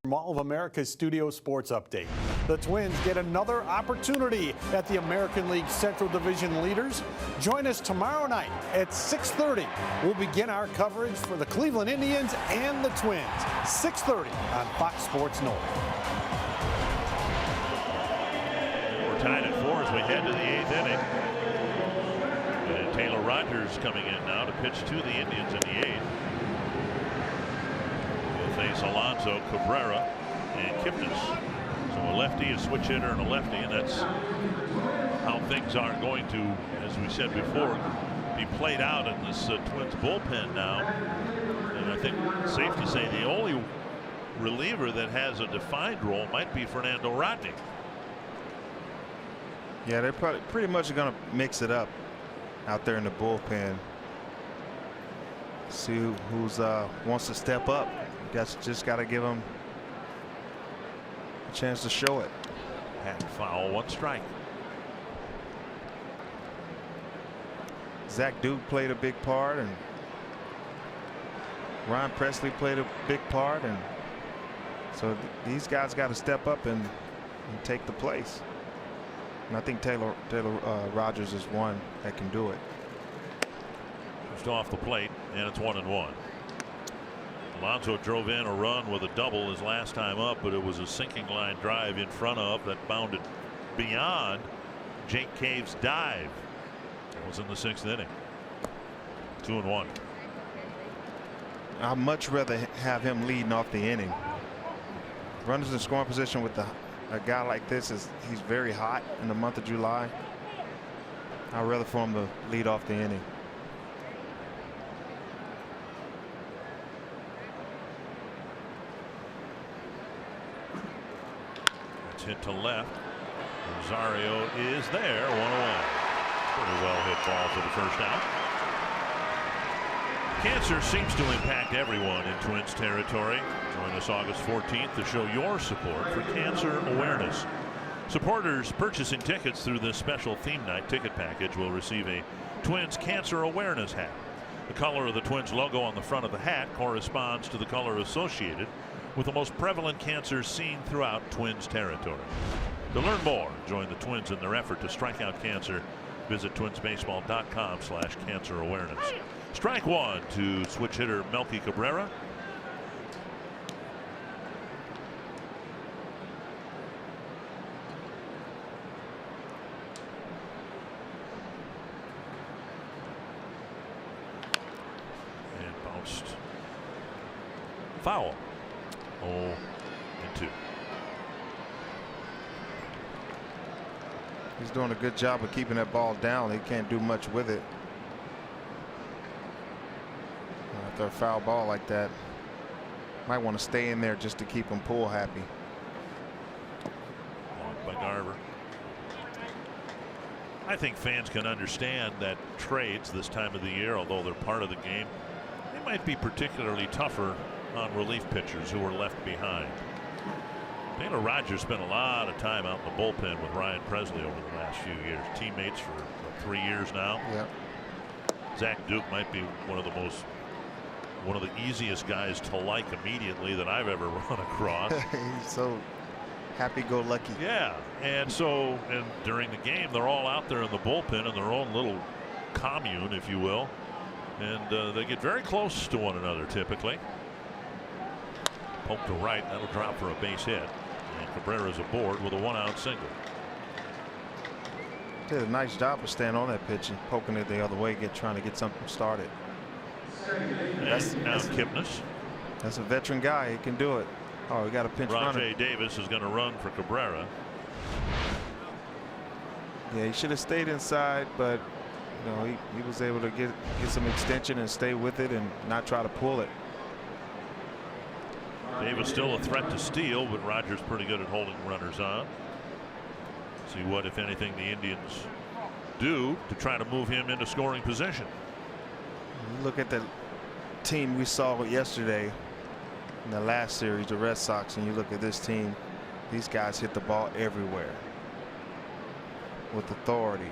Mall of America's Studio Sports Update. The Twins get another opportunity at the American League Central Division leaders. Join us tomorrow night at 6:30. We'll begin our coverage for the Cleveland Indians and the Twins. 6:30 on Fox Sports North. We're tied at 4 as we head to the 8th inning. And Taylor Rogers coming in now to pitch to the Indians in the 8th. Face Alonso, Cabrera, and Kipnis. So a lefty, a switch hitter, and a lefty, and that's how things are going to, as we said before, be played out in this Twins bullpen now. And I think it's safe to say the only reliever that has a defined role might be Fernando Rodney. Yeah, they're probably pretty much going to mix it up out there in the bullpen. See who's wants to step up. Just got to give him a chance to show it. And foul, 1 strike. Zach Duke played a big part, and Ryan Presley played a big part, and so these guys got to step up and take the place. And I think Taylor Rogers is one that can do it. Just off the plate, and it's 1-1. Alonso drove in a run with a double his last time up, but it was a sinking line drive in front of that bounded beyond Jake Cave's dive. It was in the 6th inning. 2-1. I'd much rather have him leading off the inning. Runners in scoring position with a guy like this he's very hot in the month of July. I'd rather for him to lead off the inning. Hit to left. Rosario is there. 1-1. Pretty well hit ball for the first out. Cancer seems to impact everyone in Twins territory. Join us August 14th to show your support for cancer awareness. Supporters purchasing tickets through this special theme night ticket package will receive a Twins Cancer Awareness hat. The color of the Twins logo on the front of the hat corresponds to the color associated with the most prevalent cancers seen throughout Twins territory. To learn more, join the Twins in their effort to strike out cancer. Visit twinsbaseball.com/cancer awareness. Strike 1 to switch hitter Melky Cabrera. And bounced. Foul. 0-2. He's doing a good job of keeping that ball down. He can't do much with it. After a foul ball like that, might want to stay in there just to keep him pool happy. Blocked by Garver. I think fans can understand that trades this time of the year, although they're part of the game, they might be particularly tougher on relief pitchers who are left behind. Taylor Rogers spent a lot of time out in the bullpen with Ryan Presley over the last few years. Teammates for 3 years now. Yep. Zach Duke might be one of the easiest guys to like immediately that I've ever run across. He's so happy-go-lucky. Yeah, and during the game they're all out there in the bullpen in their own little commune, if you will, and they get very close to one another typically. Poke to right, that'll drop for a base hit, and Cabrera's aboard with a 1-out single. Did a nice job of staying on that pitch and poking it the other way, trying to get something started. That's Kipnis. That's a veteran guy. He can do it. Oh, we got a pinch runner. Rajay Davis is going to run for Cabrera. Yeah, he should have stayed inside, but he was able to get some extension and stay with it and not try to pull it. Davis still a threat to steal, but Rogers pretty good at holding runners on. See what, if anything, the Indians do to try to move him into scoring position. You look at the team we saw yesterday in the last series, the Red Sox, and you look at this team, these guys hit the ball everywhere with authority.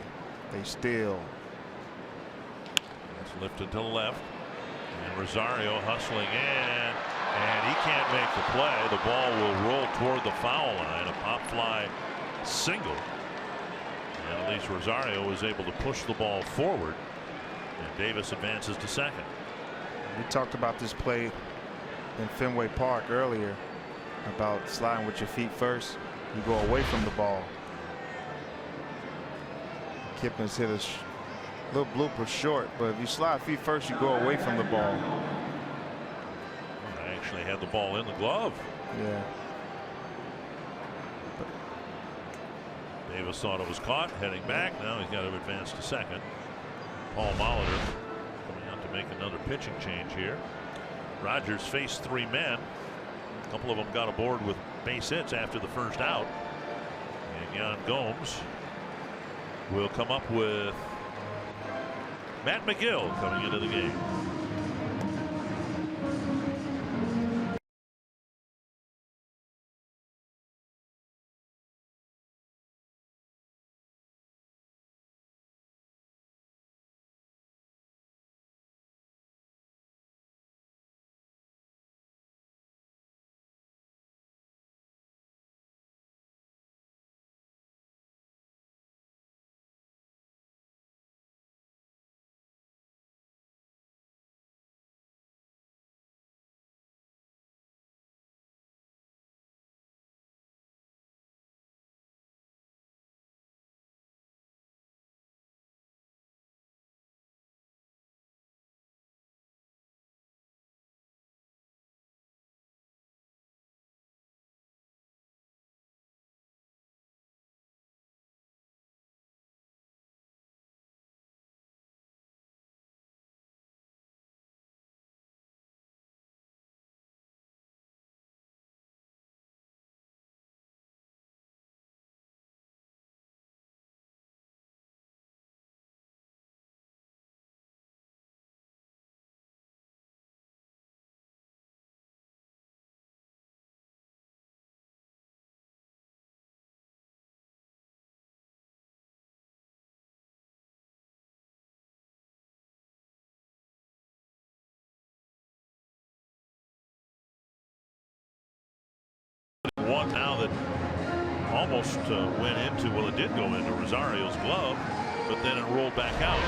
They steal. It's lifted to the left, and Rosario hustling, and And he can't make the play. The ball will roll toward the foul line. A pop fly single. And at least Rosario was able to push the ball forward. And Davis advances to second. We talked about this play in Fenway Park earlier about sliding with your feet first. You go away from the ball. Kipnis hit a little blooper short, but if you slide feet first, you go away from the ball. I actually had the ball in the glove. Yeah. Davis thought it was caught, heading back. Now he's got to advance to second. Paul Molitor coming out to make another pitching change here. Rogers faced 3 men. A couple of them got aboard with base hits after the first out. And Yan Gomes will come up with Matt McGill coming into the game. One now that almost went into, well, it did go into Rosario's glove, but then it rolled back out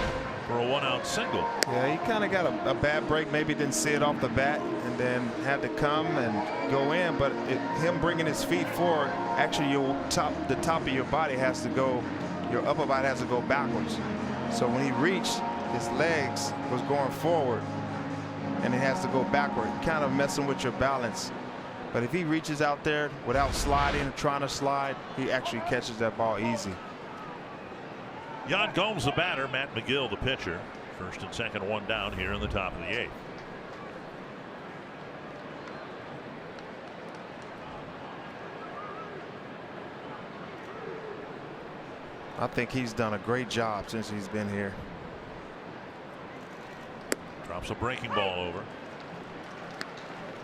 for a 1-out single. Yeah, he kind of got a bad break, maybe didn't see it off the bat, and then had to come and go in. But him bringing his feet forward, actually the top of your body has to go, your upper body has to go backwards. So when he reached, his legs was going forward, and it has to go backward, kind of messing with your balance. But if he reaches out there without sliding or trying to slide, he actually catches that ball easy. Yan Gomes the batter, Matt McGill the pitcher. First and second, 1 down here in the top of the 8th. I think he's done a great job since he's been here. Drops a breaking ball over.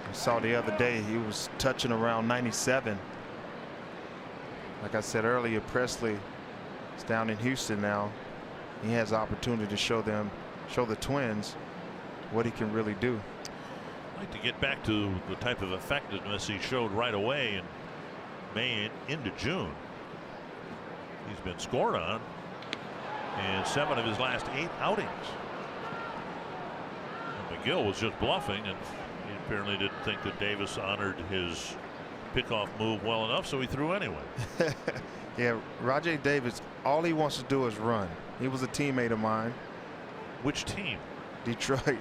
I saw the other day he was touching around 97. Like I said earlier, Presley is down in Houston now. He has the opportunity to show the Twins what he can really do. I'd like to get back to the type of effectiveness he showed right away in May into June. He's been scored on in 7 of his last 8 outings. And McGill was just bluffing, and he apparently didn't think that Davis honored his pickoff move well enough, so he threw anyway. Yeah, Rajay Davis, all he wants to do is run. He was a teammate of mine. Which team? Detroit.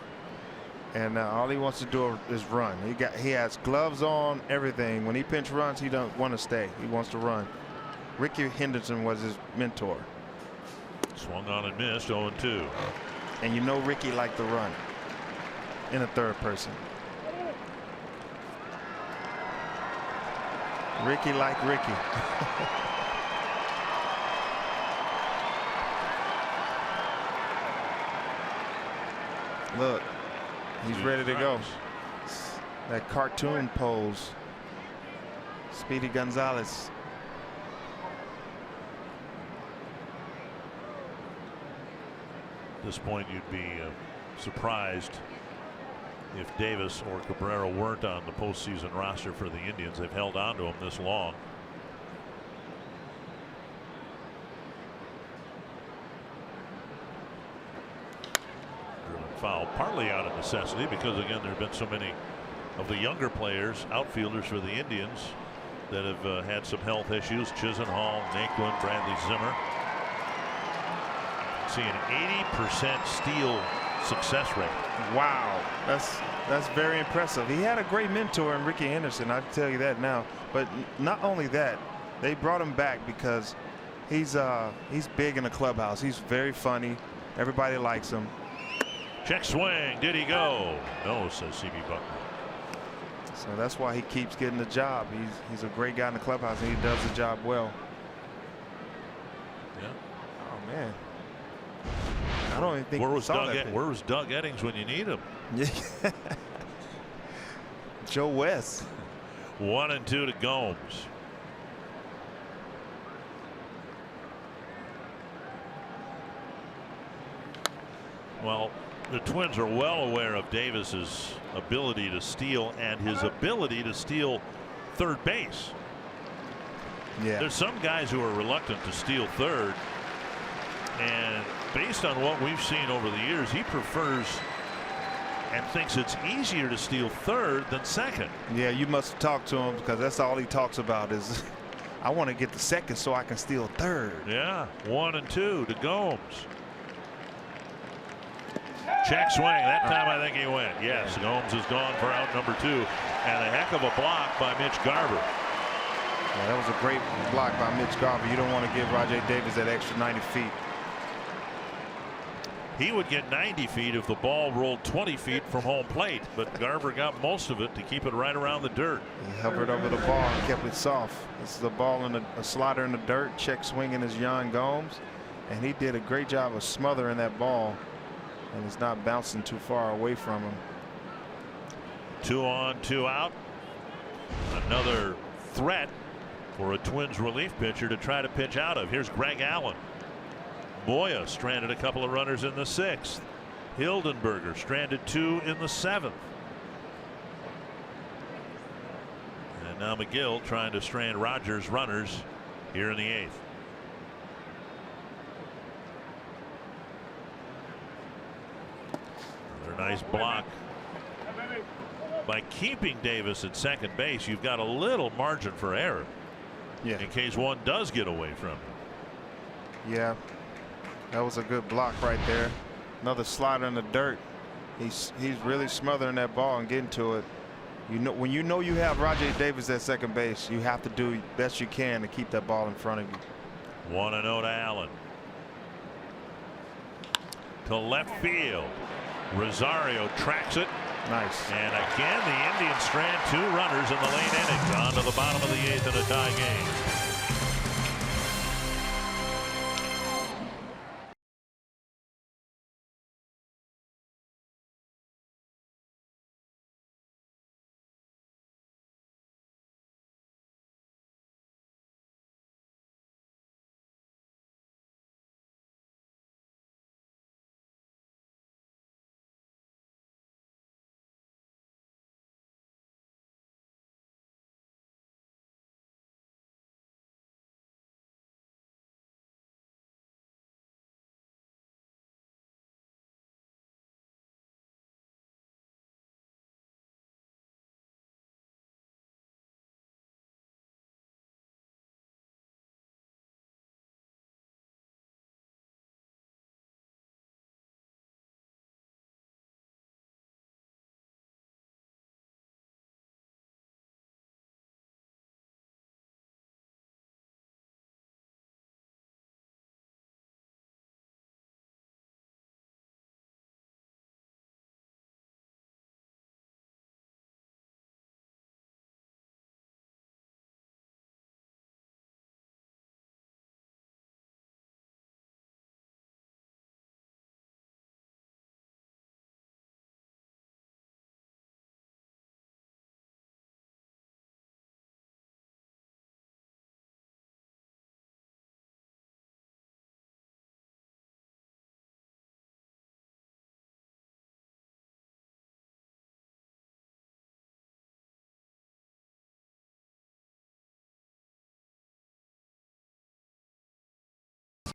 And all he wants to do is run. He has gloves on, everything. When he pinch runs, he don't want to stay. He wants to run. Ricky Henderson was his mentor. Swung on and missed, 0-2. And you know Ricky liked to run in a third person. Ricky like Ricky. Look, he's ready to go. That cartoon pose. Speedy Gonzalez. At this point, you'd be surprised if Davis or Cabrera weren't on the postseason roster for the Indians. They've held on to him this long. Driven foul, partly out of necessity, because again there have been so many of the younger players, outfielders for the Indians, that have had some health issues. Chisenhall, Naquin, Bradley Zimmer. See an 80% steal success rate. Wow, that's very impressive. He had a great mentor in Ricky Henderson, I can tell you that now. But not only that, they brought him back because he's big in the clubhouse. He's very funny. Everybody likes him. Check swing. Did he go? No, says CB Buckner. So that's why he keeps getting the job. He's a great guy in the clubhouse, and he does the job well. Yeah. Oh man. I don't even think where was Doug Eddings when you need him? Yeah. Joe West. 1-2 to Gomes. Well, the Twins are well aware of Davis's ability to steal and his ability to steal third base. Yeah. There's some guys who are reluctant to steal third, and based on what we've seen over the years, he prefers and thinks it's easier to steal third than second. Yeah, you must talk to him, because that's all he talks about is I want to get the second so I can steal third. Yeah, 1-2 to Gomes. Check swing. That time I think he went. Yes, Gomes is gone for out number 2, and a heck of a block by Mitch Garver. Yeah, that was a great block by Mitch Garver. You don't want to give Rajay Davis that extra 90 feet. He would get 90 feet if the ball rolled 20 feet from home plate, but Garver got most of it to keep it right around the dirt. He hovered over the ball and kept it soft. This is a ball in a slider in the dirt. Check swinging is Yan Gomes, and he did a great job of smothering that ball, and it's not bouncing too far away from him. 2 on, 2 out. Another threat for a Twins relief pitcher to try to pitch out of. Here's Greg Allen. Moya stranded a couple of runners in the 6th. Hildenberger stranded 2 in the 7th. And now McGill trying to strand Rogers runners here in the 8th. Another nice block. By keeping Davis at second base, you've got a little margin for error. Yeah. In case one does get away from him. Yeah. That was a good block right there. Another slider in the dirt. He's really smothering that ball and getting to it. You know, when you know you have Rajay Davis at second base, you have to do the best you can to keep that ball in front of you. 1-0 to Allen. To left field. Rosario tracks it. Nice. And again, the Indians strand 2 runners in the late innings. On to the bottom of the 8th in a tie game.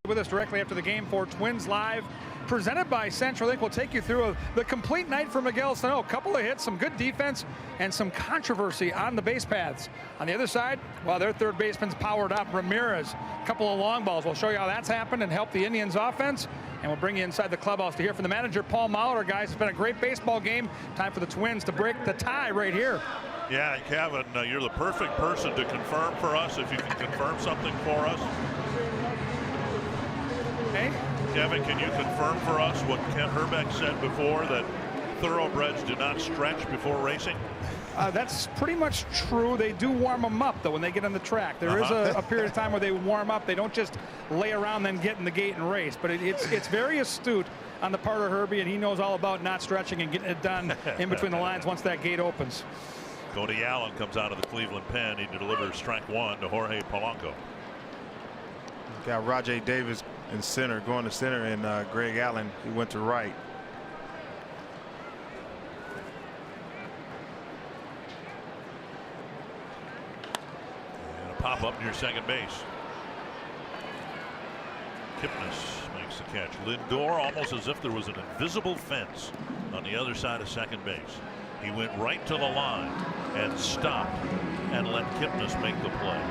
with us directly after the game for Twins Live, presented by CenturyLink. We'll take you through the complete night for Miguel Sano. A couple of hits, some good defense, and some controversy on the base paths. On the other side, well, their third baseman's powered up. Ramirez, a couple of long balls. We'll show you how that's happened and help the Indians offense. And we'll bring you inside the clubhouse to hear from the manager, Paul Molitor. Guys, it's been a great baseball game. Time for the Twins to break the tie right here. Yeah, Kevin, you're the perfect person to confirm for us, if you can confirm something for us. Hey? Kevin, can you confirm for us what Ken Herbeck said before, that thoroughbreds do not stretch before racing? That's pretty much true. They do warm them up, though, when they get on the track. There is a period of time where they warm up. They don't just lay around, then get in the gate and race. But it's very astute on the part of Herbie, and he knows all about not stretching and getting it done in between the lines once that gate opens. Cody Allen comes out of the Cleveland pen. He delivers strike one to Jorge Polanco. Got Rajay Davis in center, going to center, and Greg Allen, he went to right. And a pop up near second base. Kipnis makes the catch. Lindor, almost as if there was an invisible fence on the other side of second base. He went right to the line and stopped and let Kipnis make the play.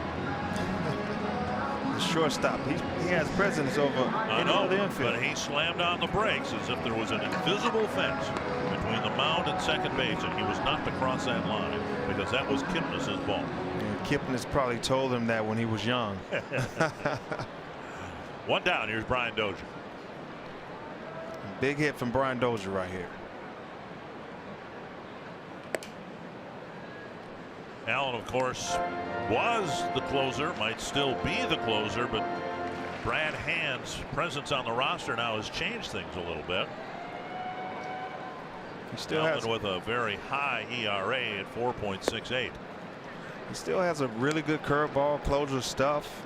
The shortstop, he has presence over the infield. But he slammed on the brakes as if there was an invisible fence between the mound and second base, and he was not to cross that line because that was Kipnis' ball. And Kipnis probably told him that when he was young. One down. Here's Brian Dozier. Big hit from Brian Dozier right here. Allen, of course, was the closer, might still be the closer, but Brad Hand's presence on the roster now has changed things a little bit. He still Allen has, with a very high ERA at 4.68. he still has a really good curveball, closer stuff.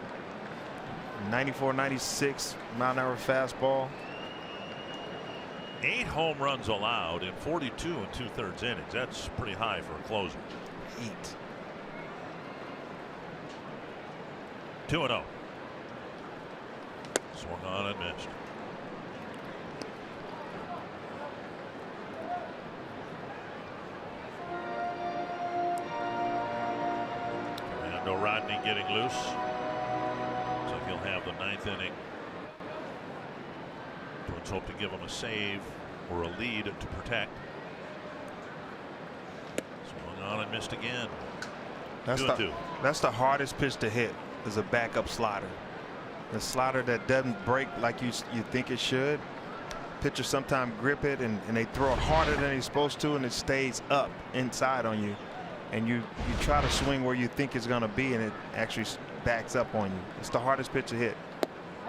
94, 96 mile-an-hour fastball. 8 home runs allowed in 42 2/3 innings. That's pretty high for a closer. 8. 2-0. Swung on and missed. Fernando Rodney getting loose. So he'll have the 9th inning. Twins hope to give him a save or a lead to protect. Swung on and missed again. That's the hardest pitch to hit, is a backup slider. The slider that doesn't break like you think it should. Pitchers sometimes grip it and they throw it harder than they're supposed to, and it stays up inside on you. And you try to swing where you think it's going to be, and it actually backs up on you. It's the hardest pitch to hit.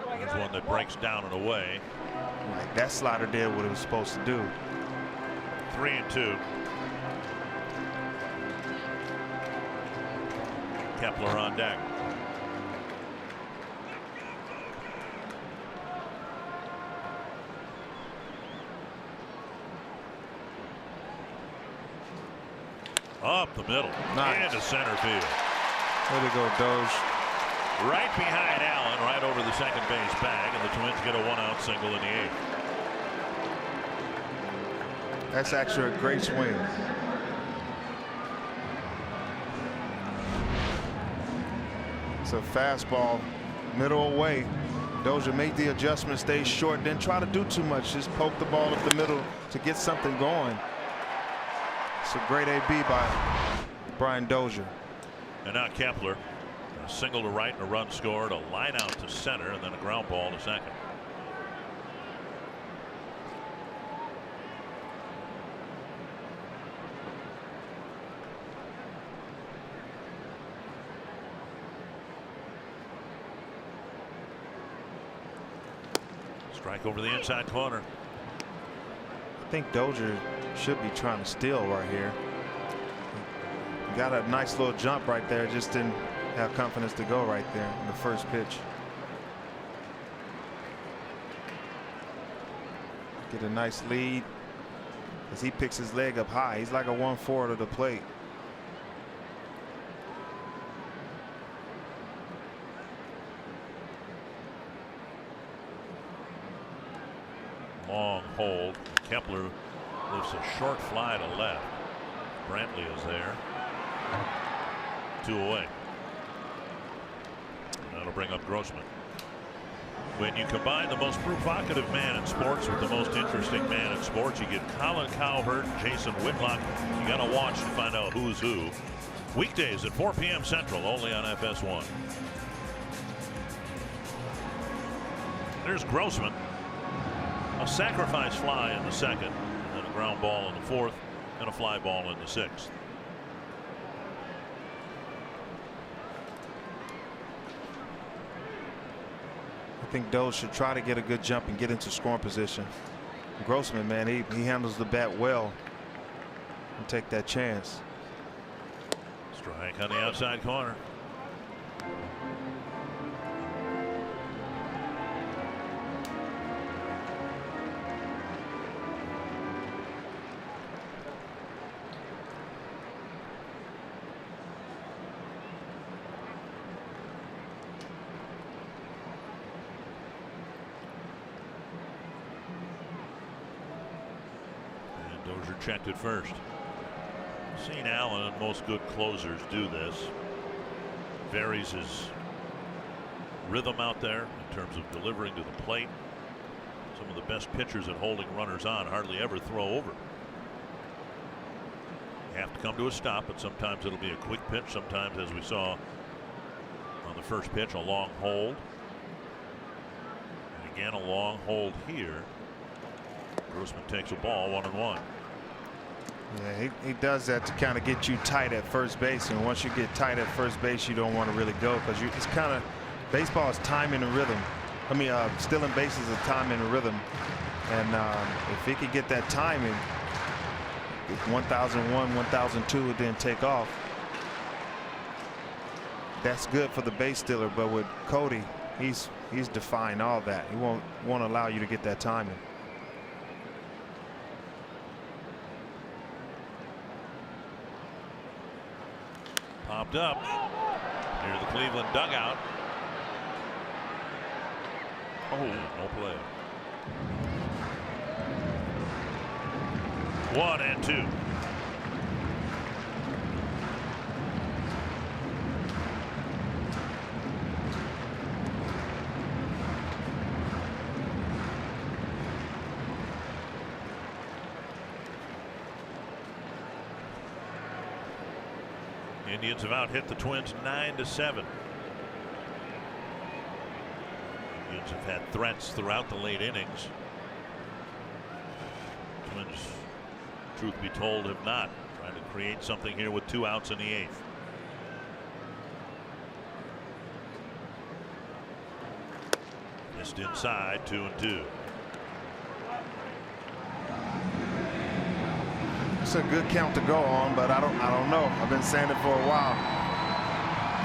There's one that breaks down and away. Like that slider did what it was supposed to do. 3-2. Kepler on deck. Up the middle. Nice. Into center field. Way to go, Doge. Right behind Allen, right over the second base bag, and the Twins get a 1-out single in the 8th. That's actually a great swing. It's a fastball, middle away. Dozier make the adjustment, stay short, then try to do too much. Just poke the ball up the middle to get something going. It's a great AB by Brian Dozier. And now Kepler, a single to right and a run scored, a line out to center, and then a ground ball to second. Strike over the inside corner. I think Dozier should be trying to steal right here. He got a nice little jump right there, just didn't have confidence to go right there in the first pitch. Get a nice lead as he picks his leg up high. He's like a 1-4 to the plate. Long hold. Kepler lifts a short fly to left. Brantley is there. 2 away. And that'll bring up Grossman. When you combine the most provocative man in sports with the most interesting man in sports, you get Colin Cowherd and Jason Whitlock. You got to watch to find out who's who. Weekdays at 4 p.m. Central, only on FS1. There's Grossman. A sacrifice fly in the second, and then a ground ball in the fourth, and a fly ball in the sixth. I think Doge should try to get a good jump and get into scoring position. Grossman, man, he handles the bat well and take that chance. Strike on the outside corner. Dozier checked it first. Seen Allen and most good closers do this. Varies his rhythm out there in terms of delivering to the plate. Some of the best pitchers at holding runners on hardly ever throw over. You have to come to a stop, but sometimes it'll be a quick pitch. Sometimes, as we saw on the first pitch, a long hold. And again, a long hold here. Grossman takes a ball, 1-1. Yeah, he does that to kind of get you tight at first base, and once you get tight at first base, you don't want to really go, because it's kind of, baseball is timing and rhythm. I mean, stealing bases is timing and rhythm, and if he could get that timing, 1001, 1002, and then take off, that's good for the base stealer. But with Cody, he's defying all that. He won't allow you to get that timing. Popped up near the Cleveland dugout. Oh, no play. 1-2. Indians have out-hit the Twins 9-7. Indians have had threats throughout the late innings. Twins, truth be told, have not. Trying to create something here with 2 outs in the 8th. Missed inside, 2-2. It's a good count to go on, but I don't know. I've been saying it for a while.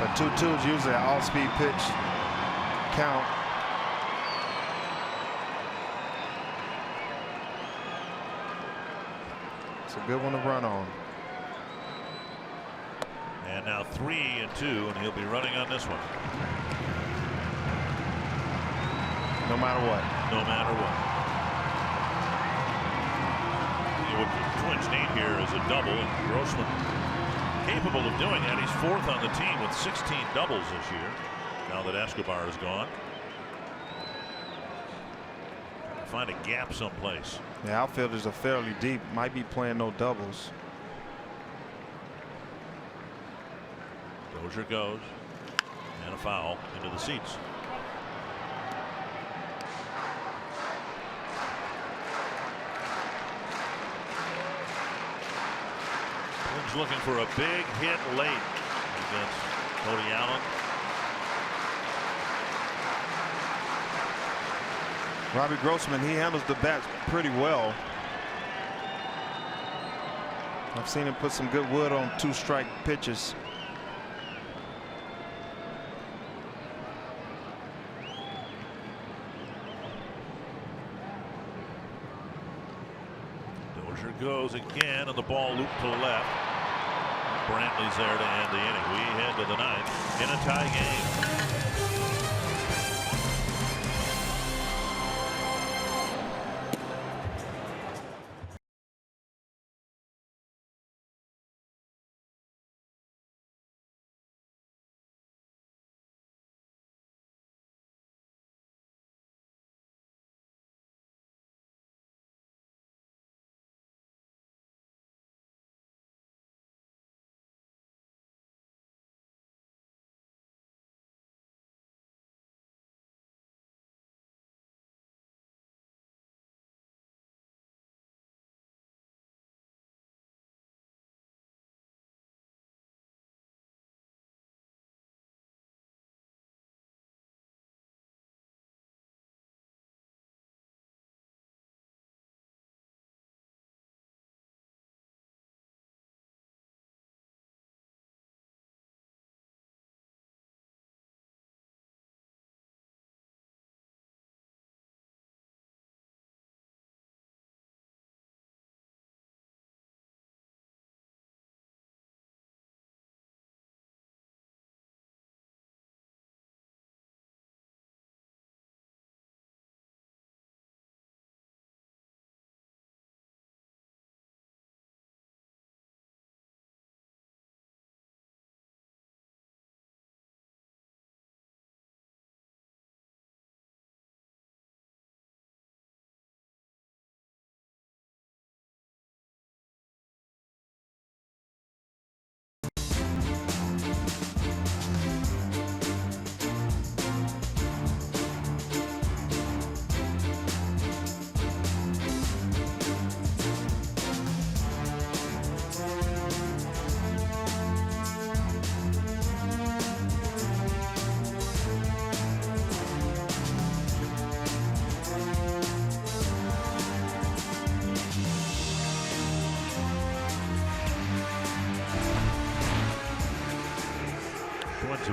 But 2-2 is usually an all-speed pitch count. It's a good one to run on. And now 3-2, and he'll be running on this one. No matter what. No matter what. What the Twins need here is a double, and Grossman capable of doing that. He's 4th on the team with 16 doubles this year, now that Escobar is gone. Find a gap someplace. The outfielders are fairly deep, might be playing no doubles. Dozier goes, and a foul into the seats. Twins looking for a big hit late against Cody Allen. Robbie Grossman, he handles the bat pretty well. I've seen him put some good wood on 2-strike pitches. Dozier goes again, and the ball looped to the left. Brantley's there to end the inning. We head to the 9th in a tie game.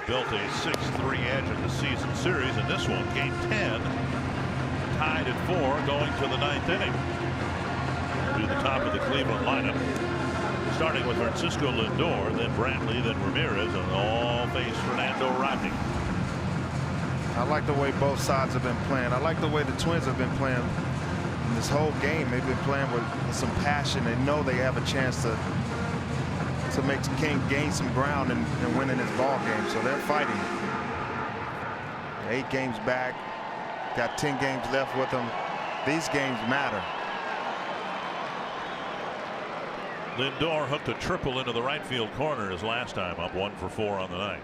built a 6-3 edge in the season series, and this one, game 10, tied at 4 going to the 9th inning. To the top of the Cleveland lineup, starting with Francisco Lindor, then Brantley, then Ramirez, and all face Fernando Rodney. I like the way both sides have been playing. I like the way the Twins have been playing in this whole game. They've been playing with some passion. They know they have a chance to make King gain some ground and win in this ball game. So they're fighting. 8 games back, got 10 games left with them. These games matter. Lindor hooked a triple into the right field corner his last time up, 1 for 4 on the night.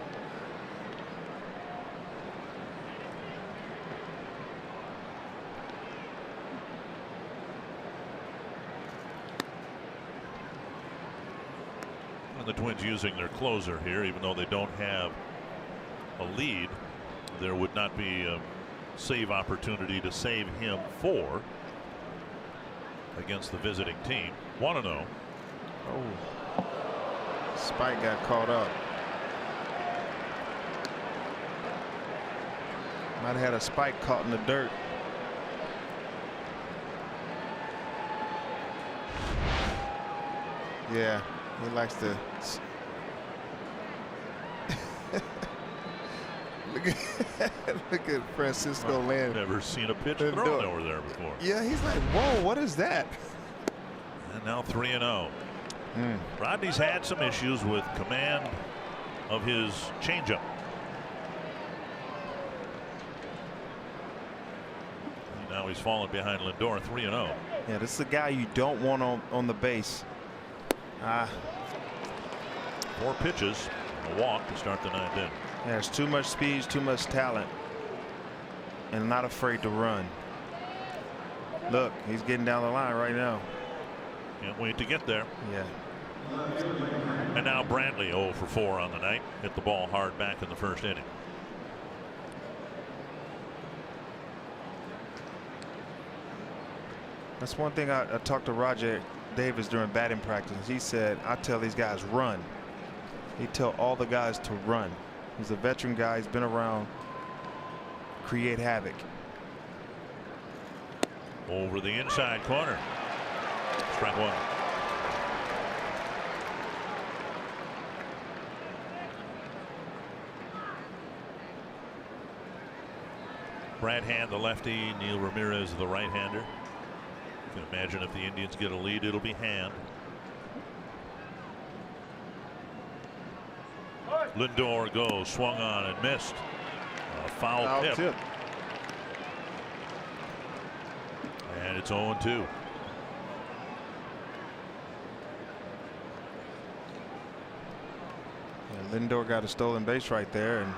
And the Twins using their closer here, even though they don't have a lead. There would not be a save opportunity to save him 4 against the visiting team. 1-0. Oh, Spike got caught up. Might have had a spike caught in the dirt. Yeah, he likes to. Look at Francisco land. Never seen a pitch thrown over there before. Yeah, he's like, whoa, what is that? And now 3-0. Rodney's had some issues with command of his changeup. Now he's fallen behind Lindor. 3-0. Yeah, this is a guy you don't want on the base. 4 pitches, a walk to start the 9th inning. Yeah, there's too much speed, too much talent, and not afraid to run. Look, he's getting down the line right now. Can't wait to get there. Yeah. And now Brantley 0 for 4 on the night. Hit the ball hard back in the first inning. That's one thing I talked to Roger Davis during batting practice. He said, I tell these guys run. He tell all the guys to run. He's a veteran guy. He's been around. Create havoc. Over the inside corner. Strike 1. Brad Hand, the lefty. Neil Ramirez, the right-hander. You can imagine if the Indians get a lead, it'll be Hand. Lindor goes, swung on and missed. A foul tip. And it's 0-2. Yeah, Lindor got a stolen base right there, and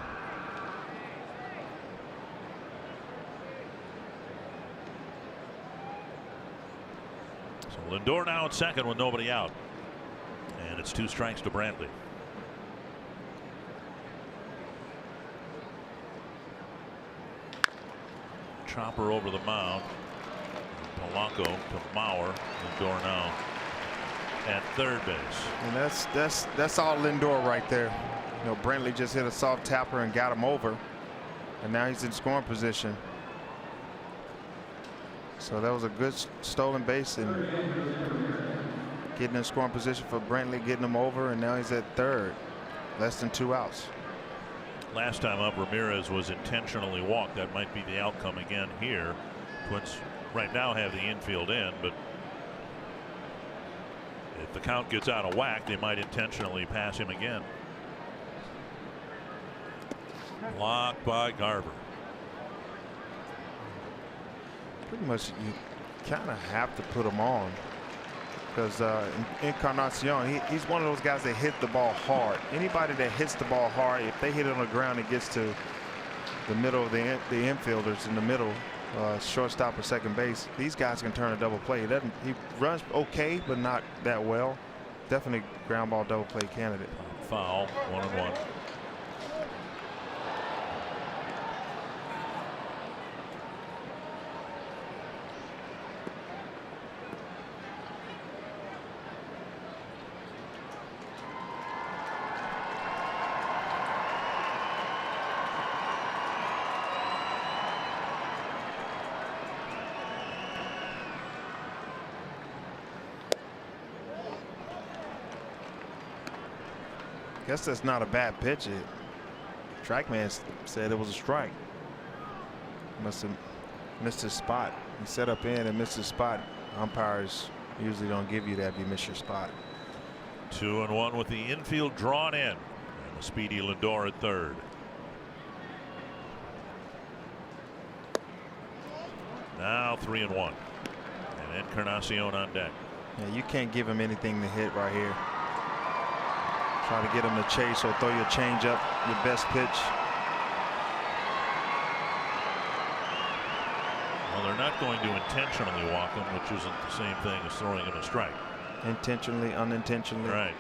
so Lindor now at second with nobody out, and it's 2 strikes to Brantley. Chopper over the mound. Polanco to Mauer. Lindor now at third base. And that's all Lindor right there. You know, Brantley just hit a soft tapper and got him over, and now he's in scoring position. So that was a good stolen base and getting in scoring position for Brantley, getting him over, and now he's at third. Less than 2 outs. Last time up, Ramirez was intentionally walked. That might be the outcome again here. Twins right now have the infield in, but if the count gets out of whack, they might intentionally pass him again. Blocked by Garver. Pretty much you kind of have to put him on, because Encarnacion, he's one of those guys that hit the ball hard. Anybody that hits the ball hard, if they hit it on the ground, it gets to the middle of the infielders in the middle, shortstop or second base. These guys can turn a double play. He runs okay, but not that well. Definitely ground ball double play candidate. Foul, 1-1. Guess that's not a bad pitch. Trackman said it was a strike. Must have missed his spot. He set up in and missed his spot. Umpires usually don't give you that if you miss your spot. 2-1 with the infield drawn in. And the speedy Lindor at third. Now 3-1. And Encarnacion on deck. Yeah, you can't give him anything to hit right here. Try to get him to chase or throw your changeup, your best pitch. Well, they're not going to intentionally walk him, which isn't the same thing as throwing him a strike. Intentionally, unintentionally. Right.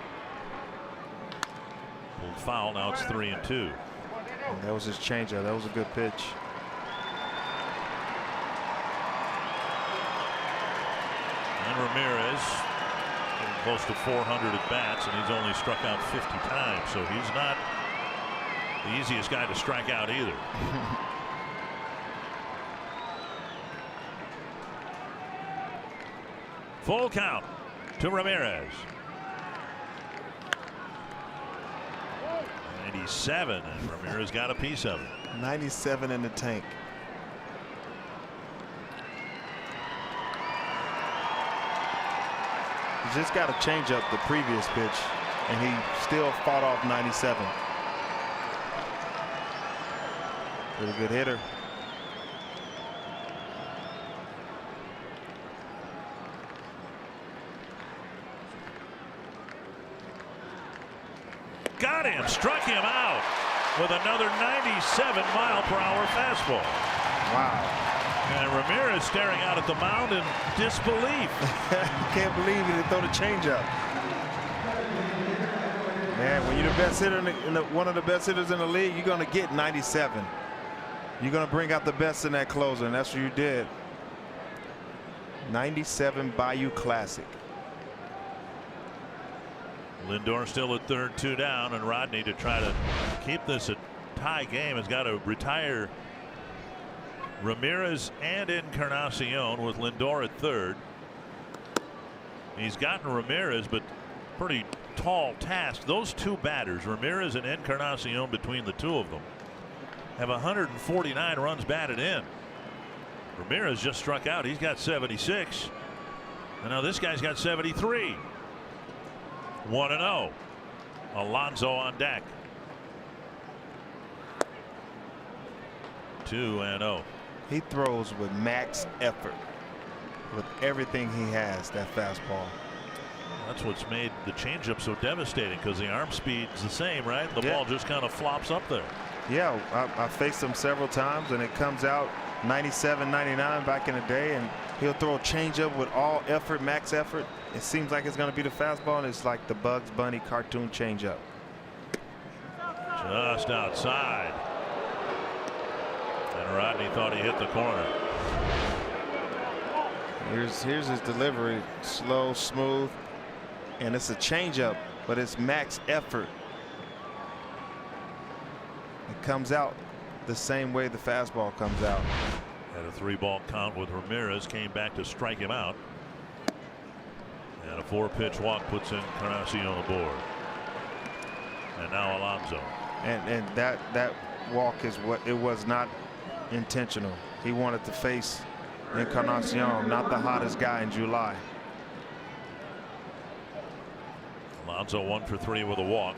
Pulled foul. Now it's 3-2. And that was his changeup. That was a good pitch. And Ramirez getting close to 400 at bats, and he's only struck out 50 times, so he's not the easiest guy to strike out either. Full count to Ramirez. 97, and Ramirez got a piece of it. 97 in the tank. He just got a changeup the previous pitch, and he still fought off 97. Pretty good hitter. Got him, struck him out with another 97-mile-per-hour fastball. Wow. And Ramirez staring out at the mound in disbelief. Can't believe he didn't throw the changeup. Man, when you're the best hitter one of the best hitters in the league, you're going to get 97. You're going to bring out the best in that closer, and that's what you did. 97 Bayou Classic. Lindor still at third, 2 down, and Rodney, to try to keep this a tie game, has got to retire Ramirez and Encarnacion with Lindor at third. He's gotten Ramirez, but pretty tall task. Those two batters, Ramirez and Encarnacion, between the two of them, have 149 runs batted in. Ramirez just struck out. He's got 76. And now this guy's got 73. 1-0. Alonso on deck. 2-0. He throws with max effort, with everything he has, that fastball. That's what's made the changeup so devastating, because the arm speed's the same, right? The Yeah. ball just kind of flops up there. Yeah, I faced him several times, and it comes out 97, 99 back in the day, and he'll throw a changeup with all effort, max effort. It seems like it's going to be the fastball, and it's like the Bugs Bunny cartoon changeup. Just outside. And Rodney thought he hit the corner. Here's his delivery, slow, smooth, and it's a changeup, but it's max effort. It comes out the same way the fastball comes out. Had a 3-ball count with Ramirez, came back to strike him out. And a 4-pitch walk puts Encarnacion aboard. And now Alonso. And that walk is what it was not intentional. He wanted to face Encarnacion, not the hottest guy in July. Alonso 1 for 3 with a walk.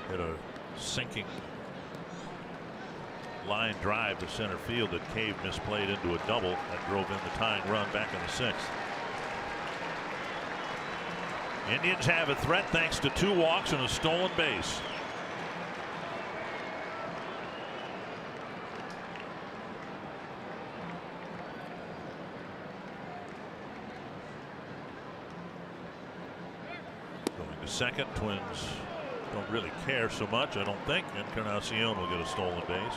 Hit a sinking line drive to center field that Cave misplayed into a double that drove in the tying run back in the 6th. Indians have a threat thanks to 2 walks and a stolen base. Going to second. Twins don't really care so much, I don't think. Encarnacion will get a stolen base.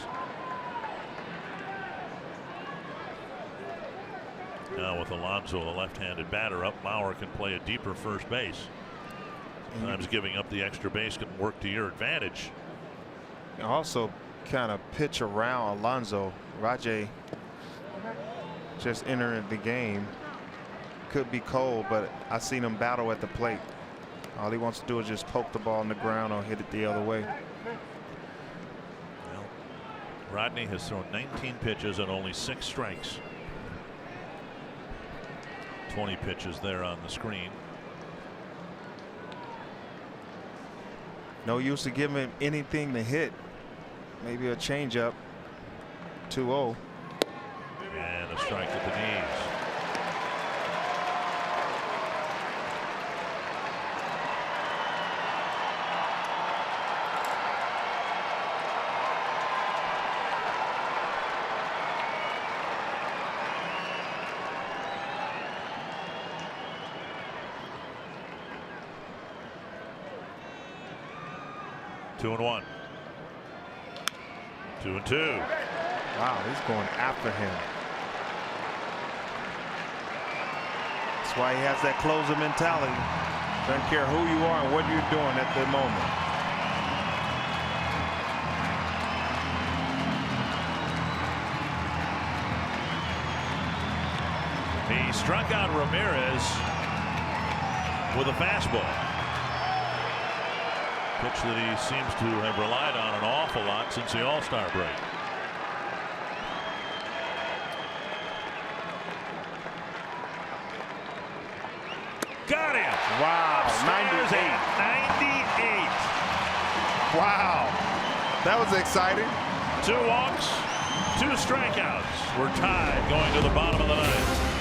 Now with Alonso, the left-handed batter, up, Mauer can play a deeper first base. Sometimes giving up the extra base can work to your advantage. Also kind of pitch around Alonso. Rajay just entering the game. Could be cold, but I seen him battle at the plate. All he wants to do is just poke the ball in the ground or hit it the other way. Well, Rodney has thrown 19 pitches and only 6 strikes. 20 pitches there on the screen. No use to give him anything to hit. Maybe a changeup. 2-0. And a strike at the knees. Two and 1. 2 and 2. Wow, he's going after him. That's why he has that closer mentality. Doesn't care who you are and what you're doing at the moment. He struck out Ramirez with a fastball. Pitch that he seems to have relied on an awful lot since the All-Star break. Got him. Wow, 98. 98. Wow, that was exciting. 2 walks, 2 strikeouts. We're tied going to the bottom of the ninth.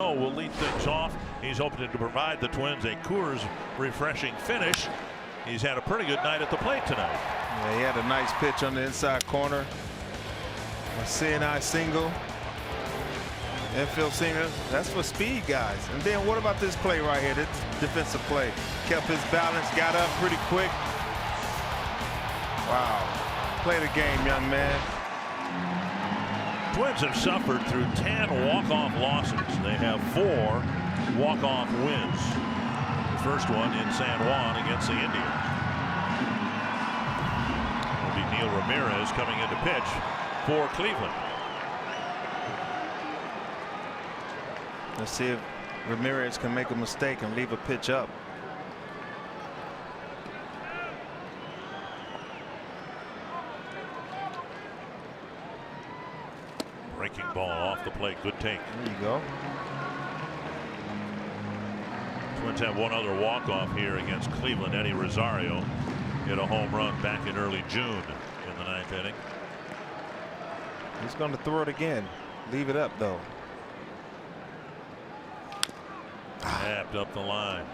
Will lead things off. He's hoping to provide the Twins a Coors refreshing finish. He's had a pretty good night at the plate tonight. Yeah, he had a nice pitch on the inside corner. A CNI single. Infield single. That's for speed guys. And then what about this play right here? This defensive play. Kept his balance, got up pretty quick. Wow. Play the game, young man. Twins have suffered through 10 walk-off losses. They have 4 walk-off wins. The first one in San Juan against the Indians. It'll be Neil Ramirez coming into pitch for Cleveland. Let's see if Ramirez can make a mistake and leave a pitch up. Breaking ball off the plate. Good take. There you go. Twins have one other walk-off here against Cleveland. Eddie Rosario hit a home run back in early June in the 9th inning. He's going to throw it again. Leave it up, though. Tapped up the line.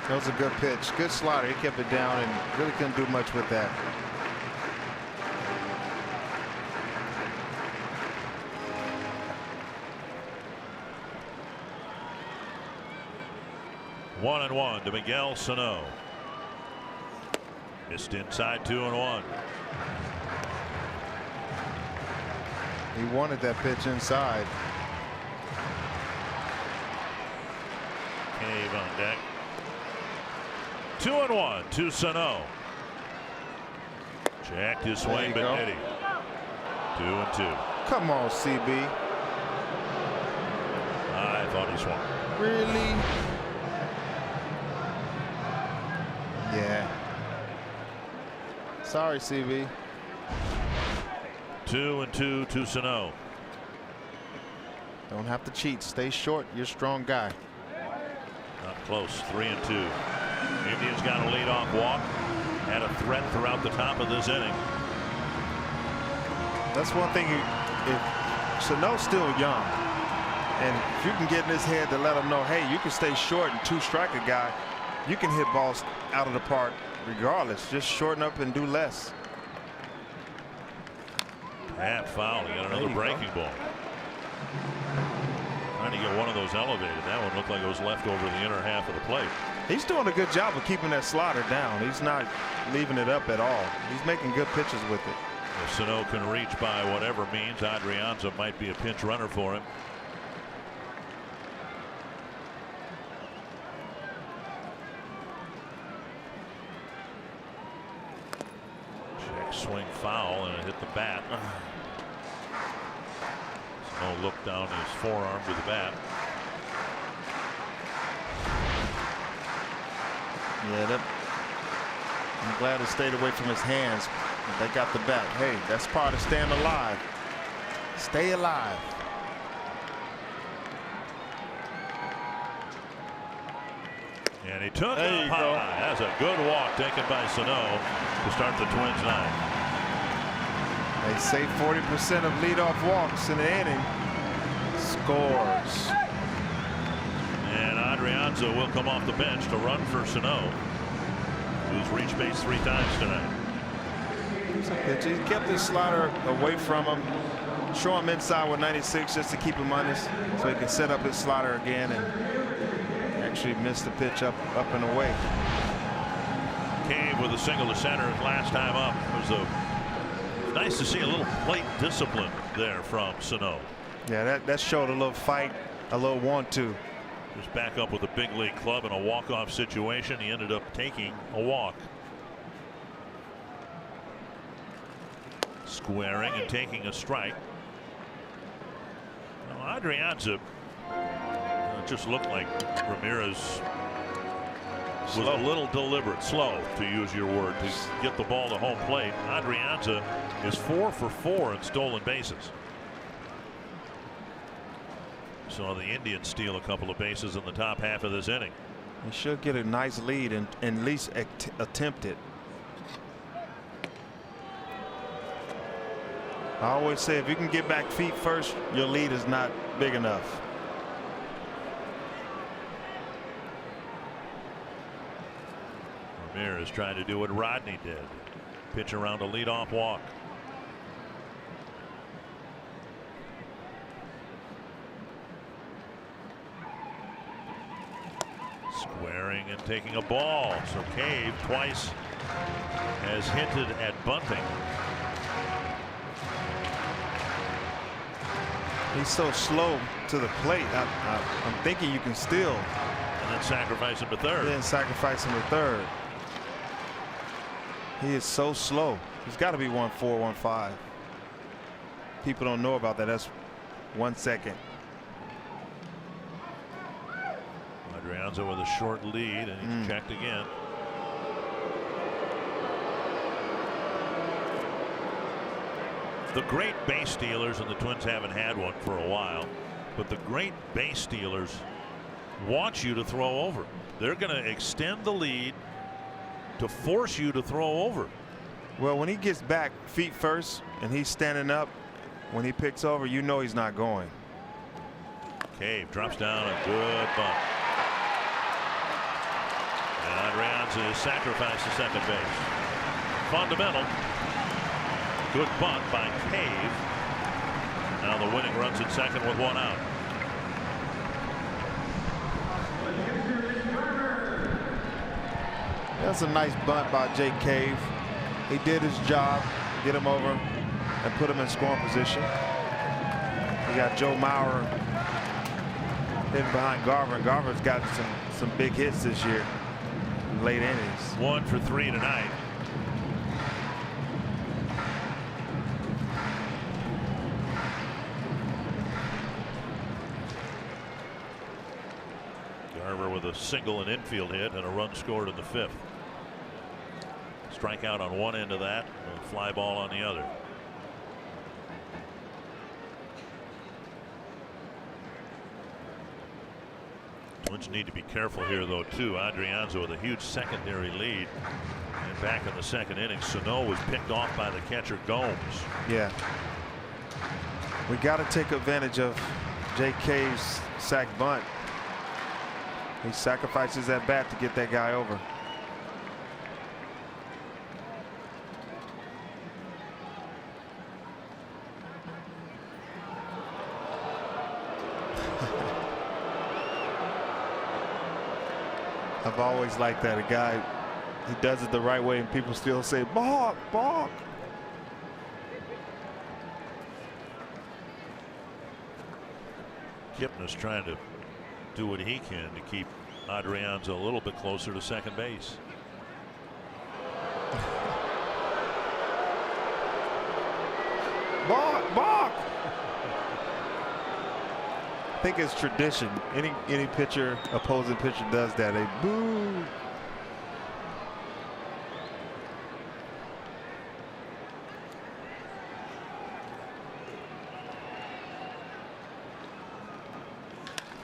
That was a good pitch. Good slider. He kept it down and really couldn't do much with that. 1-1 to Miguel Sano. Missed inside 2-1. He wanted that pitch inside. Cave on deck. 2-1 to Sano. Jacked his swing, but Eddie. 2-2. Come on, CB. I thought he swung. Really? Yeah. Sorry, CB. 2-2 to Sano. Don't have to cheat. Stay short. You're a strong guy. Not close. 3-2. Indians got a leadoff walk. Had a threat throughout the top of this inning. That's one thing. If Sano's still young, and if you can get in his head to let him know, hey, you can stay short and two-strike a guy, you can hit balls out of the park regardless. Just shorten up and do less. Pat foul. He got another breaking ball. Trying to get one of those elevated. That one looked like it was left over the inner half of the plate. He's doing a good job of keeping that slider down. He's not leaving it up at all. He's making good pitches with it. If Sano can reach by whatever means, Adrianza might be a pinch runner for him. Check swing foul, and it hit the bat. Sano looked down his forearm to the bat. Yeah, I'm glad it stayed away from his hands. They got the bat. Hey, that's part of staying alive. Stay alive. And he took it up high. That's a good walk taken by Sano to start the Twins ninth. They say 40% of leadoff walks in the inning. Scores. And Adrianza will come off the bench to run for Sano, who's reached base 3 times tonight. He kept his slider away from him. Show him inside with 96 just to keep him honest, so he can set up his slider again and actually miss the pitch up and away. Cave with a single to center his last time up. It was nice to see a little plate discipline there from Sano. Yeah, that showed a little fight, a little want-to. Just back up with a big league club in a walk-off situation. He ended up taking a walk. Squaring and taking a strike. Now, Adrianza just looked like Ramirez was a little deliberate, slow to use your word, to get the ball to home plate. Adrianza is 4 for 4 in stolen bases. Saw the Indians steal a couple of bases in the top half of this inning. He should get a nice lead and at least attempt it. I always say if you can get back feet first, your lead is not big enough. Ramirez trying to do what Rodney did. Pitch around a leadoff walk. Squaring and taking a ball. So Cave twice has hinted at bunting. He's so slow to the plate. I'm thinking you can steal. And then sacrifice him to third. Then sacrifice him to third. He is so slow. He's got to be 1-4, 1-5. People don't know about that. That's 1 second. Adrianza with a short lead, and he's checked again. The great base stealers, and the Twins haven't had one for a while, but the great base stealers want you to throw over. They're going to extend the lead to force you to throw over. Well, when he gets back feet first and he's standing up, when he picks over, you know he's not going. Cave drops down a good bunt. And Adrianza is sacrificed to second base. Fundamental. Good bunt by Cave. Now the winning run's at second with 1 out. That's a nice bunt by Jake Cave. He did his job, get him over and put him in scoring position. We got Joe Mauer hitting behind Garver, and Garver's got some big hits this year, late innings. 1 for 3 tonight. Garver with a single and infield hit and a run scored in the 5th. Strikeout on one end of that, and a fly ball on the other. Twins need to be careful here, though, too. Adrianza with a huge secondary lead. And back in the 2nd inning, Sano was picked off by the catcher Gomes. Yeah. We got to take advantage of Jake Cave's sac bunt. He sacrifices that bat to get that guy over. I've always liked that. A guy, he does it the right way and people still say, balk, balk. Kipnis trying to do what he can to keep Adrianza a little bit closer to second base. Balk, balk. I think it's tradition. Any pitcher, opposing pitcher does that. They boo.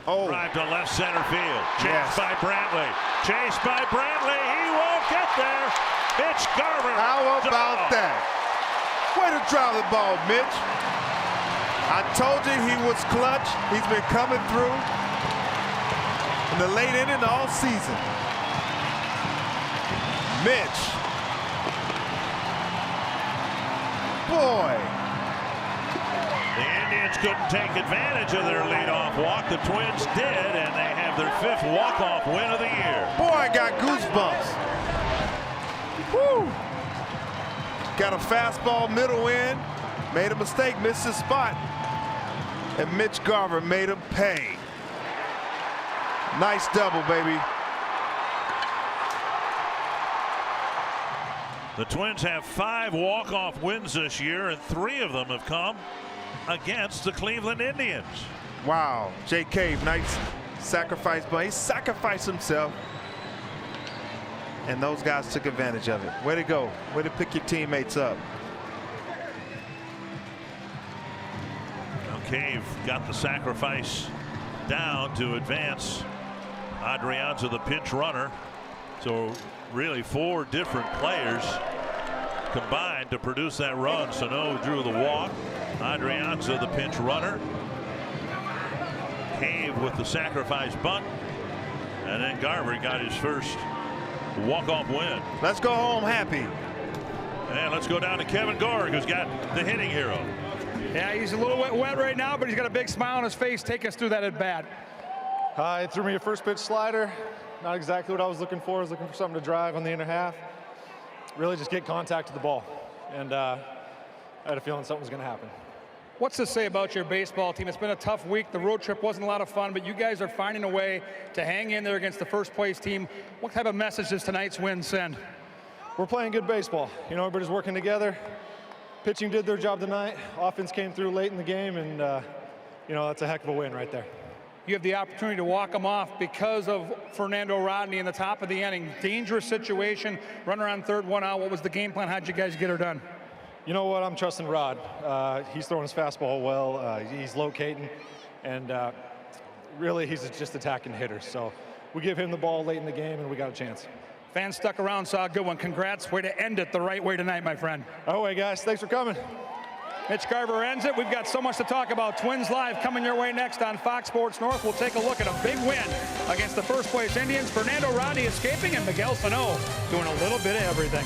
Oh. Drive to left center field. Chased by Brantley. Chased by Brantley. He won't get there. Mitch Garver. How about that? Way to drive the ball, Mitch. I told you he was clutch. He's been coming through in the late inning all season. Mitch. Boy. The Indians couldn't take advantage of their leadoff walk. The Twins did, and they have their 5th walk-off win of the year. Boy, I got goosebumps. Woo. Got a fastball middle in. Made a mistake, missed his spot. And Mitch Garver made him pay. Nice double, baby. The Twins have 5 walk-off wins this year, and 3 of them have come against the Cleveland Indians. Wow, Jake Cave, nice sacrifice, but he sacrificed himself. And those guys took advantage of it. Way to go. Way to pick your teammates up. Cave got the sacrifice down to advance Adrianza, the pinch runner. So really 4 different players combined to produce that run. Sano drew the walk. Adrianza, the pinch runner. Cave with the sacrifice bunt. And then Garver got his first walk-off win. Let's go home happy. And let's go down to Kevin Gorg, who's got the hitting hero. Yeah, he's a little wet right now, but he's got a big smile on his face. Take us through that at bat. It threw me a first pitch slider. Not exactly what I was looking for. I was looking for something to drive on the inner half. Really just get contact with the ball. And I had a feeling something was going to happen. What's this say about your baseball team? It's been a tough week. The road trip wasn't a lot of fun, but you guys are finding a way to hang in there against the first place team. What type of message does tonight's win send? We're playing good baseball. You know, everybody's working together. Pitching did their job tonight. Offense came through late in the game, and, you know, that's a heck of a win right there. You have the opportunity to walk them off because of Fernando Rodney in the top of the inning. Dangerous situation. Runner on third, 1 out. What was the game plan? How'd you guys get her done? You know what? I'm trusting Rod. He's throwing his fastball well. He's locating, and really he's just attacking hitters. So we give him the ball late in the game, and we got a chance. Fans stuck around, saw a good one. Congrats. Way to end it the right way tonight, my friend. Oh, hey, guys. Thanks for coming. Mitch Garver ends it. We've got so much to talk about. Twins Live coming your way next on Fox Sports North. We'll take a look at a big win against the first place Indians. Fernando Rodney escaping, and Miguel Sano doing a little bit of everything.